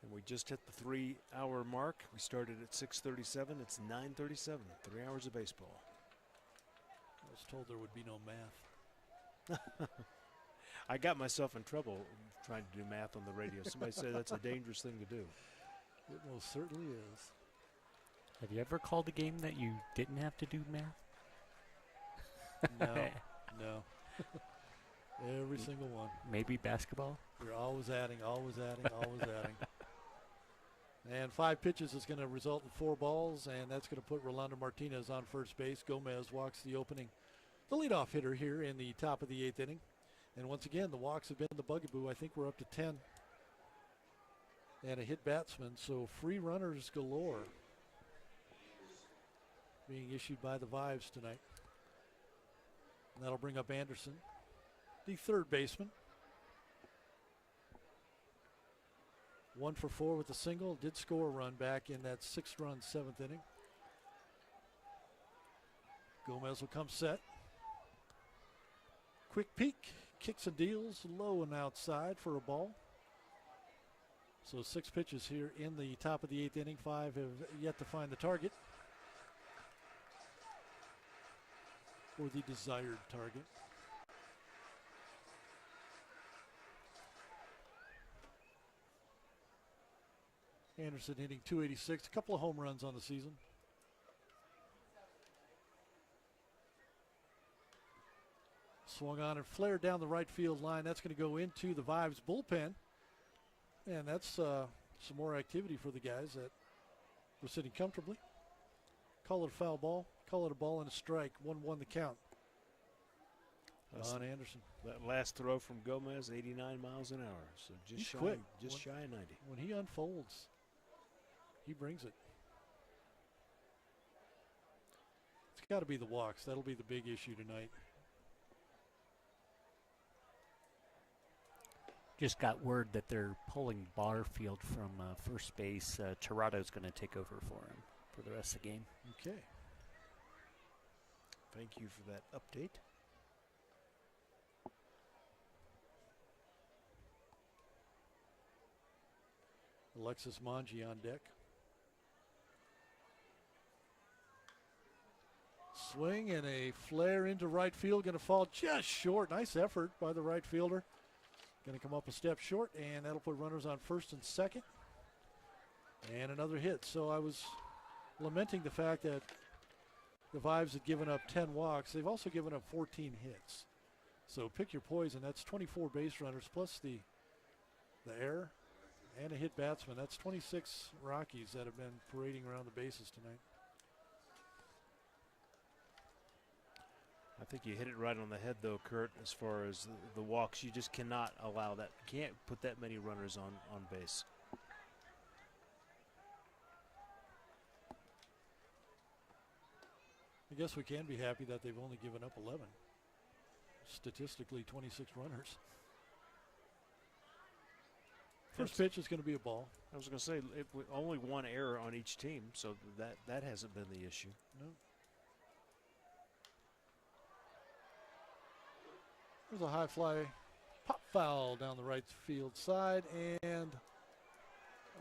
And we just hit the 3-hour mark. We started at 6:37. It's 9:37. 3 hours of baseball. I was told there would be no math. I got myself in trouble trying to do math on the radio. Somebody said that's a dangerous thing to do. It most certainly is. Have you ever called a game that you didn't have to do math? No. Every single one. Maybe basketball? You're always adding, always adding, always adding. And 5 pitches is going to result in 4 balls, and that's going to put Rolando Martinez on first base. Gomez walks the leadoff hitter here in the top of the 8th inning. And once again, the walks have been the bugaboo. I think we're up to 10 and a hit batsman, so free runners galore being issued by the Vives tonight. And that'll bring up Anderson, the third baseman. 1 for 4 with a single. Did score a run back in that 6-run 7th inning. Gomez will come set. Quick peek, kicks and deals, low and outside for a ball. So 6 pitches here in the top of the 8th inning. 5 have yet to find the target, or the desired target. Anderson hitting .286, a couple of home runs on the season. Swung on and flared down the right field line. That's going to go into the Vives bullpen. And that's some more activity for the guys that were sitting comfortably. Call it a foul ball. Call it a ball and a strike. 1-1 the count on Anderson. That last throw from Gomez, 89 miles an hour. So just shy of 90. When he unfolds, he brings it. It's got to be the walks. That'll be the big issue tonight. Just got word that they're pulling Barfield from first base. Toronto's going to take over for him for the rest of the game. Okay. Thank you for that update. Alexis Manji on deck. Swing and a flare into right field. Going to fall just short. Nice effort by the right fielder. Going to come up a step short, and that'll put runners on first and second. And another hit. So I was lamenting the fact that the Vives had given up 10 walks. They've also given up 14 hits. So pick your poison. That's 24 base runners plus the error and a hit batsman. That's 26 Rockies that have been parading around the bases tonight. I think you hit it right on the head, though, Kurt, as far as the walks. You just cannot allow that. You can't put that many runners on base. I guess we can be happy that they've only given up 11. Statistically, 26 runners. First pitch is going to be a ball. I was going to say, only one error on each team, so that hasn't been the issue. No. There's a high fly pop foul down the right field side, and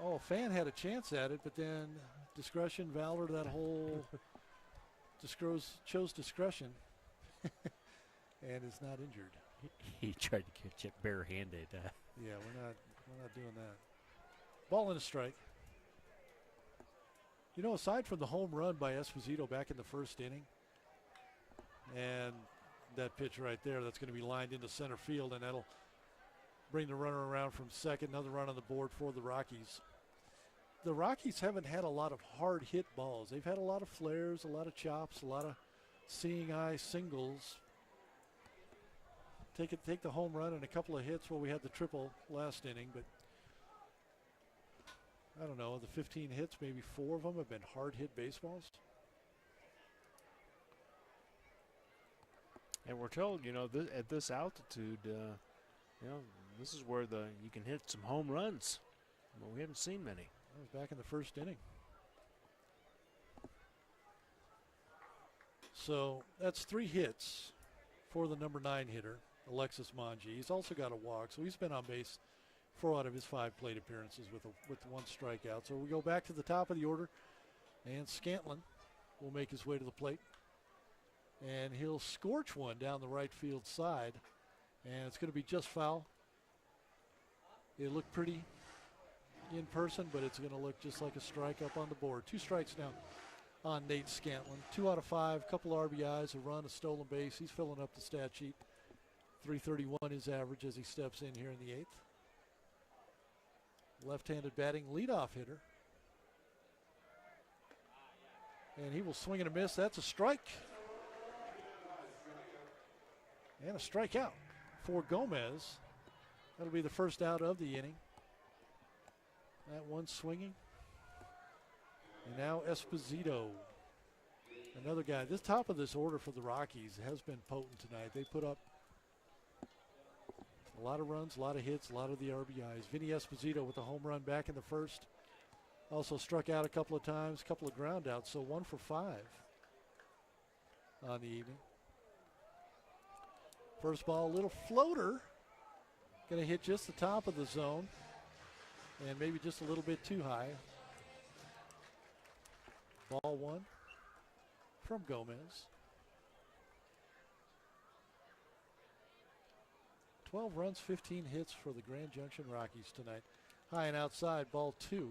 a fan had a chance at it, but then discretion, valor, that whole chose discretion and is not injured. He tried to catch it barehanded. Yeah, we're not doing that. Ball and a strike. You know, aside from the home run by Esposito back in the first inning, and that pitch right there, that's going to be lined into center field, and that'll bring the runner around from second. Another run on the board for the Rockies. The Rockies haven't had a lot of hard hit balls. They've had a lot of flares, a lot of chops, a lot of seeing eye singles. Take the home run and a couple of hits. Well, we had the triple last inning, but I don't know, the 15 hits, maybe 4 of them have been hard hit baseballs. And we're told, at this altitude, this is where you can hit some home runs. But we haven't seen many. That was back in the first inning. So that's 3 hits for the number 9 hitter, Alexis Manji. He's also got a walk, so he's been on base 4 out of his 5 plate appearances with 1 strikeout. So we go back to the top of the order, and Scantland will make his way to the plate. And he'll scorch one down the right field side, and it's going to be just foul. It looked pretty in person, but it's going to look just like a strike up on the board. 2 strikes now on Nate Scantland. 2 out of 5, couple RBIs, a run, a stolen base. He's filling up the stat sheet. 331 his average as he steps in here in the 8th. Left-handed batting leadoff hitter. And he will swing and a miss. That's a strike. And a strikeout for Gomez. That'll be the first out of the inning. That one swinging. And now Esposito. Another guy. This top of this order for the Rockies has been potent tonight. They put up a lot of runs, a lot of hits, a lot of the RBIs. Vinny Esposito with a home run back in the first. Also struck out a couple of times, a couple of ground outs, so 1 for 5 on the evening. First ball, a little floater. Going to hit just the top of the zone and maybe just a little bit too high. Ball 1 from Gomez. 12 runs, 15 hits for the Grand Junction Rockies tonight. High and outside, ball 2.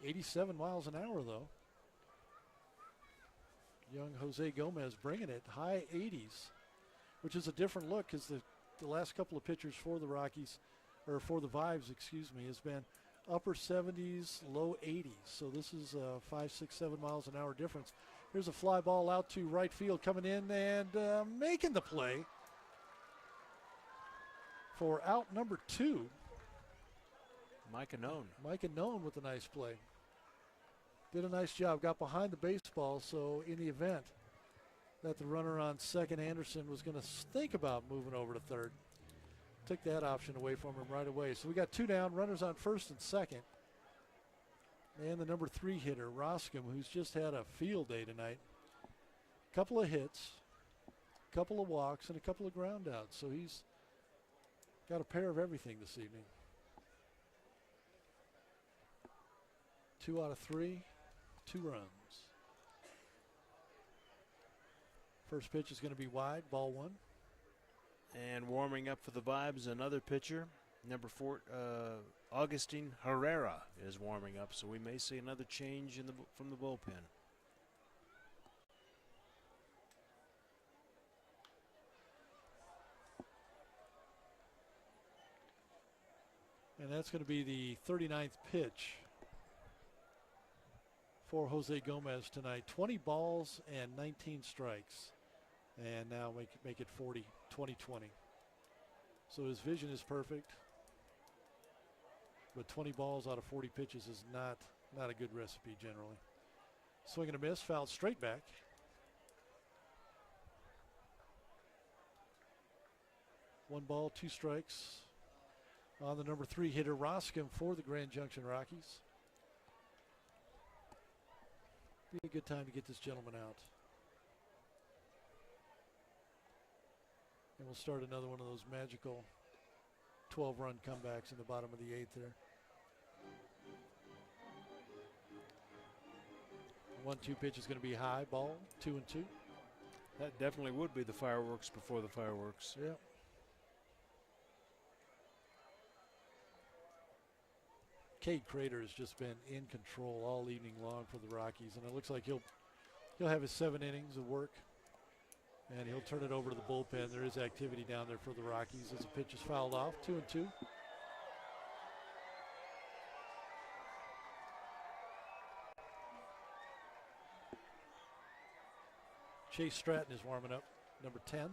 87 miles an hour, though. Young Jose Gomez bringing it high 80s, which is a different look because the last couple of pitchers for the Rockies, or for the Vibes, excuse me, has been upper 70s, low 80s. So this is a 5, 6, 7 miles an hour difference. Here's a fly ball out to right field coming in and making the play for out number 2. Micah Known. Micah Known with a nice play. Did a nice job, got behind the baseball, so in the event that the runner on second, Anderson, was going to think about moving over to third, took that option away from him right away. So we got 2 down, runners on first and second. And the number 3 hitter, Roscom, who's just had a field day tonight. Couple of hits, couple of walks, and a couple of ground outs. So he's got a pair of everything this evening. 2 out of 3, 2 runs. First pitch is going to be wide, ball 1. And warming up for the Vibes, another pitcher, number 4, Augustine Herrera is warming up. So we may see another change from the bullpen. And that's going to be the 39th pitch for Jose Gomez tonight. 20 balls and 19 strikes. And now make it 40, 20-20. So his vision is perfect. But 20 balls out of 40 pitches is not a good recipe generally. Swing and a miss, fouled straight back. One ball, 2 strikes on the number 3 hitter, Roscom, for the Grand Junction Rockies. Be a good time to get this gentleman out. And we'll start another one of those magical 12-run comebacks in the bottom of the 8th there. 1-2 pitch is going to be high, ball, 2-2. That definitely would be the fireworks before the fireworks. Yeah. Cade Crater has just been in control all evening long for the Rockies, and it looks like he'll have his 7 innings of work, and he'll turn it over to the bullpen. There is activity down there for the Rockies as the pitch is fouled off, 2-2. Chase Stratton is warming up, number 10.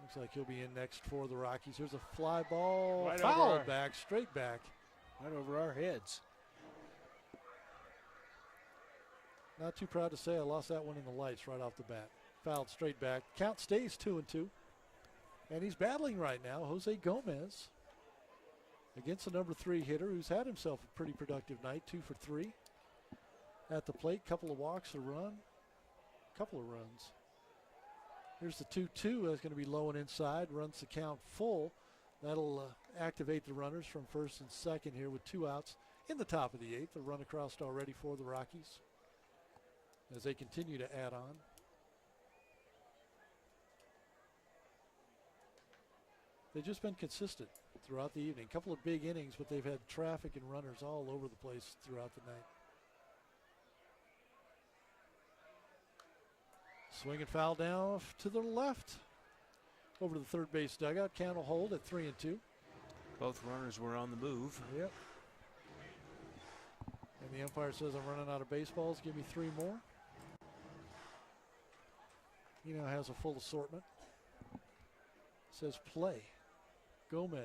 Looks like he'll be in next for the Rockies. Here's a fly ball, right fouled back, straight back. Right over our heads. Not too proud to say I lost that one in the lights right off the bat. Fouled straight back. Count stays 2-2. And he's battling right now, Jose Gomez, against the number 3 hitter who's had himself a pretty productive night, 2 for 3. At the plate, couple of walks, a run, couple of runs. Here's the 2-2. That's going to be low and inside. Runs the count full. That'll activate the runners from first and second here with 2 outs in the top of the 8th. A run across already for the Rockies as they continue to add on. They've just been consistent throughout the evening. A couple of big innings, but they've had traffic and runners all over the place throughout the night. Swing and foul down to the left. Over to the third base dugout. Count will hold at 3-2. Both runners were on the move. Yep. And the umpire says, I'm running out of baseballs. Give me 3 more. He now has a full assortment. says play. Gomez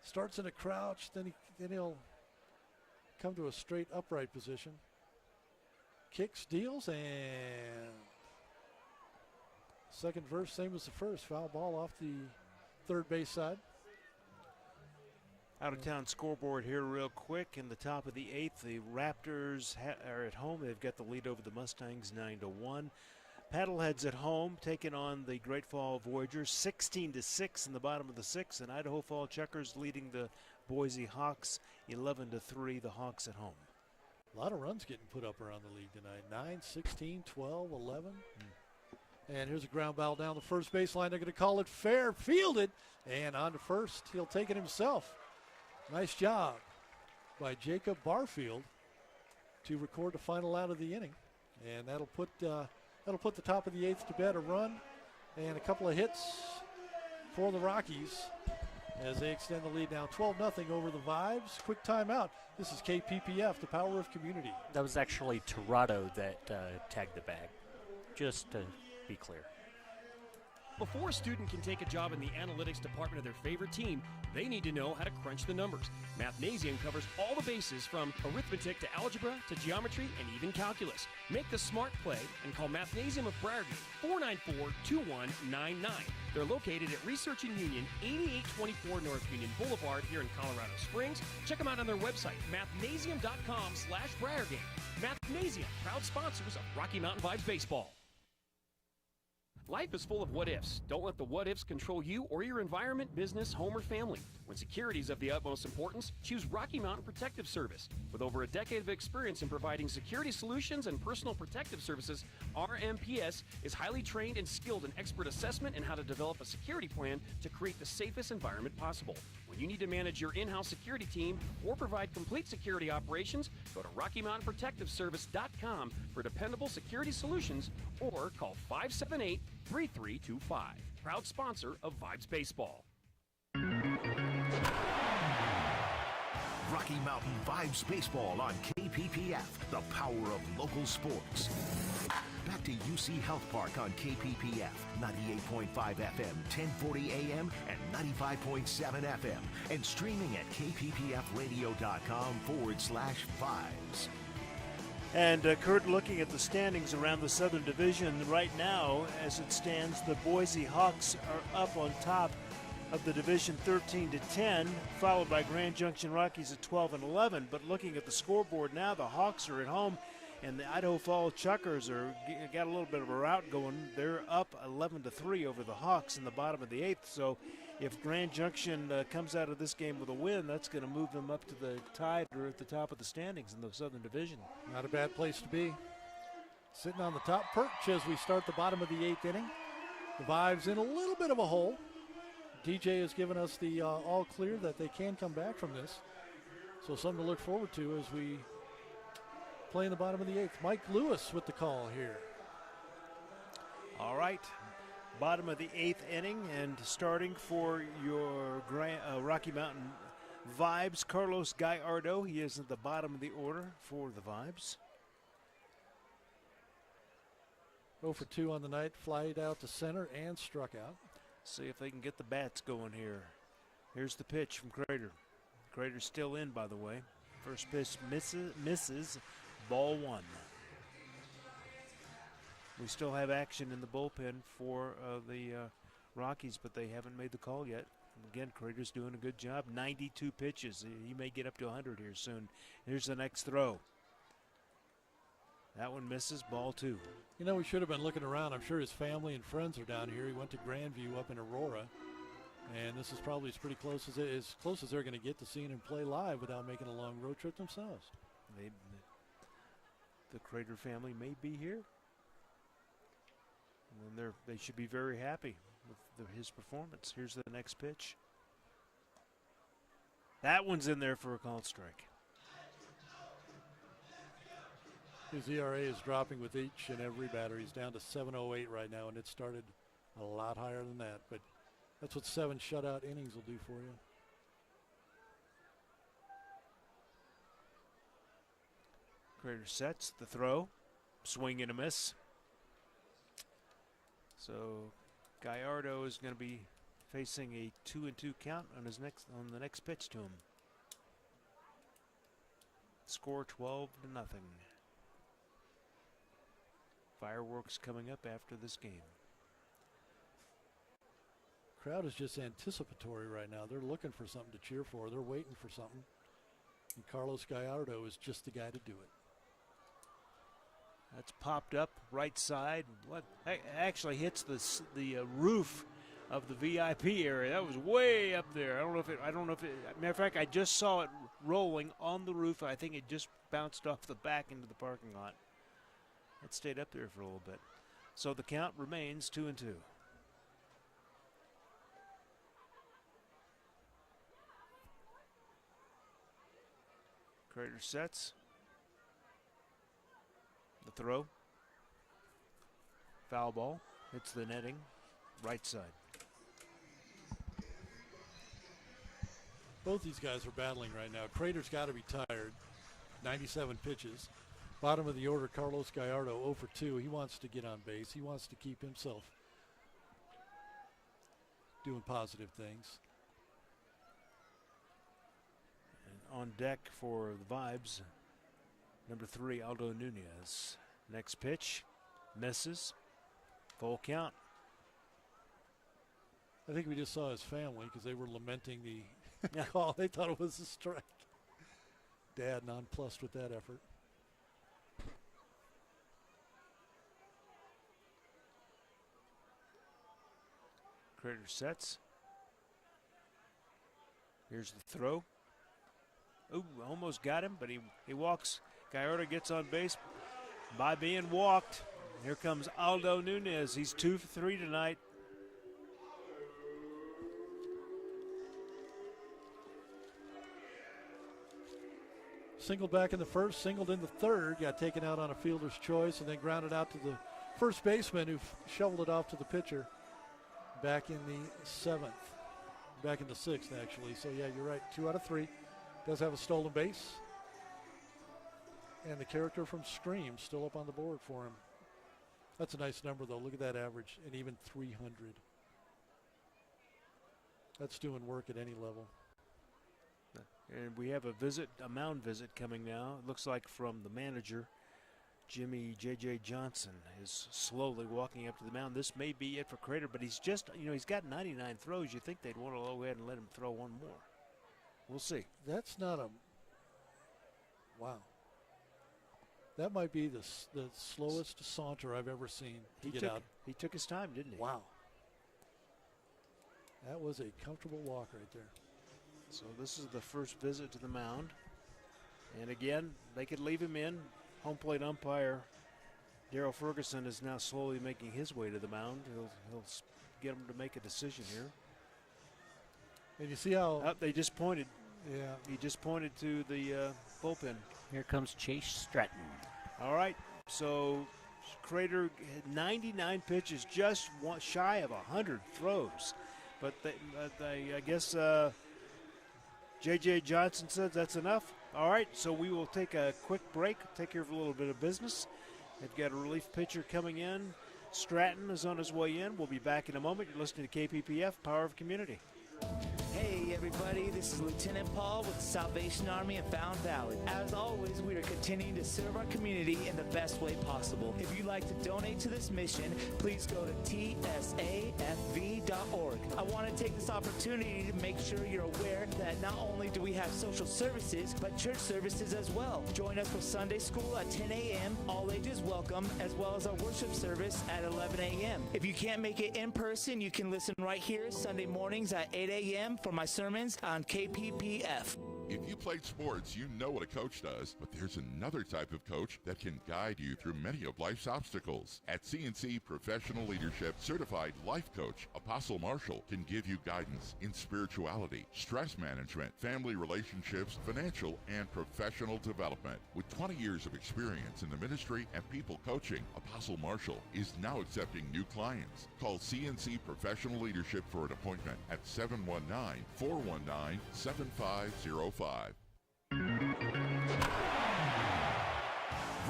starts in a crouch, then he'll come to a straight upright position. Kicks, deals, and second verse, same as the first. Foul ball off the third base side. Out-of-town scoreboard here real quick. In the top of the 8th, the Raptors are at home. They've got the lead over the Mustangs 9-1. Paddleheads at home taking on the Great Fall Voyagers 16-6 in the bottom of the 6th, and Idaho Fall Chuckers leading the Boise Hawks 11-3, the Hawks at home. A lot of runs getting put up around the league tonight. 9, 16, 12, 11. And here's a ground ball down the first baseline. They're going to call it fair. Fielded. And on to first. He'll take it himself. Nice job by Jacob Barfield to record the final out of the inning. And that'll put the top of the 8th to bed. A run and a couple of hits for the Rockies as they extend the lead now 12-0 over the Vibes. Quick timeout. This is KPPF, the power of community. That was actually Torado that tagged the bag, just to be clear. Before a student can take a job in the analytics department of their favorite team, they need to know how to crunch the numbers. Mathnasium covers all the bases from arithmetic to algebra to geometry and even calculus. Make the smart play and call Mathnasium of Briargate 494-2199. They're located at Research and Union, 8824 North Union Boulevard here in Colorado Springs. Check them out on their website, mathnasium.com/Briargate. Mathnasium, proud sponsors of Rocky Mountain Vibes Baseball. Life is full of what-ifs. Don't let the what-ifs control you or your environment, business, home, or family. When security is of the utmost importance, choose Rocky Mountain Protective Service. With over a decade of experience in providing security solutions and personal protective services, RMPS is highly trained and skilled in expert assessment and how to develop a security plan to create the safest environment possible. When you need to manage your in-house security team or provide complete security operations, go to RockyMountainProtectiveService.com for dependable security solutions or call 578-3325. Proud sponsor of Vibes Baseball. Rocky Mountain Vibes Baseball on KPPF, the power of local sports. Back to UC Health Park on KPPF, 98.5 FM, 1040 AM, and 95.7 FM, and streaming at kppfradio.com/vibes. And Kurt, looking at the standings around the Southern Division right now, as it stands, the Boise Hawks are up on top of the division 13-10, followed by Grand Junction Rockies at 12-11. But looking at the scoreboard now, the Hawks are at home, and the Idaho Fall Chuckers got a little bit of a rout going. They're up 11-3 over the Hawks in the bottom of the 8th. So if Grand Junction comes out of this game with a win, that's going to move them up to the tide or at the top of the standings in the Southern Division. Not a bad place to be. Sitting on the top perch as we start the bottom of the 8th inning. The Vibes in a little bit of a hole. DJ has given us the all clear that they can come back from this. So something to look forward to as we play in the bottom of the 8th. Mike Lewis with the call here. All right. Bottom of the 8th inning, and starting for your Rocky Mountain Vibes, Carlos Gallardo. He is at the bottom of the order for the Vibes. 0 for 2 on the night, flied out to center and struck out. See if they can get the bats going here. Here's the pitch from Crater. Crater's still in, by the way. First pitch misses, ball 1. We still have action in the bullpen for the Rockies, but they haven't made the call yet. Again, Crater's doing a good job. 92 pitches. He may get up to 100 here soon. Here's the next throw. That one misses, ball 2. You know, we should have been looking around. I'm sure his family and friends are down here. He went to Grandview up in Aurora, and this is probably as close as they're going to get to seeing him play live without making a long road trip themselves. The Crater family may be here, and they should be very happy with his performance. Here's the next pitch. That one's in there for a called strike. His ERA is dropping with each and every batter. He's down to 7.08 right now, and it started a lot higher than that. But that's what 7 shutout innings will do for you. Crater sets the throw. Swing and a miss. So Gallardo is going to be facing a 2-2 count on the next pitch to him. Score 12-0. Fireworks coming up after this game. Crowd is just anticipatory right now. They're looking for something to cheer for. They're waiting for something. And Carlos Gallardo is just the guy to do it. That's popped up right side. What actually hits the roof of the VIP area? That was way up there. I don't know if it. Matter of fact, I just saw it rolling on the roof. I think it just bounced off the back into the parking lot. It stayed up there for a little bit. So the count remains 2-2. Crater sets. The throw. Foul ball. Hits the netting. Right side. Both these guys are battling right now. Crater's got to be tired. 97 pitches. Bottom of the order, Carlos Gallardo 0 for 2. He wants to get on base. He wants to keep himself doing positive things. And on deck for the Vibes, number 3, Aldo Nunez. Next pitch, misses. Full count. I think we just saw his family because they were lamenting the call. They thought it was a strike. Dad nonplussed with that effort. Crater sets. Here's the throw. Ooh, almost got him, but he walks. Gallardo gets on base by being walked. Here comes Aldo Nunez. He's 2 for 3 tonight. Singled back in the first, singled in the third, got taken out on a fielder's choice, and then grounded out to the first baseman who shoveled it off to the pitcher back in the 7th. Back in the 6th, actually. So, yeah, you're right. 2 out of 3. Does have a stolen base. And the character from Scream still up on the board for him. That's a nice number, though. Look at that average, and even 300. That's doing work at any level. And we have a mound visit coming now. It looks like from the manager, Jimmy J.J. Johnson is slowly walking up to the mound. This may be it for Crater, but he's just, he's got 99 throws. You think they'd want to go ahead and let him throw one more. We'll see. That's not a, wow. That might be the slowest saunter I've ever seen to get out. He took his time, didn't he? Wow. That was a comfortable walk right there. So this is the first visit to the mound. And again, they could leave him in. Home plate umpire Daryl Ferguson is now slowly making his way to the mound. He'll get him to make a decision here. And you see how they just pointed. Yeah, he just pointed to the bullpen. Here comes Chase Stratton. All right, so Crater had 99 pitches, just shy of 100 throws, but I guess J.J. Johnson says that's enough. All right, so we will take a quick break, take care of a little bit of business. They've got a relief pitcher coming in. Stratton is on his way in. We'll be back in a moment. You're listening to KPPF, Power of Community. Hey everybody, this is Lieutenant Paul with the Salvation Army in Fountain Valley. As always, we are continuing to serve our community in the best way possible. If you'd like to donate to this mission, please go to tsafv.org. I want to take this opportunity to make sure you're aware that not only do we have social services, but church services as well. Join us for Sunday school at 10 a.m., all ages welcome, as well as our worship service at 11 a.m. If you can't make it in person, you can listen right here Sunday mornings at 8 a.m. for my sermons on KPPF. If you played sports, you know what a coach does, but there's another type of coach that can guide you through many of life's obstacles. At CNC Professional Leadership, certified life coach Apostle Marshall can give you guidance in spirituality, stress management, family relationships, financial and professional development. With 20 years of experience in the ministry and people coaching, Apostle Marshall is now accepting new clients. Call CNC Professional Leadership for an appointment at 719-419-7505.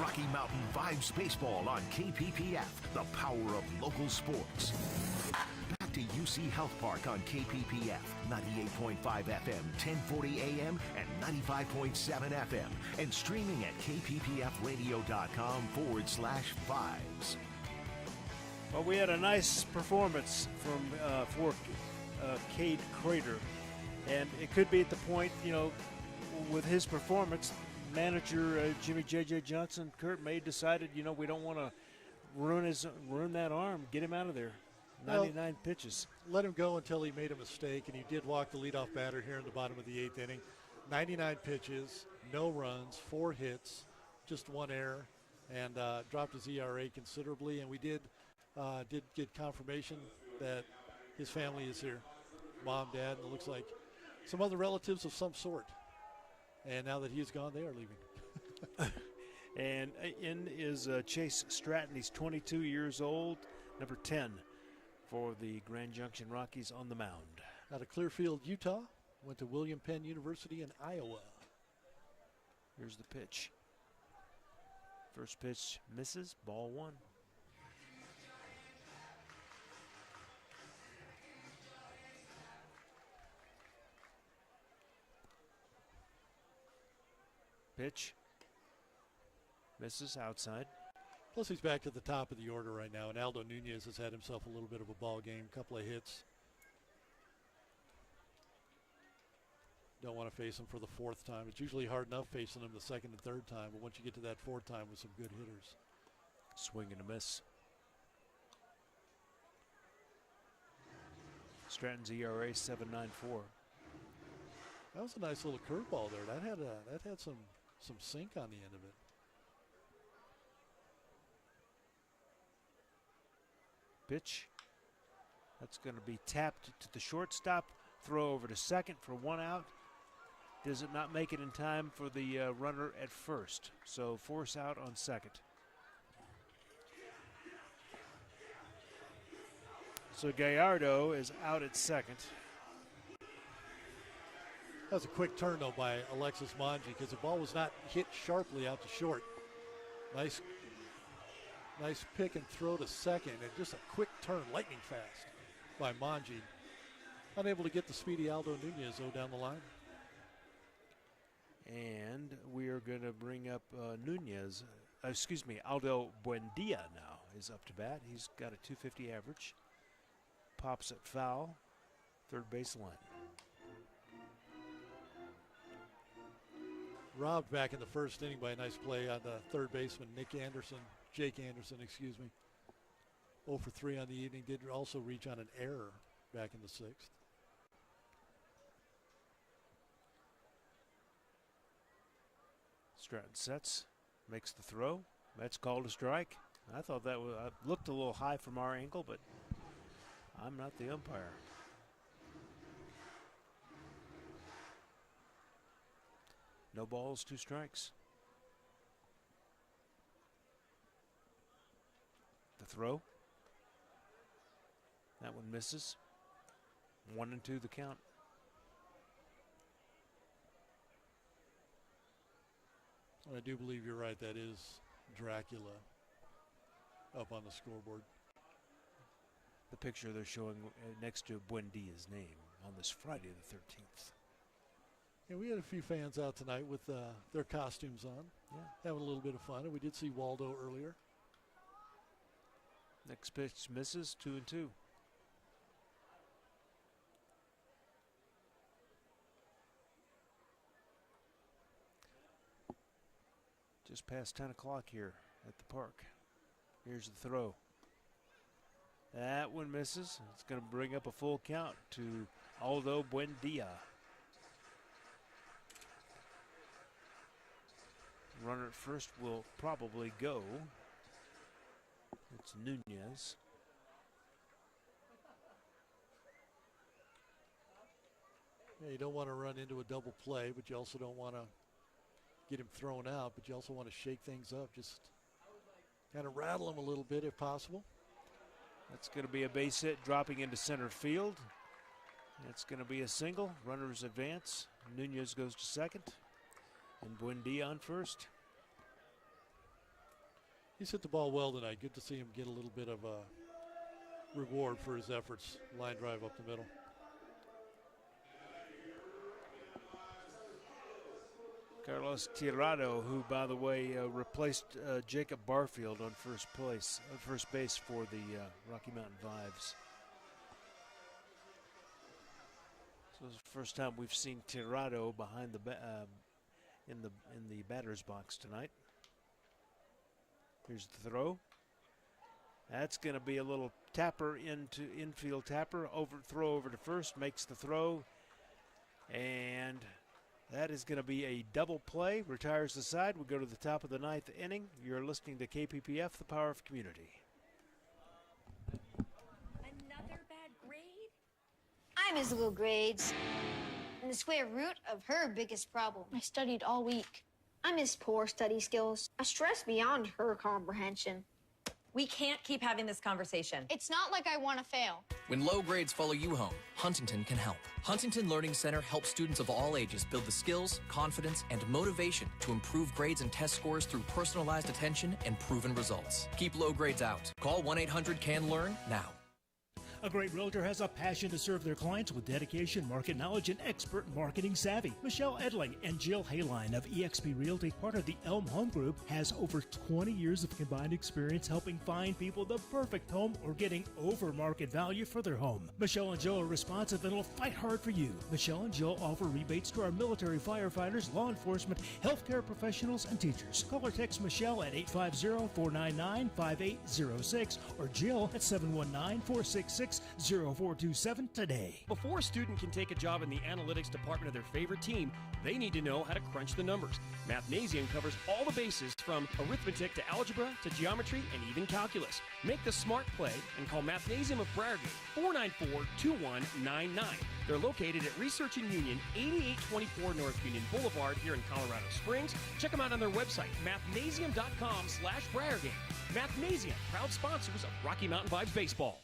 Rocky Mountain Vibes Baseball on KPPF, the power of local sports. Back to UC Health Park on KPPF 98.5 FM, 1040 AM, and 95.7 FM, and streaming at kppfradio.com/5s. Well, we had a nice performance for Cade Crater, and it could be at the point, with his performance, manager Jimmy J.J. Johnson, Kurt May decided, we don't want to ruin that arm, get him out of there. 99 pitches. Let him go until he made a mistake, and he did walk the leadoff batter here in the bottom of the 8th inning. 99 pitches, no runs, 4 hits, just 1 error, and dropped his ERA considerably. And we did get confirmation that his family is here, mom, dad, and it looks like some other relatives of some sort. And now that he's gone, they are leaving. And in is Chase Stratton. He's 22 years old, number 10 for the Grand Junction Rockies on the mound. Out of Clearfield, Utah, went to William Penn University in Iowa. Here's the pitch. First pitch misses, ball 1. Pitch. Misses outside. Plus, he's back to the top of the order right now, and Aldo Nunez has had himself a little bit of a ball game, couple of hits. Don't want to face him for the 4th time. It's usually hard enough facing him the 2nd and 3rd time, but once you get to that 4th time with some good hitters. Swing and a miss. Stratton's ERA 7.94. That was a nice little curveball there. That had some sink on the end of it. Pitch. That's going to be tapped to the shortstop. Throw over to second for 1 out. Does it not make it in time for the runner at first? So force out on second. So Gallardo is out at second. That was a quick turn, though, by Alexis Manji, because the ball was not hit sharply out to short. Nice pick and throw to second, and just a quick turn, lightning fast, by Manji. Unable to get the speedy Aldo Nunez, though, down the line. And we are going to bring up Aldo Buendia now is up to bat. He's got a .250 average. Pops it foul, third base line. Robbed back in the 1st inning by a nice play on the third baseman, Jake Anderson, 0 for 3 on the evening. Did also reach on an error back in the 6th. Stratton sets, makes the throw. That's called a strike. I thought that looked a little high from our angle, but I'm not the umpire. No balls, 2 strikes. The throw. That one misses. 1-2 the count. I do believe you're right. That is Dracula up on the scoreboard. The picture they're showing next to Buendia's name on this Friday the 13th. Yeah, we had a few fans out tonight with their costumes on. Yeah. Having a little bit of fun. And we did see Waldo earlier. Next pitch misses, 2-2. Just past 10 o'clock here at the park. Here's the throw. That one misses. It's going to bring up a full count to Aldo Buendia. Runner at first will probably go. It's Nunez. Yeah, you don't want to run into a double play, but you also don't want to get him thrown out, but you also want to shake things up. Just kind of rattle him a little bit if possible. That's going to be a base hit dropping into center field. It's going to be a single. Runners advance. Nunez goes to second. And Buendia on first. He's hit the ball well tonight. Good to see him get a little bit of reward for his efforts. Line drive up the middle. Carlos Tirado, who, by the way, replaced Jacob Barfield on first base for the Rocky Mountain Vibes. So it's the first time we've seen Tirado behind the in the batter's box tonight. Here's the throw. That's going to be a little tapper into infield tapper. Throw over to first, makes the throw, and that is going to be a double play. Retires the side. We go to the top of the ninth inning. You're listening to KPPF, the power of community. Another bad grade? I miss little grades and the square root of her biggest problem. I studied all week. I miss poor study skills. I stress beyond her comprehension. We can't keep having this conversation. It's not like I want to fail. When low grades follow you home, Huntington can help. Huntington Learning Center helps students of all ages build the skills, confidence, and motivation to improve grades and test scores through personalized attention and proven results. Keep low grades out. Call 1-800-CAN-LEARN now. A great realtor has a passion to serve their clients with dedication, market knowledge, and expert marketing savvy. Michelle Edling and Jill Hayline of eXp Realty, part of the Elm Home Group, has over 20 years of combined experience helping find people the perfect home or getting over market value for their home. Michelle and Jill are responsive and will fight hard for you. Michelle and Jill offer rebates to our military firefighters, law enforcement, healthcare professionals, and teachers. Call or text Michelle at 850-499-5806 or Jill at 719-466-0427 today. Before a student can take a job in the analytics department of their favorite team, they need to know how to crunch the numbers. Mathnasium covers all the bases from arithmetic to algebra to geometry and even calculus. Make the smart play and call Mathnasium of Briargate 494-2199. They're located at Research and Union, 8824 North Union Boulevard here in Colorado Springs. Check them out on their website, mathnasium.com/Briargate. Mathnasium, proud sponsors of Rocky Mountain Vibes Baseball.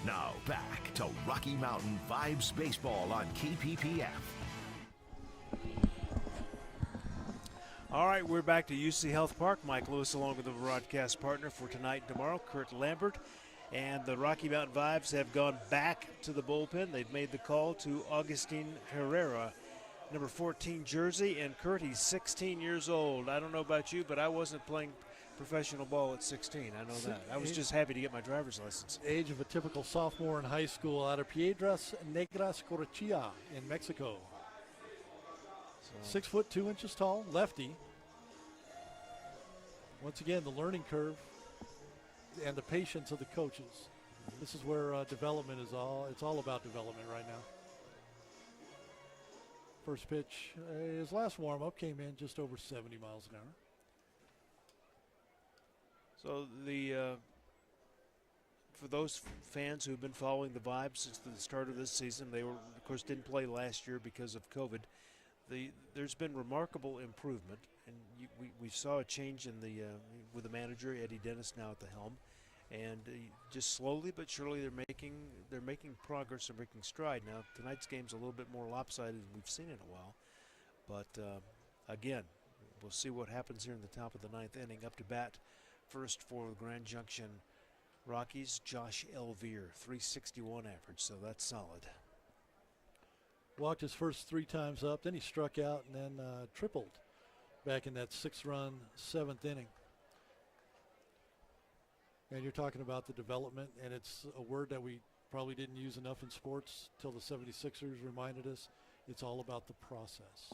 Now back to Rocky Mountain Vibes Baseball on KPPF. All right, we're back to UC Health Park. Mike Lewis along with the broadcast partner for tonight and tomorrow, Kurt Lambert. And the Rocky Mountain Vibes have gone back to the bullpen. They've made the call to Augustine Herrera, number 14 jersey. And Kurt, he's 16 years old. I don't know about you, but I wasn't playing professional ball at 16. I know that. I was just happy to get my driver's license. Age of a typical sophomore in high school out of Piedras Negras, Corochilla in Mexico. 6 foot 2 inches tall, lefty. Once again, the learning curve and the patience of the coaches. This is where development is it's all about development right now. First pitch, his last warm-up came in just over 70 miles an hour. So for those fans who've been following the Vibes since the start of this season, they of course didn't play last year because of COVID. There's been remarkable improvement, and we saw a change in with the manager Eddie Dennis now at the helm, and just slowly but surely they're making progress and making stride. Now tonight's game's a little bit more lopsided than we've seen in a while, but again, we'll see what happens here in the top of the ninth inning. Up to bat first for the Grand Junction Rockies, Josh Elvire, 361 average, so that's solid. Walked his first 3 times up, then he struck out and then tripled back in that 6-run 7th inning. And you're talking about the development, and it's a word that we probably didn't use enough in sports till the 76ers reminded us. It's all about the process.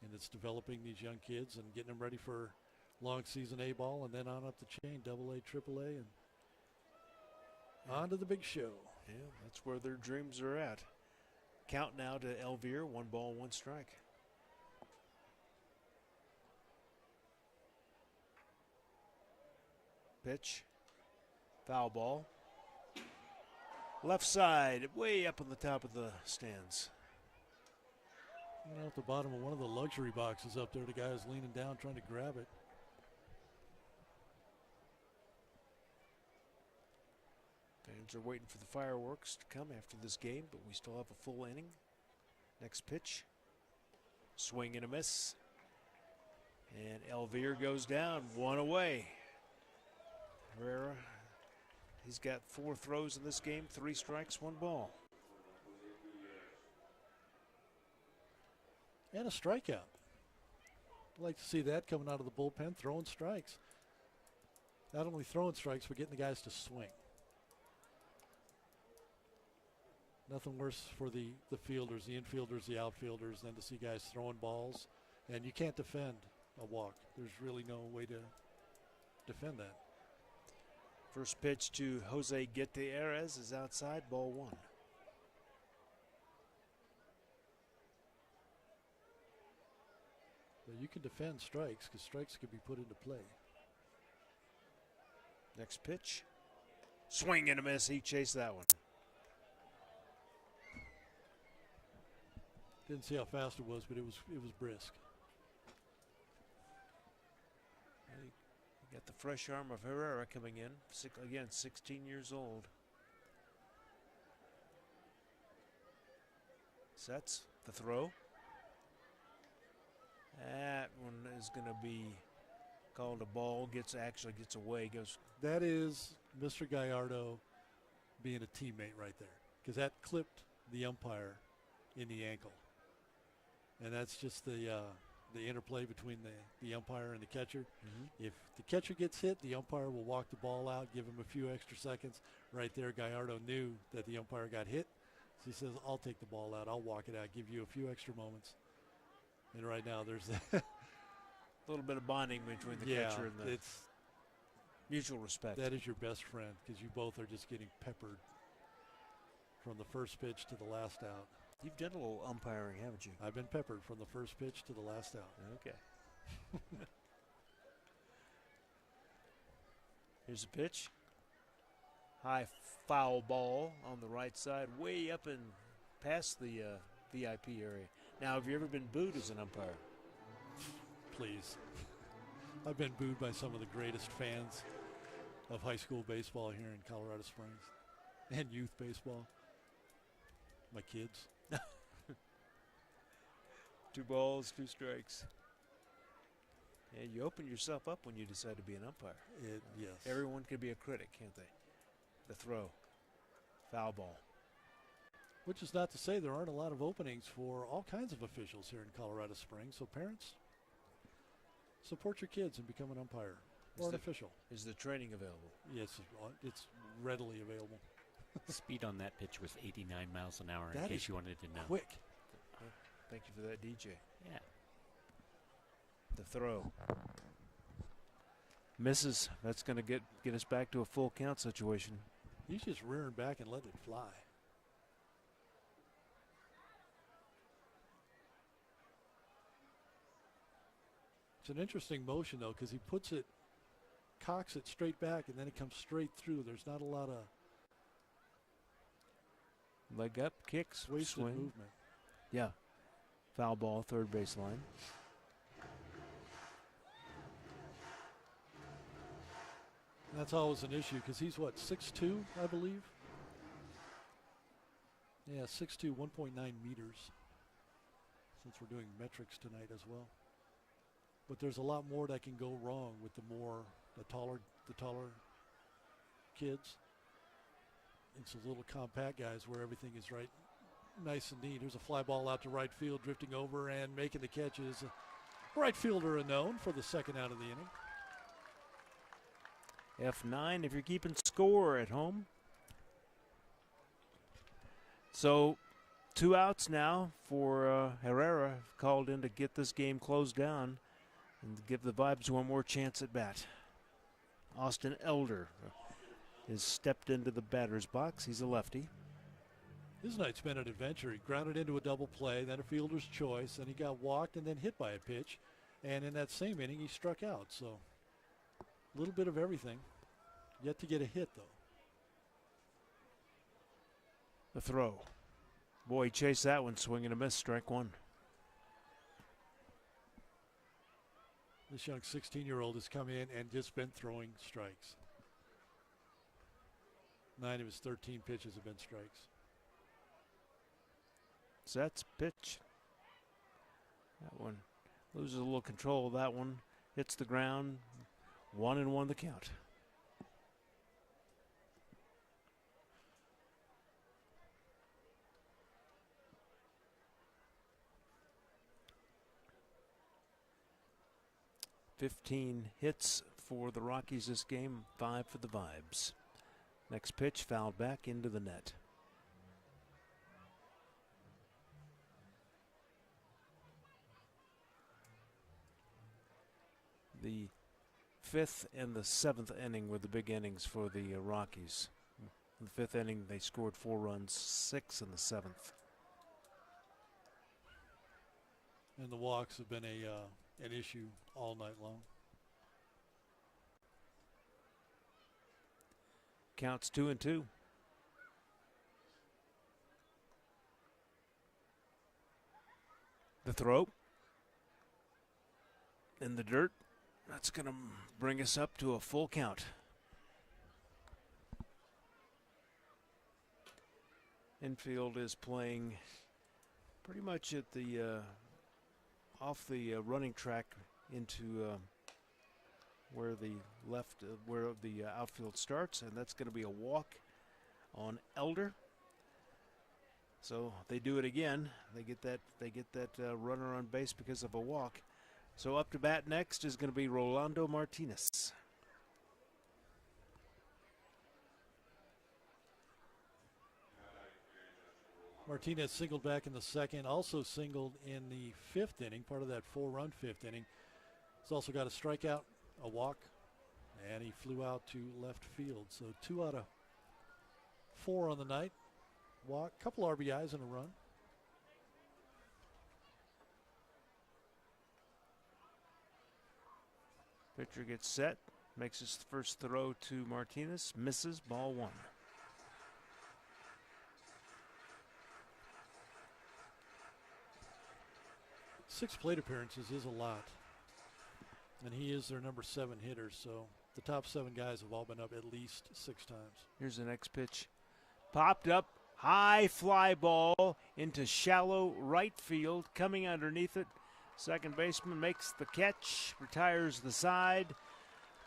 And it's developing these young kids and getting them ready for long season A-ball and then on up the chain, AA, AAA, and on to the big show. Yeah, that's where their dreams are at. Count now to Elvire, 1 ball, 1 strike. Pitch, foul ball. Left side, way up on the top of the stands. At the bottom of one of the luxury boxes up there, the guy is leaning down trying to grab it. Fans are waiting for the fireworks to come after this game, but we still have a full inning. Next pitch, swing and a miss. And Elvire goes down, 1 away. Herrera He's got 4 throws in this game, 3 strikes, 1 ball. And a strikeout. I'd like to see that coming out of the bullpen, throwing strikes. Not only throwing strikes, but getting the guys to swing. Nothing worse for the fielders, the infielders, the outfielders, than to see guys throwing balls. And you can't defend a walk. There's really no way to defend that. First pitch to Jose Gutierrez is outside, ball 1. But you can defend strikes because strikes can be put into play. Next pitch. Swing and a miss. He chased that one. Didn't see how fast it was, but it was brisk. You got the fresh arm of Herrera coming in. Again, 16 years old. Sets the throw. That one is going to be called a ball. Actually gets away. Goes. That is Mr. Gallardo being a teammate right there, because that clipped the umpire in the ankle. And that's just the interplay between the umpire and the catcher. Mm-hmm. If the catcher gets hit, the umpire will walk the ball out, give him a few extra seconds. Right there, Gallardo knew that the umpire got hit. So he says, I'll take the ball out. I'll walk it out, give you a few extra moments. And right now there's a little bit of bonding between the catcher and the it's mutual respect. That is your best friend, because you both are just getting peppered from the first pitch to the last out. You've done a little umpiring, haven't you? I've been peppered from the first pitch to the last out. Okay. Here's a pitch. High foul ball on the right side, way up and past the VIP area. Now, have you ever been booed as an umpire? Please. I've been booed by some of the greatest fans of high school baseball here in Colorado Springs and youth baseball. My kids. 2 balls, 2 strikes. And you open yourself up when you decide to be an umpire. Yes. Everyone can be a critic, can't they? The throw. Foul ball. Which is not to say there aren't a lot of openings for all kinds of officials here in Colorado Springs. So parents, support your kids and become an umpire or an official. Is the training available? Yes, it's readily available. Speed on that pitch was 89 miles an hour, that in case you wanted to know. Quick. Thank you for that, DJ. Yeah. The throw. Misses. That's going to get us back to a full count situation. He's just rearing back and letting it fly. It's an interesting motion, though, because he cocks it straight back, and then it comes straight through. There's not a lot of leg up, kicks, wasted swing. movement. Yeah. Foul ball, third baseline. And that's always an issue, because he's, 6'2", I believe? Yeah, 6'2", 1.9 meters, since we're doing metrics tonight as well. But there's a lot more that can go wrong with the taller kids. It's those little compact guys where everything is right, nice and neat. Here's a fly ball out to right field, drifting over and making the catch is right fielder unknown for the second out of the inning. F9 if you're keeping score at home. So 2 outs now for Herrera, called in to get this game closed down and give the Vibes one more chance at bat. Austin Elder has stepped into the batter's box. He's a lefty. His night's been an adventure. He grounded into a double play, then a fielder's choice, then he got walked and then hit by a pitch. And in that same inning, he struck out. So a little bit of everything. Yet to get a hit, though. The throw. Boy, he chased that one, swing and a miss, strike 1. This young 16-year-old has come in and just been throwing strikes. 9 of his 13 pitches have been strikes. Sets, pitch. That one loses a little control of that one. Hits the ground. 1-1 the count. 15 hits for the Rockies this game, 5 for the Vibes. Next pitch fouled back into the net. The 5th and the 7th inning were the big innings for the Rockies. In the 5th inning, they scored 4 runs, 6 in the 7th. And the walks have been an issue all night long. Counts 2-2. The throw. In the dirt. That's going to bring us up to a full count. Infield is playing pretty much at the off the running track into where the outfield starts, and that's going to be a walk on Elder. So they do it again. They get that runner on base because of a walk. So up to bat next is going to be Rolando Martinez. Martinez singled back in the 2nd, also singled in the 5th inning, part of that 4-run 5th inning. He's also got a strikeout, a walk, and he flew out to left field. So 2 out of 4 on the night. Walk, couple RBIs and a run. Pitcher gets set, makes his first throw to Martinez, misses, ball 1. Six plate appearances is a lot. And he is their number 7 hitter, so the top 7 guys have all been up at least 6 times. Here's the next pitch. Popped up, high fly ball into shallow right field, coming underneath it. Second baseman makes the catch, retires the side.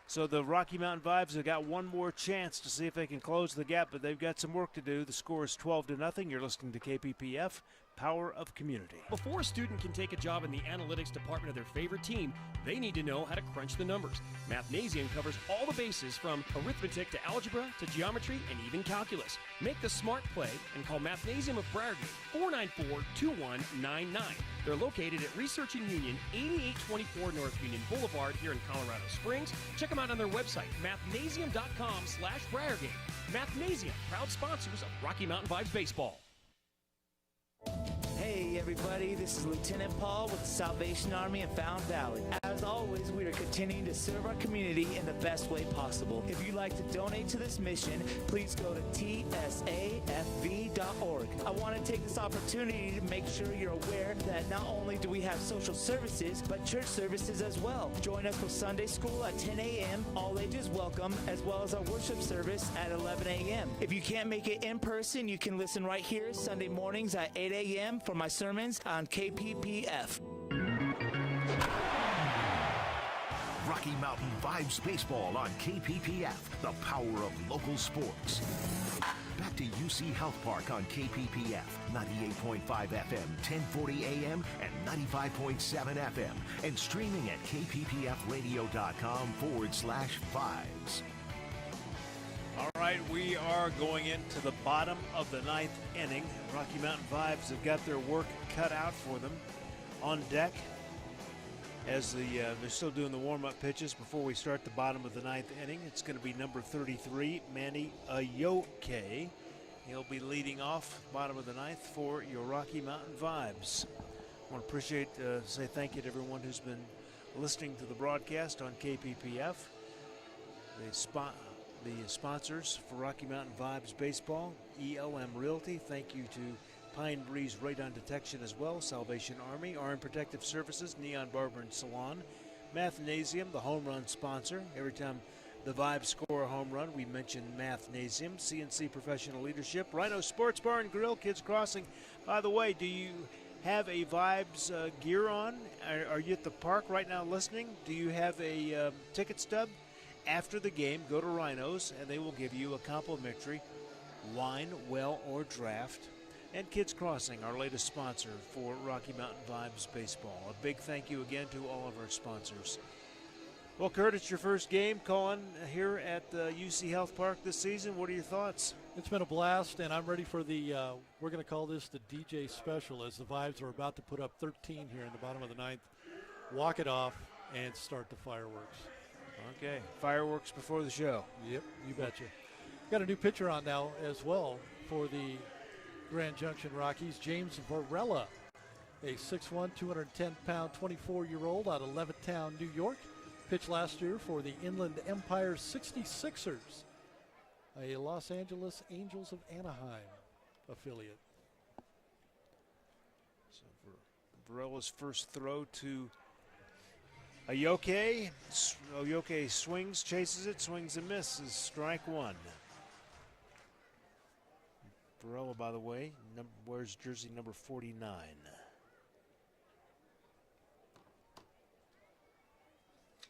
So the Rocky Mountain Vibes have got one more chance to see if they can close the gap, but they've got some work to do. The score is 12-0. You're listening to KPPF, Power of Community. Before a student can take a job in the analytics department of their favorite team, they need to know how to crunch the numbers. Mathnasium covers all the bases from arithmetic to algebra to geometry and even calculus. Make the smart play and call Mathnasium of Briargate, 494-2199. They're located at Research and Union, 8824 North Union Boulevard here in Colorado Springs. Check them out on their website, mathnasium.com/Briargate. Mathnasium, proud sponsors of Rocky Mountain Vibes Baseball. Hey everybody, this is Lieutenant Paul with the Salvation Army in Fountain Valley. As always, we are continuing to serve our community in the best way possible. If you'd like to donate to this mission, please go to tsafv.org. I want to take this opportunity to make sure you're aware that not only do we have social services, but church services as well. Join us for Sunday school at 10 a.m., all ages welcome, as well as our worship service at 11 a.m. If you can't make it in person, you can listen right here Sunday mornings at 8 a.m. for my sermons on KPPF. Rocky Mountain Vibes Baseball on KPPF, the power of local sports. Back to UC Health Park on KPPF, 98.5 FM, 1040 AM, and 95.7 FM, and streaming at kppfradio.com/vibes. All right, we are going into the bottom of the 9th inning. Rocky Mountain Vibes have got their work cut out for them. On deck, as they're still doing the warm-up pitches before we start the bottom of the 9th inning, it's going to be number 33, Manny Ayoke. He'll be leading off bottom of the 9th for your Rocky Mountain Vibes. I want to say thank you to everyone who's been listening to the broadcast on KPPF. The sponsors for Rocky Mountain Vibes Baseball, ELM Realty. Thank you to Pine Breeze Radon Detection as well, Salvation Army, RM Protective Services, Neon Barber and Salon, Mathnasium, the home run sponsor. Every time the Vibes score a home run, we mention Mathnasium, CNC Professional Leadership, Rhinos Sports Bar and Grill, Kids Crossing. By the way, do you have a Vibes gear on? Are you at the park right now listening? Do you have a ticket stub? After the game, go to Rhinos, and they will give you a complimentary wine, well, or draft. And Kids Crossing, our latest sponsor for Rocky Mountain Vibes Baseball. A big thank you again to all of our sponsors. Well, Kurt, it's your first game calling here at UC Health Park this season. What are your thoughts? It's been a blast, and I'm ready for the, we're going to call this the DJ special, as the Vibes are about to put up 13 here in the bottom of the ninth. Walk it off and start the fireworks. Okay, fireworks before the show. Yep, you betcha. Got a new pitcher on now as well for the Grand Junction Rockies, James Varela, a 6'1", 210-pound, 24-year-old out of Levittown, New York. Pitched last year for the Inland Empire 66ers, a Los Angeles Angels of Anaheim affiliate. So Varela's first throw to Ayoke. Ayoke swings, chases it, swings and misses. Strike one. Varela, by the way, wears jersey number 49.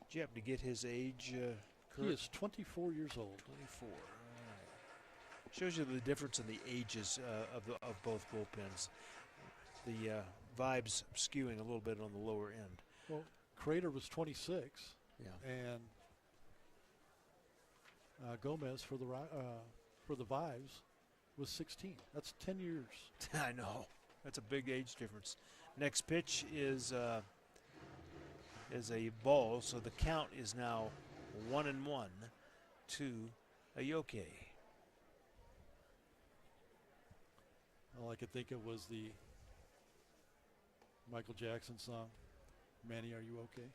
Did you happen to get his age, Kurt? He is 24 years old. 24. All right. Shows you the difference in the ages of both bullpens. The Vibes skewing a little bit on the lower end. Well, Crater was 26. Yeah. And Gomez for the Vibes was 16. That's 10 years. I know. That's a big age difference. Next pitch is a ball, so the count is now 1-1 to Ayoke. All I could think of was the Michael Jackson song, Manny, Are You Okay?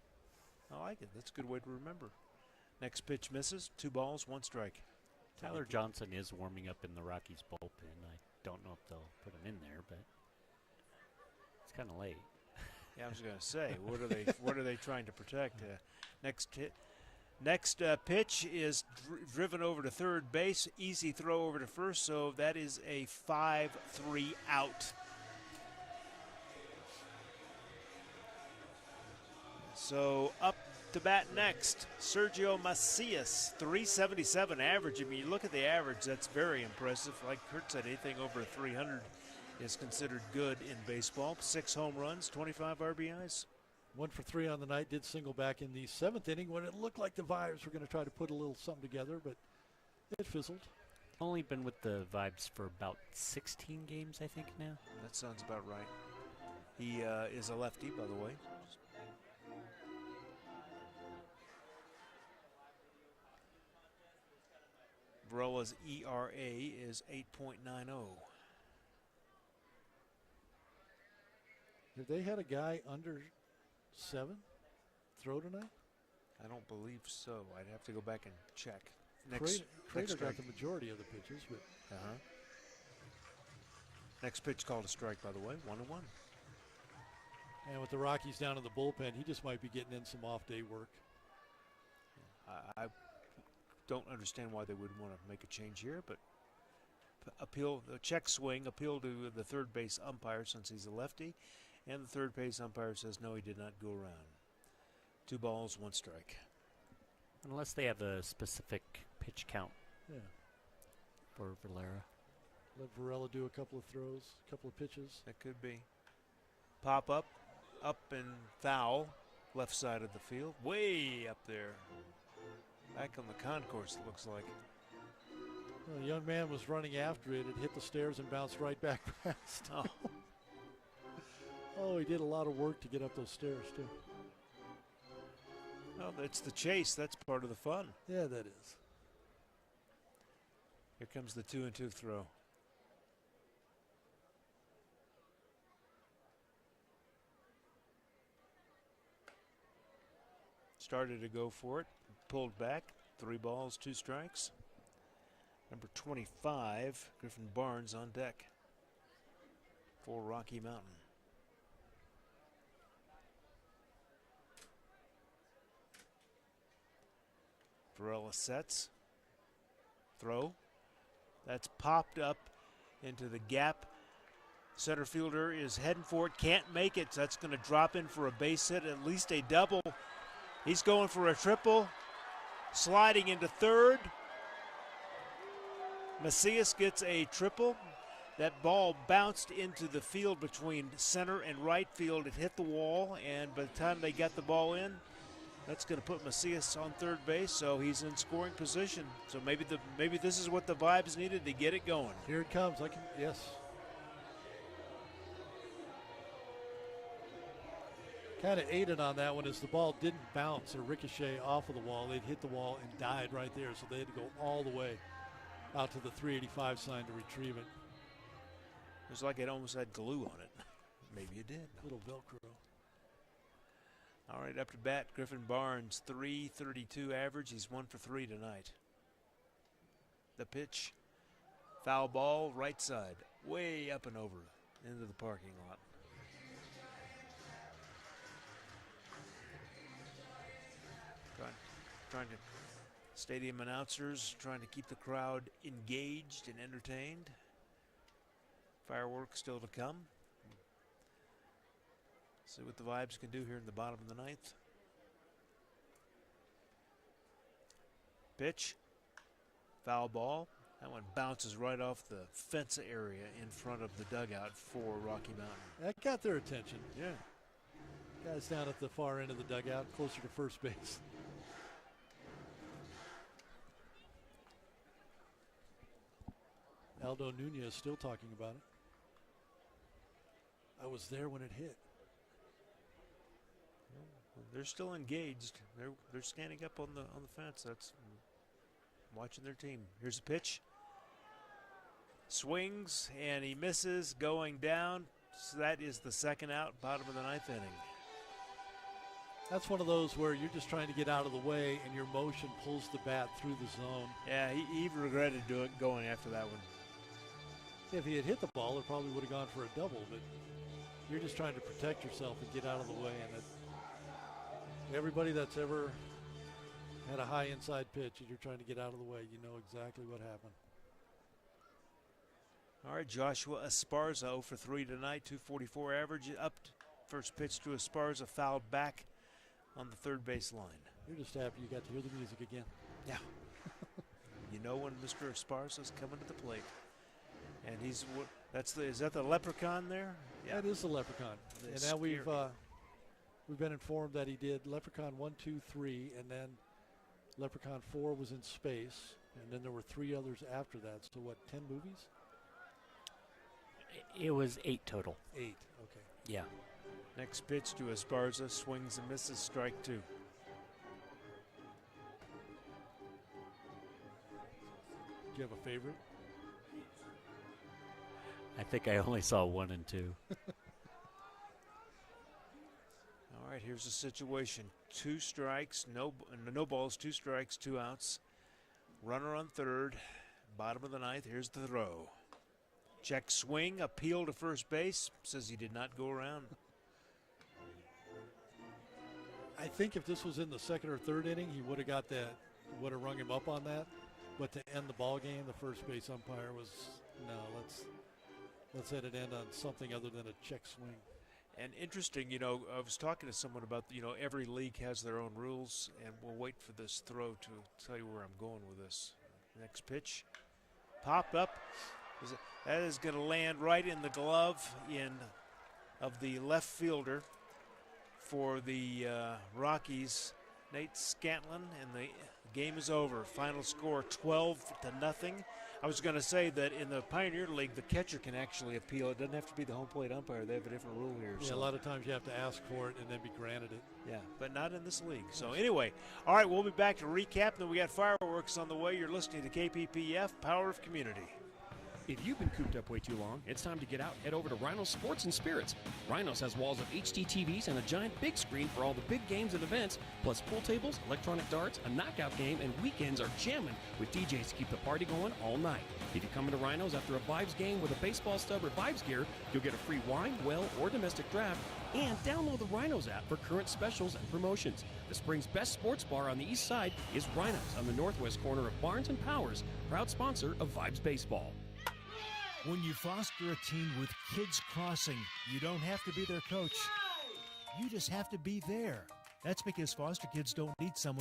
I like it. That's a good way to remember. Next pitch misses. 2 balls, 1 strike. Tyler Johnson is warming up in the Rockies bullpen. I don't know if they'll put him in there, but it's kind of late. Yeah, I was going to say, what are they trying to protect? Next pitch is driven over to third base. Easy throw over to first, so that is a 5-3 out. So up to bat next, Sergio Macias, 377 average. I mean, you look at the average, that's very impressive. Like Kurt said, anything over 300 is considered good in baseball. 6 home runs, 25 RBIs. 1 for 3 on the night, did single back in the 7th inning when it looked like the Vibes were going to try to put a little something together, but it fizzled. Only been with the Vibes for about 16 games, I think, now. That sounds about right. He is a lefty, by the way. Varela's ERA is 8.90. Have they had a guy under 7 throw tonight? I don't believe so. I'd have to go back and check. Crater got the majority of the pitches, but next pitch called a strike, by the way, 1-1. And with the Rockies down in the bullpen, he just might be getting in some off-day work. I don't understand why they would want to make a change here, but appeal, the check swing, appeal to the third base umpire since he's a lefty, and the third base umpire says no, he did not go around. 2 balls, 1 strike. Unless they have a specific pitch count for Valera. Let Varela do a couple of throws, a couple of pitches. That could be. Pop up and foul, left side of the field, way up there. Back on the concourse, it looks like. Well, the young man was running after it. It hit the stairs and bounced right back past. Oh, he did a lot of work to get up those stairs, too. Well, it's the chase. That's part of the fun. Yeah, that is. Here comes the 2-2 throw. Started to go for it. Pulled back. 3 balls, 2 strikes. Number 25, Griffin Barnes on deck for Rocky Mountain. Varela sets. Throw. That's popped up into the gap. Center fielder is heading for it. Can't make it. So that's going to drop in for a base hit, at least a double. He's going for a triple. Sliding into third. Macias gets a triple. That ball bounced into the field between center and right field. It hit the wall, and by the time they got the ball in, That's going to put Macias on third base, so he's in scoring position. So maybe this is what the Vibes needed to get it going. Here it comes. Yes. Kind of aided on that one as the ball didn't bounce or ricochet off of the wall. It hit the wall and died right there, so they had to go all the way out to the 385 sign to retrieve it. It was like it almost had glue on it. Maybe it did. Little Velcro. All right, up to bat, Griffin Barnes, .332 average. He's 1 for 3 tonight. The pitch, foul ball, right side, way up and over into the parking lot. Trying to, stadium announcers trying to keep the crowd engaged and entertained. Fireworks still to come. See what the Vibes can do here in the bottom of the ninth. Pitch, foul ball. That one bounces right off the fence area in front of the dugout for Rocky Mountain. That got their attention. Yeah. Guys down at the far end of the dugout, closer to first base. Aldo Nunez still talking about it. I was there when it hit. They're still engaged. They're standing up on the fence. That's watching their team. Here's a pitch. Swings and he misses, going down. So that is the second out, bottom of the ninth inning. That's one of those where you're just trying to get out of the way and your motion pulls the bat through the zone. Yeah, he regretted going after that one. If he had hit the ball, it probably would have gone for a double, but you're just trying to protect yourself and get out of the way. And everybody that's ever had a high inside pitch and you're trying to get out of the way, you know exactly what happened. All right, Joshua Esparza 0 for 3 tonight, 244 average. Up first pitch to Esparza, fouled back on the third base line. You're just happy you got to hear the music again. Yeah. You know when Mr. Esparza's coming to the plate. And is that the Leprechaun there? Yeah. That is the Leprechaun. And now we've been informed that he did Leprechaun 1, 2, 3, and then Leprechaun 4 was in space, and then there were 3 others after that. So what, 10 movies? It was 8 total. 8, okay. Yeah. Next pitch to Esparza, swings and misses, strike 2. Do you have a favorite? I think I only saw 1 and 2. All right, here's the situation. 2 strikes, no balls, 2 strikes, 2 outs. Runner on third, bottom of the ninth. Here's the throw. Check swing, appeal to first base. Says he did not go around. I think if this was in the second or third inning, he would have got that, would have rung him up on that. But to end the ball game, the first base umpire was, no, let's let it end on something other than a check swing. And interesting, I was talking to someone about, every league has their own rules, and we'll wait for this throw to tell you where I'm going with this. Next pitch, pop up. That is going to land right in the glove of the left fielder for the Rockies, Nate Scantland, and the game is over. Final score 12-0. I was going to say that in the Pioneer League, the catcher can actually appeal. It doesn't have to be the home plate umpire. They have a different rule here. Yeah, so. A lot of times you have to ask for it and then be granted it. Yeah, but not in this league. So anyway, all right, we'll be back to recap. Then we got fireworks on the way. You're listening to KPPF, Power of Community. If you've been cooped up way too long, it's time to get out. Head over to Rhinos Sports and Spirits. Rhinos has walls of HD TVs and a giant big screen for all the big games and events, plus pool tables, electronic darts, a knockout game, and weekends are jamming with DJs to keep the party going all night. If you come into Rhinos after a Vibes game with a baseball stub or Vibes gear, you'll get a free wine, well, or domestic draft, and download the Rhinos app for current specials and promotions. The spring's best sports bar on the east side is Rhinos on the northwest corner of Barnes and Powers, proud sponsor of Vibes Baseball. When you foster a team with Kids Crossing, you don't have to be their coach. You just have to be there. That's because foster kids don't need someone